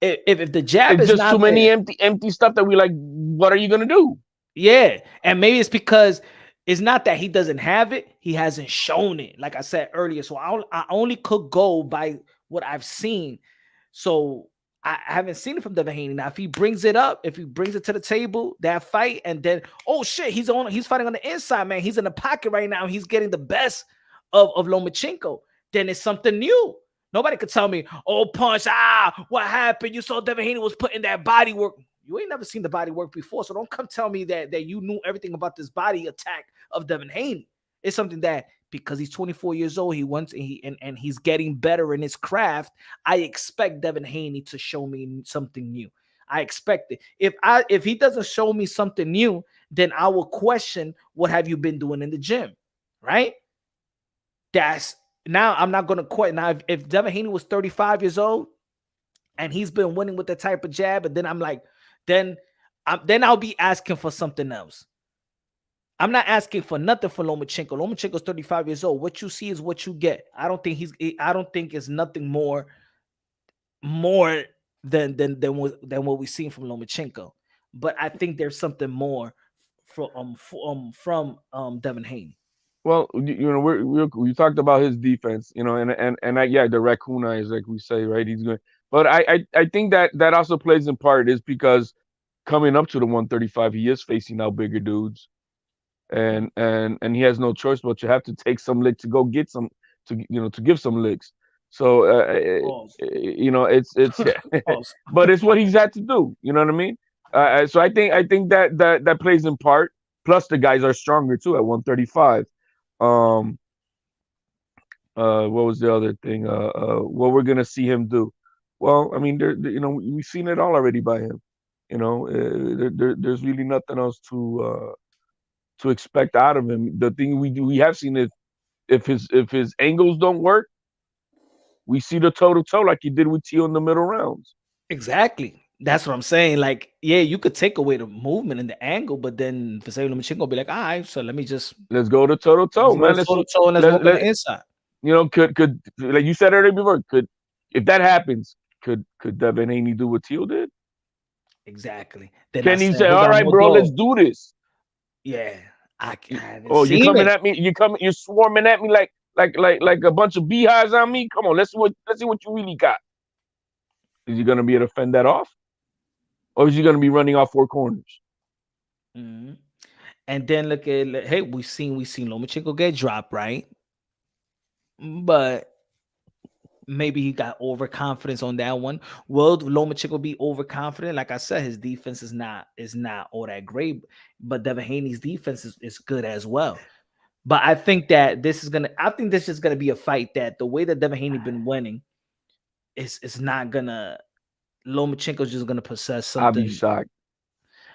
If the jab It's is just too not many there, empty stuff that we like. What are you gonna do? yeah, and maybe it's because it's not that he doesn't have it; he hasn't shown it. Like I said earlier, so I only could go by what I've seen. So I haven't seen it from Devin Haney. Now, if he brings it up, if he brings it to the table, that fight, and then oh shit, he's fighting on the inside, man. He's in the pocket right now. He's getting the best of Lomachenko. Then it's something new. Nobody could tell me, oh, punch, what happened? You saw Devin Haney was putting that body work. You ain't never seen the body work before, so don't come tell me that you knew everything about this body attack of Devin Haney. It's something that because he's 24 years old, he wants and he's getting better in his craft. I expect Devin Haney to show me something new. I expect it. If he doesn't show me something new, then I will question what have you been doing in the gym, right? That's now I'm not gonna quit. Now, if Devin Haney was 35 years old and he's been winning with the type of jab, and then I'm like, then I'll be asking for something else. I'm not asking for nothing for Lomachenko. Lomachenko's 35 years old. What you see is what you get. I don't think it's nothing more than what we've seen from Lomachenko. But I think there's something more from Devin Haney. Well, you know, we talked about his defense, you know, and yeah, the raccoon eyes, like we say, right? He's good, but I think that also plays in part is because coming up to the 135, he is facing now bigger dudes, and he has no choice but to have to take some lick to go get some to give some licks. So Pause. you know, it's yeah, Pause. but it's what he's had to do. You know what I mean? So I think that plays in part. Plus, the guys are stronger too at 135. Um, what was the other thing? What we're gonna see him do? Well, I mean, you know, we've seen it all already by him. You know, there's really nothing else to expect out of him. The thing we have seen is if his angles don't work, we see the toe to toe like he did with Tio in the middle rounds. Exactly. That's what I'm saying. Like, yeah, you could take away the movement and the angle, but then for saying Lomachenko be like, all right, so let me just Let's go to toe to toe, let's go man. toe to toe and let's Let work on let the inside. you know could like you said earlier before could if that happens could Devin Haney do what Tio did? Exactly. Then I Can he said, say, who all got right, more bro, let's dough? do this? Yeah, I haven't Oh, you're seen coming it. at me. You're swarming at me like a bunch of beehives on me. Come on, let's see what you really got. Is he gonna be able to fend that off, or is he gonna be running off four corners? Mhm. And then look at hey, we seen Lomachenko get dropped, right? But maybe he got overconfidence on that one. Will Lomachenko be overconfident? Like I said, his defense is not all that great, but Devin Haney's defense is good as well. But I think this is gonna be a fight that the way that Devin Haney been winning is not gonna Lomachenko's just gonna possess I'll be something. shocked.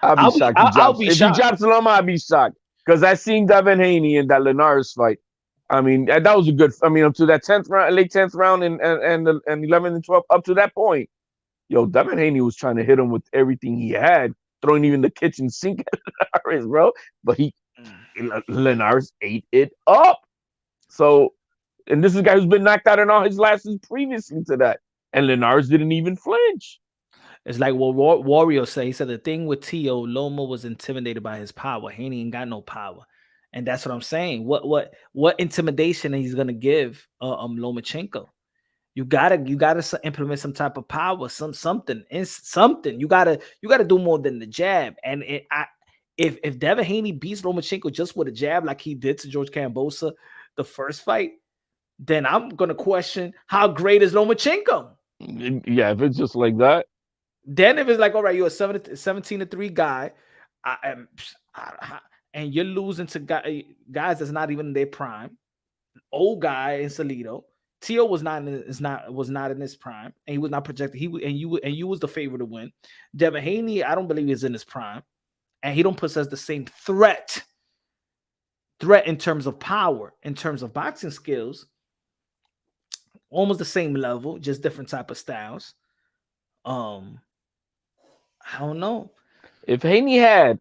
I'll be shocked. I'll be If he shocked. drops Loma, I'll be shocked because I seen Devin Haney in that Linares fight. I mean, that was a good. I mean, up to that 10th round, late 10th round, and 11 and 12, up to that point, yo, Devin Haney was trying to hit him with everything he had, throwing even the kitchen sink at Linares, bro. But Linares ate it up. So, and this is a guy who's been knocked out in all his losses previously to that, and Linares didn't even flinch. It's like what Wario said. He said the thing with Tio, Loma was intimidated by his power. Haney ain't got no power, and that's what I'm saying. What intimidation he's gonna give Lomachenko? You gotta implement some type of power, something. You gotta do more than the jab. And if Devin Haney beats Lomachenko just with a jab like he did to George Kambosa the first fight, then I'm gonna question how great is Lomachenko. Yeah, if it's just like that, Then if it's like, all right, you're a 17-3 guy, I am, and you're losing to guys that's not even in their prime. Old guy in Salido. Tio was not in his prime, and he was not projected. And you was the favorite to win. Devin Haney, I don't believe is in his prime, and he don't possess the same threat in terms of power, in terms of boxing skills. Almost the same level, just different type of styles. Um, I don't know. if Haney had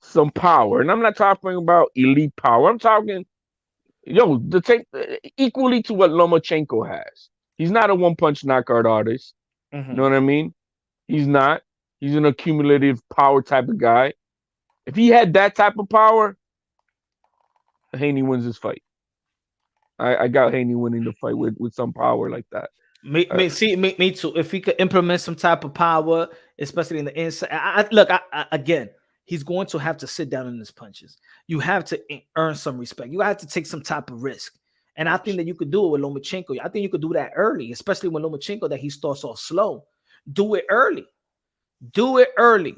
some power, and I'm not talking about elite power, I'm talking Yo, the take equally to what Lomachenko has. He's not a one punch knockout artist. You know Mhm. what I mean? He's not. He's an accumulative power type of guy. If he had that type of power, Haney wins this fight. I got Haney winning the fight with some power like that. Uh, Me too. If he could implement some type of power, especially in the inside, look. Again, he's going to have to sit down in his punches. You have to earn some respect. You have to take some type of risk, and I think that you could do it with Lomachenko. I think you could do that early, especially when Lomachenko that he starts off slow. Do it early. Do it early.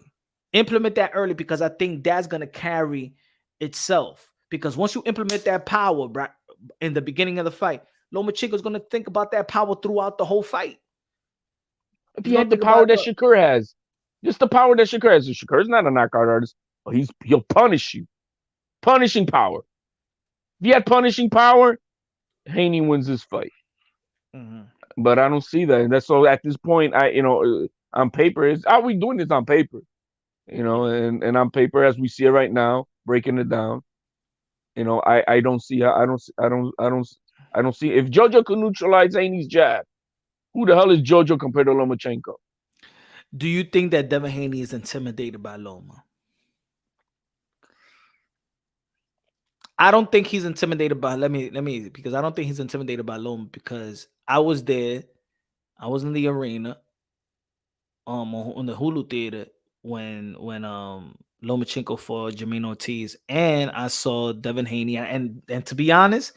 Implement that early because I think that's gonna carry itself. Because once you implement that power, right, in the beginning of the fight, Lomachenko's gonna think about that power throughout the whole fight. if He's he gonna had the think power about that Shakur has, just the power that Shakur has. Shakur's not a knockout artist, but he'll punish you. Punishing power. If he had punishing power, Haney wins this fight. Mhm. But I don't see that. And that's so at this point, on paper, is are we doing this on paper? Yeah. And on paper as we see it right now, breaking it down. I don't see how I don't see if Jojo can neutralize Haney's jab. Who the hell is Jojo compared to Lomachenko? Do you think that Devin Haney is intimidated by Loma? I don't think he's intimidated by. Let me because I don't think he's intimidated by Loma because I was there. I was in the arena. On the Hulu theater when Lomachenko fought Jermaine Ortiz, and I saw Devin Haney, and to be honest,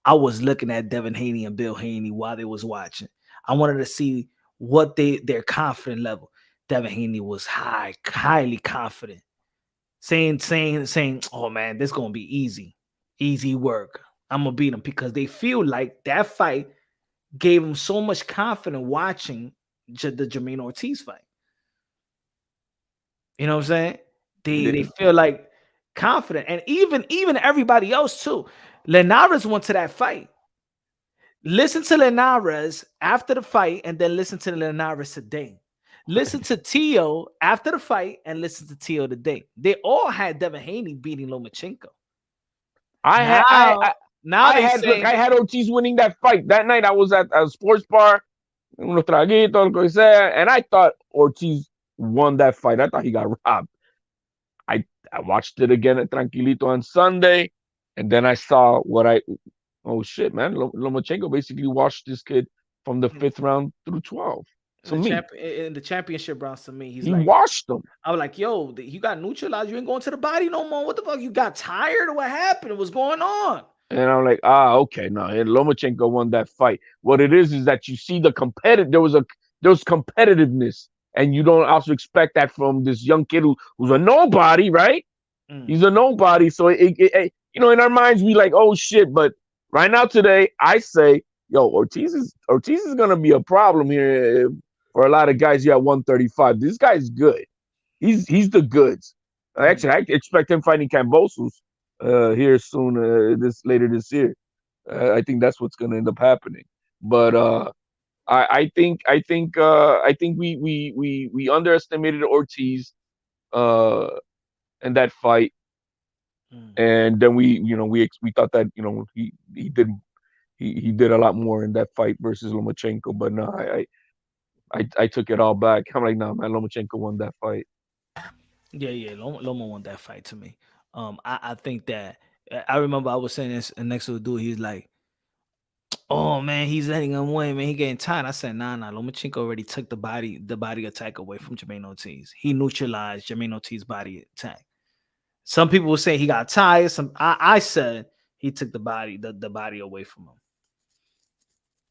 I was looking at Devin Haney and Bill Haney while they was watching. I wanted to see what their confident level. Devin Haney was highly confident, saying, "Oh man, this gonna be easy work. I'm gonna beat him," because they feel like that fight gave him so much confidence watching the Jermaine Ortiz fight. You know what I'm saying? They feel like confident, and even everybody else too. Linares went to that fight. Listen to Linares after the fight, and then listen to Linares today. Listen to Tio after the fight, and listen to Tio today. They all had Devin Haney beating Lomachenko. I had Now, now I they had look, saying, I had Ortiz winning that fight. That night I was at a sports bar, unos traguitos, lo que sea, and I thought Ortiz won that fight. I thought he got robbed. I watched it again at Tranquilito on Sunday, and then I saw oh shit, man. Lomachenko basically watched this kid from the fifth round through 12. To me, in the championship rounds to me, he's he like, washed them. I was like, yo, you got neutralized. You ain't going to the body no more. What the fuck? You got tired or what happened? What's going on? And I'm like, okay, no, and Lomachenko won that fight. What it is that you see there was competitiveness, and you don't also expect that from this young kid who's a nobody, right? Mm, He's a nobody, so in our minds we like, oh shit. But right now today, I say, yo, Ortiz is gonna be a problem here for a lot of guys here at 135. This guy's good. He's the goods. mm. Actually, I expect him fighting Cambosos here soon. This later this year. I think that's what's going to end up happening. But I think we underestimated Ortiz uh, in that fight, Mm. and then we thought that he did a lot more in that fight versus Lomachenko. But no, I took it all back. I'm like, no, man, Lomachenko won that fight. Yeah. Loma won that fight to me. I think that I remember I was saying this and next to the dude, he's like, "Oh man, he's letting him win, man. He getting tired." I said, "Nah. Lomachenko already took the body attack away from Jermaine Ortiz. He neutralized Jermaine Ortiz's body attack. Some people will say he got tired. I said he took the body away from him.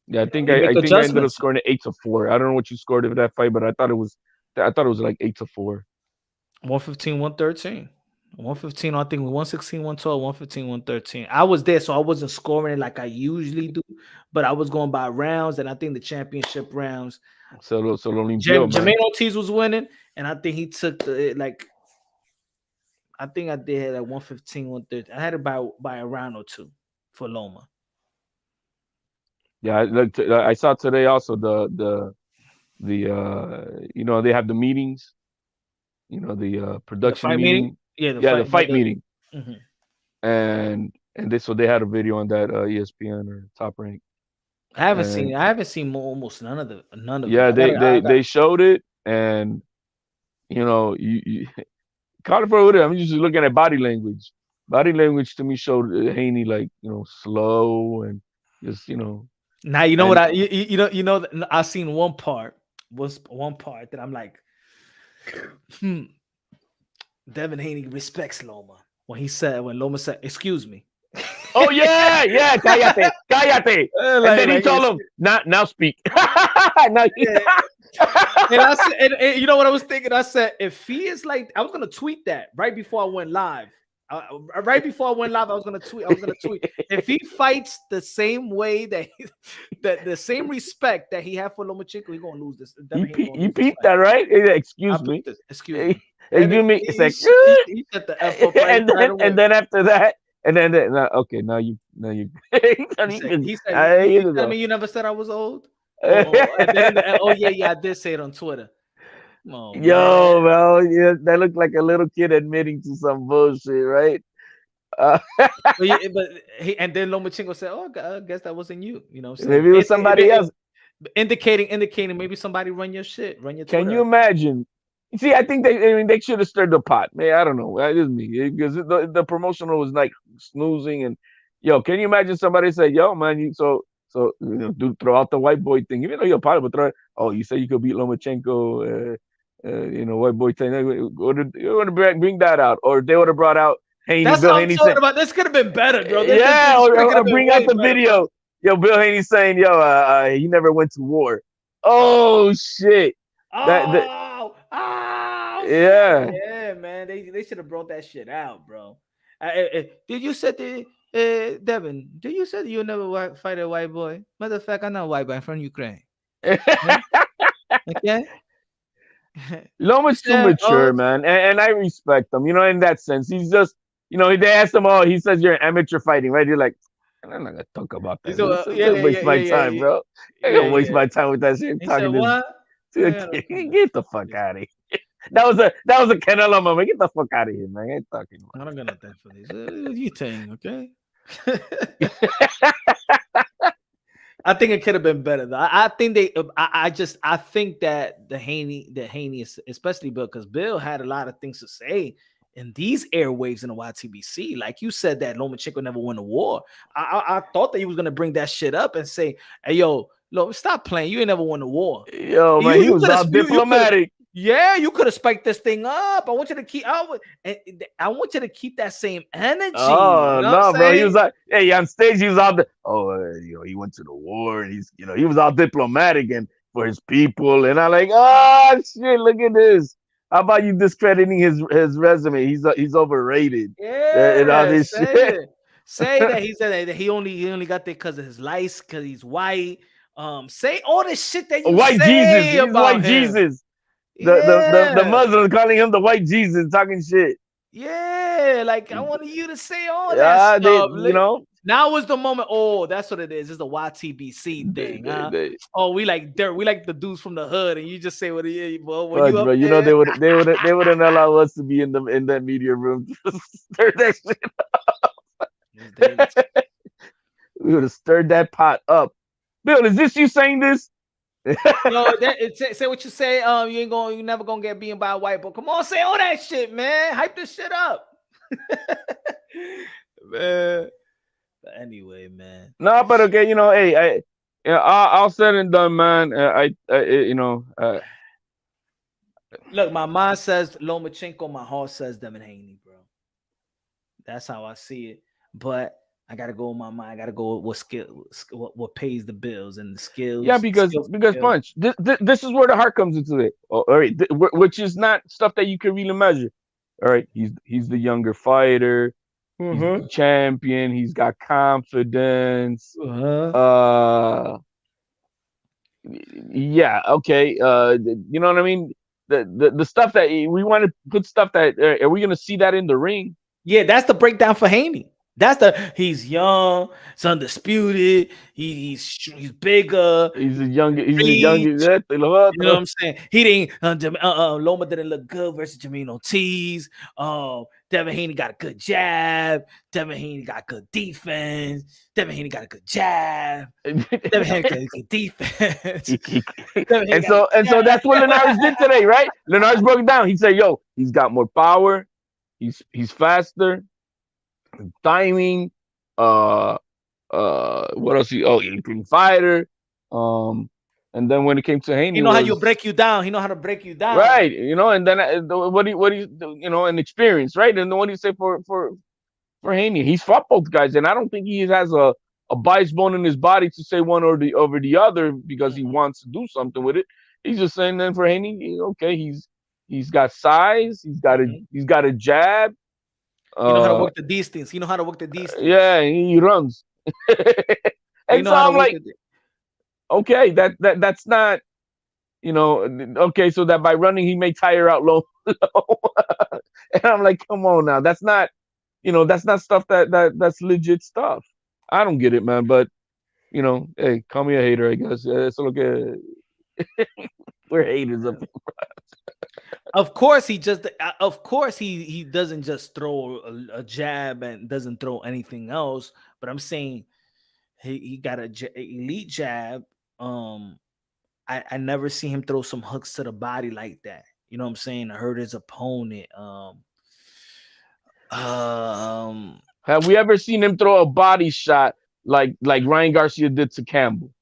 Yeah, He make I think I ended up adjustments. scoring it 8-4. I don't know what you scored of that fight, but I thought it was like 8-4. 115, 113. 115, I think 116, 112, 115, 113. I was there, so I wasn't scoring it like I usually do, but I was going by rounds, and I think the championship rounds, So lo limpió, man. Jermaine Ortiz was winning, and I think he took I think I did at 115, 113. I had it by a round or two for Loma. Yeah, I saw today also they have the meetings, the The production fight meeting? meeting. Yeah, the Yeah, the fight. fight meeting. Mhm. And and they had a video on that ESPN or Top Rank, and I haven't seen almost none of it. yeah, they showed it, and you call it for what it is. I'm just looking at body language. Body language to me showed Haney like slow and just now you know what and I seen one part that I'm like, Devin Haney respects Loma when Loma said, "Excuse me." oh yeah, cállate, cállate, and then he told him, now speak. Now And I said, and you know what I was thinking? I said, if he is like, I was gonna tweet that right before I went live. Right before I went live, I was gonna tweet. If he fights the same way that the same respect that he had for Lomachenko, he's gonna lose this. You peeped that, right? Excuse me. Excuse me. Excuse me. It's like, he set the F up right, and then after that, and then okay, now you. He said, you tell me you never said I was old. Oh yeah, I did say it on Twitter. Oh, yo, well, yeah, that looked like a little kid admitting to some bullshit, right? And then Lomachenko said, "Oh, I guess that wasn't you." You know, maybe it was somebody else. Indicating maybe somebody run your shit, run your Twitter. Can you imagine? See, I think they should have stirred the pot. Man, I don't know. That is me because the promotional was like snoozing and can you imagine somebody say, "Yo, man, do throw out the white boy thing," even though you're part of it. Oh, you say you could beat Lomachenko, white boy thing. You want to bring that out, or they would have brought out Haney. That's Bill what Haney I'm talking about. This could have been better, bro. or bring out the video. Yo, Bill Haney saying, he never went to war. Oh shit. Yeah, man. They should have brought that shit out, bro. Did you say Devin? Did you say you never fight a white boy? Matter of fact, I'm not white boy. I'm from Ukraine. Okay. Loma's too mature, man, and I respect him. In that sense, he's just, they asked him, "Oh, he says you're amateur fighting, right?" You're like, I'm not gonna talk about that. Waste my time, bro. I'm gonna waste my time with that shit. He said, what? Get the fuck out of here. That was a Canelo moment. Get the fuck out of here, man. I ain't talking about. I don't got nothing for this. You think, okay? I think it could have been better though. I think I think that the Haney, especially Bill, because Bill had a lot of things to say in these airwaves in the YTBC. Like you said, that Lomachenko never won a war. I thought that he was gonna bring that shit up and say, "Hey, yo, look, stop playing. You ain't never won a war." Yo, man, he was all diplomatic. You could have spiked this thing up. I want you to keep. I want you to keep that same energy. Oh no, bro. He was like, hey, on stage, he was out there. Oh, he went to the war, and he was all diplomatic and for his people. And I'm like, oh shit, look at this. How about you discrediting his resume? He's overrated. Yeah, and all this shit. Say that he said that he only got there because of his lights, because he's white. Say all this shit that you white say Jesus. He's about white him. Jesus. The Muslims calling him the white Jesus, talking shit. Yeah, like I wanted you to say all that stuff. Now is the moment. Oh, that's what it is. It's the YTBC thing. Oh, we like dirt. We like the dudes from the hood, and you just say what it is. Well, bro, they wouldn't allow us to be in that media room to stir that shit up. We would have stirred that pot up. Bill, is this you saying this? No, say what you say. You never gonna get beaten by a white boy. Come on, say all that shit, man. Hype this shit up, man. But anyway, man. No, but okay, hey, all said and done, man. Look, my mind says Lomachenko, my heart says Devin Haney, bro. That's how I see it. But I gotta go with my mind. I gotta go with what pays the bills and the skills. Yeah, because Punch, this is where the heart comes into it. All right, which is not stuff that you can really measure. All right, he's the younger fighter. He's the champion. He's got confidence. Yeah. Okay. You know what I mean? The stuff that we want to put stuff that are we gonna see that in the ring? Yeah, that's the breakdown for Haney. He's young, it's undisputed. He's bigger. He's a younger. You know what I'm saying? He didn't. Loma didn't look good versus Jermaine Ortiz. Devin Haney got a good jab. Devin Haney got good defense. Devin Haney got a good jab. Devin Haney got a good defense. Devin Haney and got a so good and so that's what Linares did jab. today, right? Linares broke it down. He said, "Yo, he's got more power. He's faster, timing. Uh, what else? He's a clean fighter. Um, and then when it came to He Haney know how you was break you down. He know how to break you down. right, and then what he an experience, right? And then what do you say for Haney? He's fought both guys, and I don't think he has a bias bone in his body to say one or the over the other because he Mhm, wants to do something with it. He's just saying then for Haney, okay, he's got size, mhm. he's got a jab, He know how to uh, work the distance. He know how to work the distance. yeah, he runs. He And know so how to I'm work like, the. okay, that's not, okay, so that by running he may tire out low. And I'm like, come on now, that's not stuff that's legit stuff. I don't get it, man. But hey, call me a hater, I guess. So look, we're haters up here. Of course, he just. Of course, he doesn't just throw a jab and doesn't throw anything else. But I'm saying he got a elite jab. Um, I never see him throw some hooks to the body like that. You know what I'm saying? To hurt his opponent. Um, Have we ever seen him throw a body shot like Ryan Garcia did to Campbell?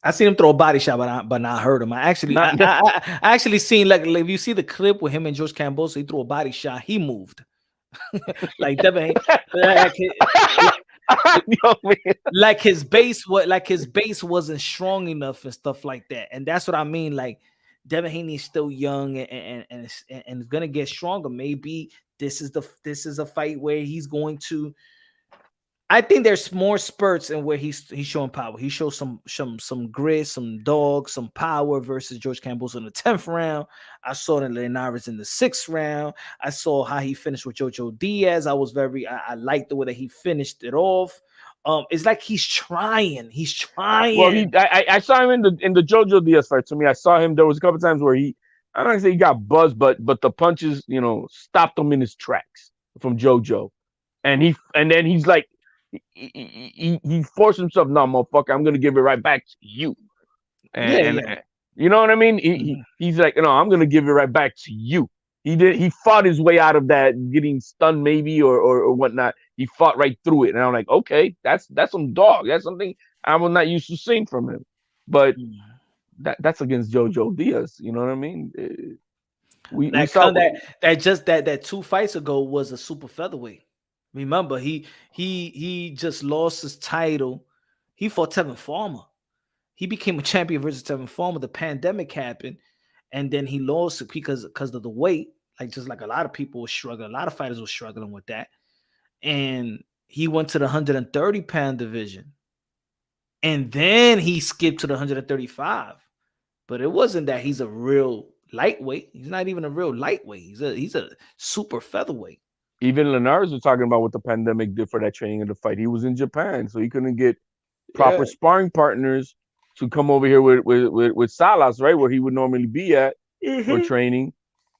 I seen him throw a body shot, but not hurt him. I actually, Not. I actually seen like if you see the clip with him and George Camboso, he threw a body shot. He moved like Devin, like, Yo, man. like his base wasn't strong enough and stuff like that. And that's what I mean. Like Devin Haney is still young and is gonna get stronger. Maybe this is a fight where he's going to. I think there's more spurts in where he's showing power. He shows some grit, some dog, some power versus George Campbell's in the 10th round. I saw the Linares in the 6th round. I saw how he finished with Jojo Diaz. I liked the way that he finished it off. It's like he's trying. He's Well, trying. I saw him in the Jojo Diaz fight. To me, I saw him. There was a couple times where I don't say he got buzzed, but the punches, stopped him in his tracks from Jojo, and then he's like, he forced himself. No, motherfucker, I'm gonna give it right back to you. Yeah, And you know what I mean? yeah. He's like, no, I'm gonna give it right back to you. He fought his way out of that getting stunned maybe or whatnot. He fought right through it. And I'm like, okay, that's some dog. That's something I was not used to seeing from him. But Mhm. that's against Jojo Diaz. You know what I mean? We That saw. come that 2 fights ago was a super featherweight. Remember, he just lost his title. He fought Tevin Farmer. He became a champion versus Tevin Farmer. The pandemic happened, and then he lost it because of the weight. Like just like a lot of people were struggling, a lot of fighters were struggling with that. And he went to the 130-pound division, and then he skipped to the 135. But it wasn't that he's a real lightweight. He's not even a real lightweight. He's a super featherweight. Even Linares was talking about what the pandemic did for that training of the fight. He was in Japan, so he couldn't get Yeah. proper sparring partners to come over here with Salas, right, where he would normally be at for Mhm. training.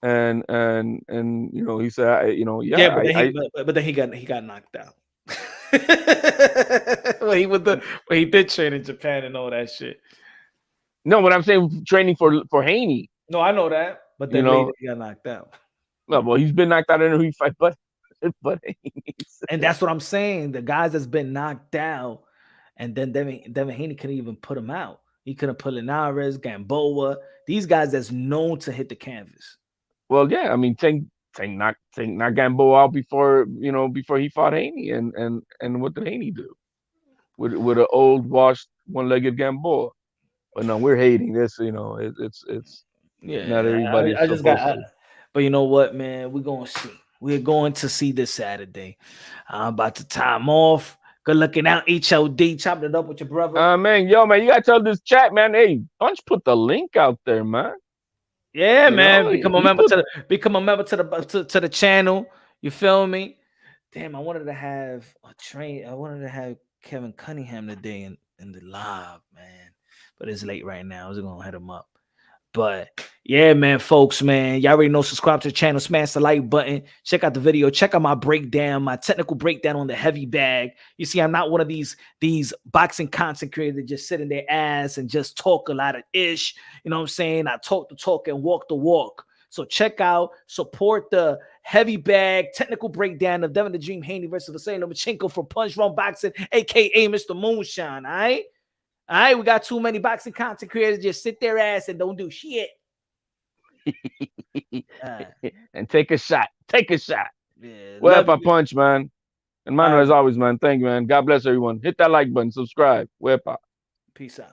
And he said, Yeah, yeah, but then I but then he got knocked out. Well, he did train in Japan and all that shit. no, but I'm saying training for Haney, No, I know that. But you then later know, he got knocked out. well, he's been knocked out in every fight, but Haney's, And that's what I'm saying. The guys that's been knocked out, and then Devin Haney couldn't even put him out. He couldn't put Linares, Gamboa, these guys that's known to hit the canvas. well, yeah, I mean, Tank knocked Gambo out before he fought Haney, and what did Haney do with an old washed one-legged Gamboa? But no, we're hating this. It's not Yeah, everybody is I just got. supposed to. But you know what, man? We're going to see. We're going to see this Saturday. I'm about to time off. Good looking out, HOD. Chopping it up with your brother. Man, yo, man, you gotta tell this chat, man. Hey, Punch put the link out there, man. Yeah, man. Become a He member put. to the channel. You feel me? Damn, I wanted to have a train. I wanted to have Kevin Cunningham today in the live, man. But it's late right now. I was gonna hit him up. But Yeah, man, folks, man. Y'all already know, subscribe to the channel, smash the like button, check out the video, check out my breakdown, my technical breakdown on the heavy bag. You see, I'm not one of these boxing content creators that just sit in their ass and just talk a lot of ish. You know what I'm saying? I talk the talk and walk the walk. So check out, support the heavy bag technical breakdown of Devin the Dream Haney versus Vasily Lomachenko for Punch Drunk Boxing, aka Mr. Moonshine. All right? All right, we got too many boxing content creators just sit their ass and don't do shit. And take a shot. Take a shot. Yeah, Well, love if I you. punch, man. And Manu, as always, man. Thank you, man. God bless everyone. Hit that like button. Subscribe. Wepa. Peace out.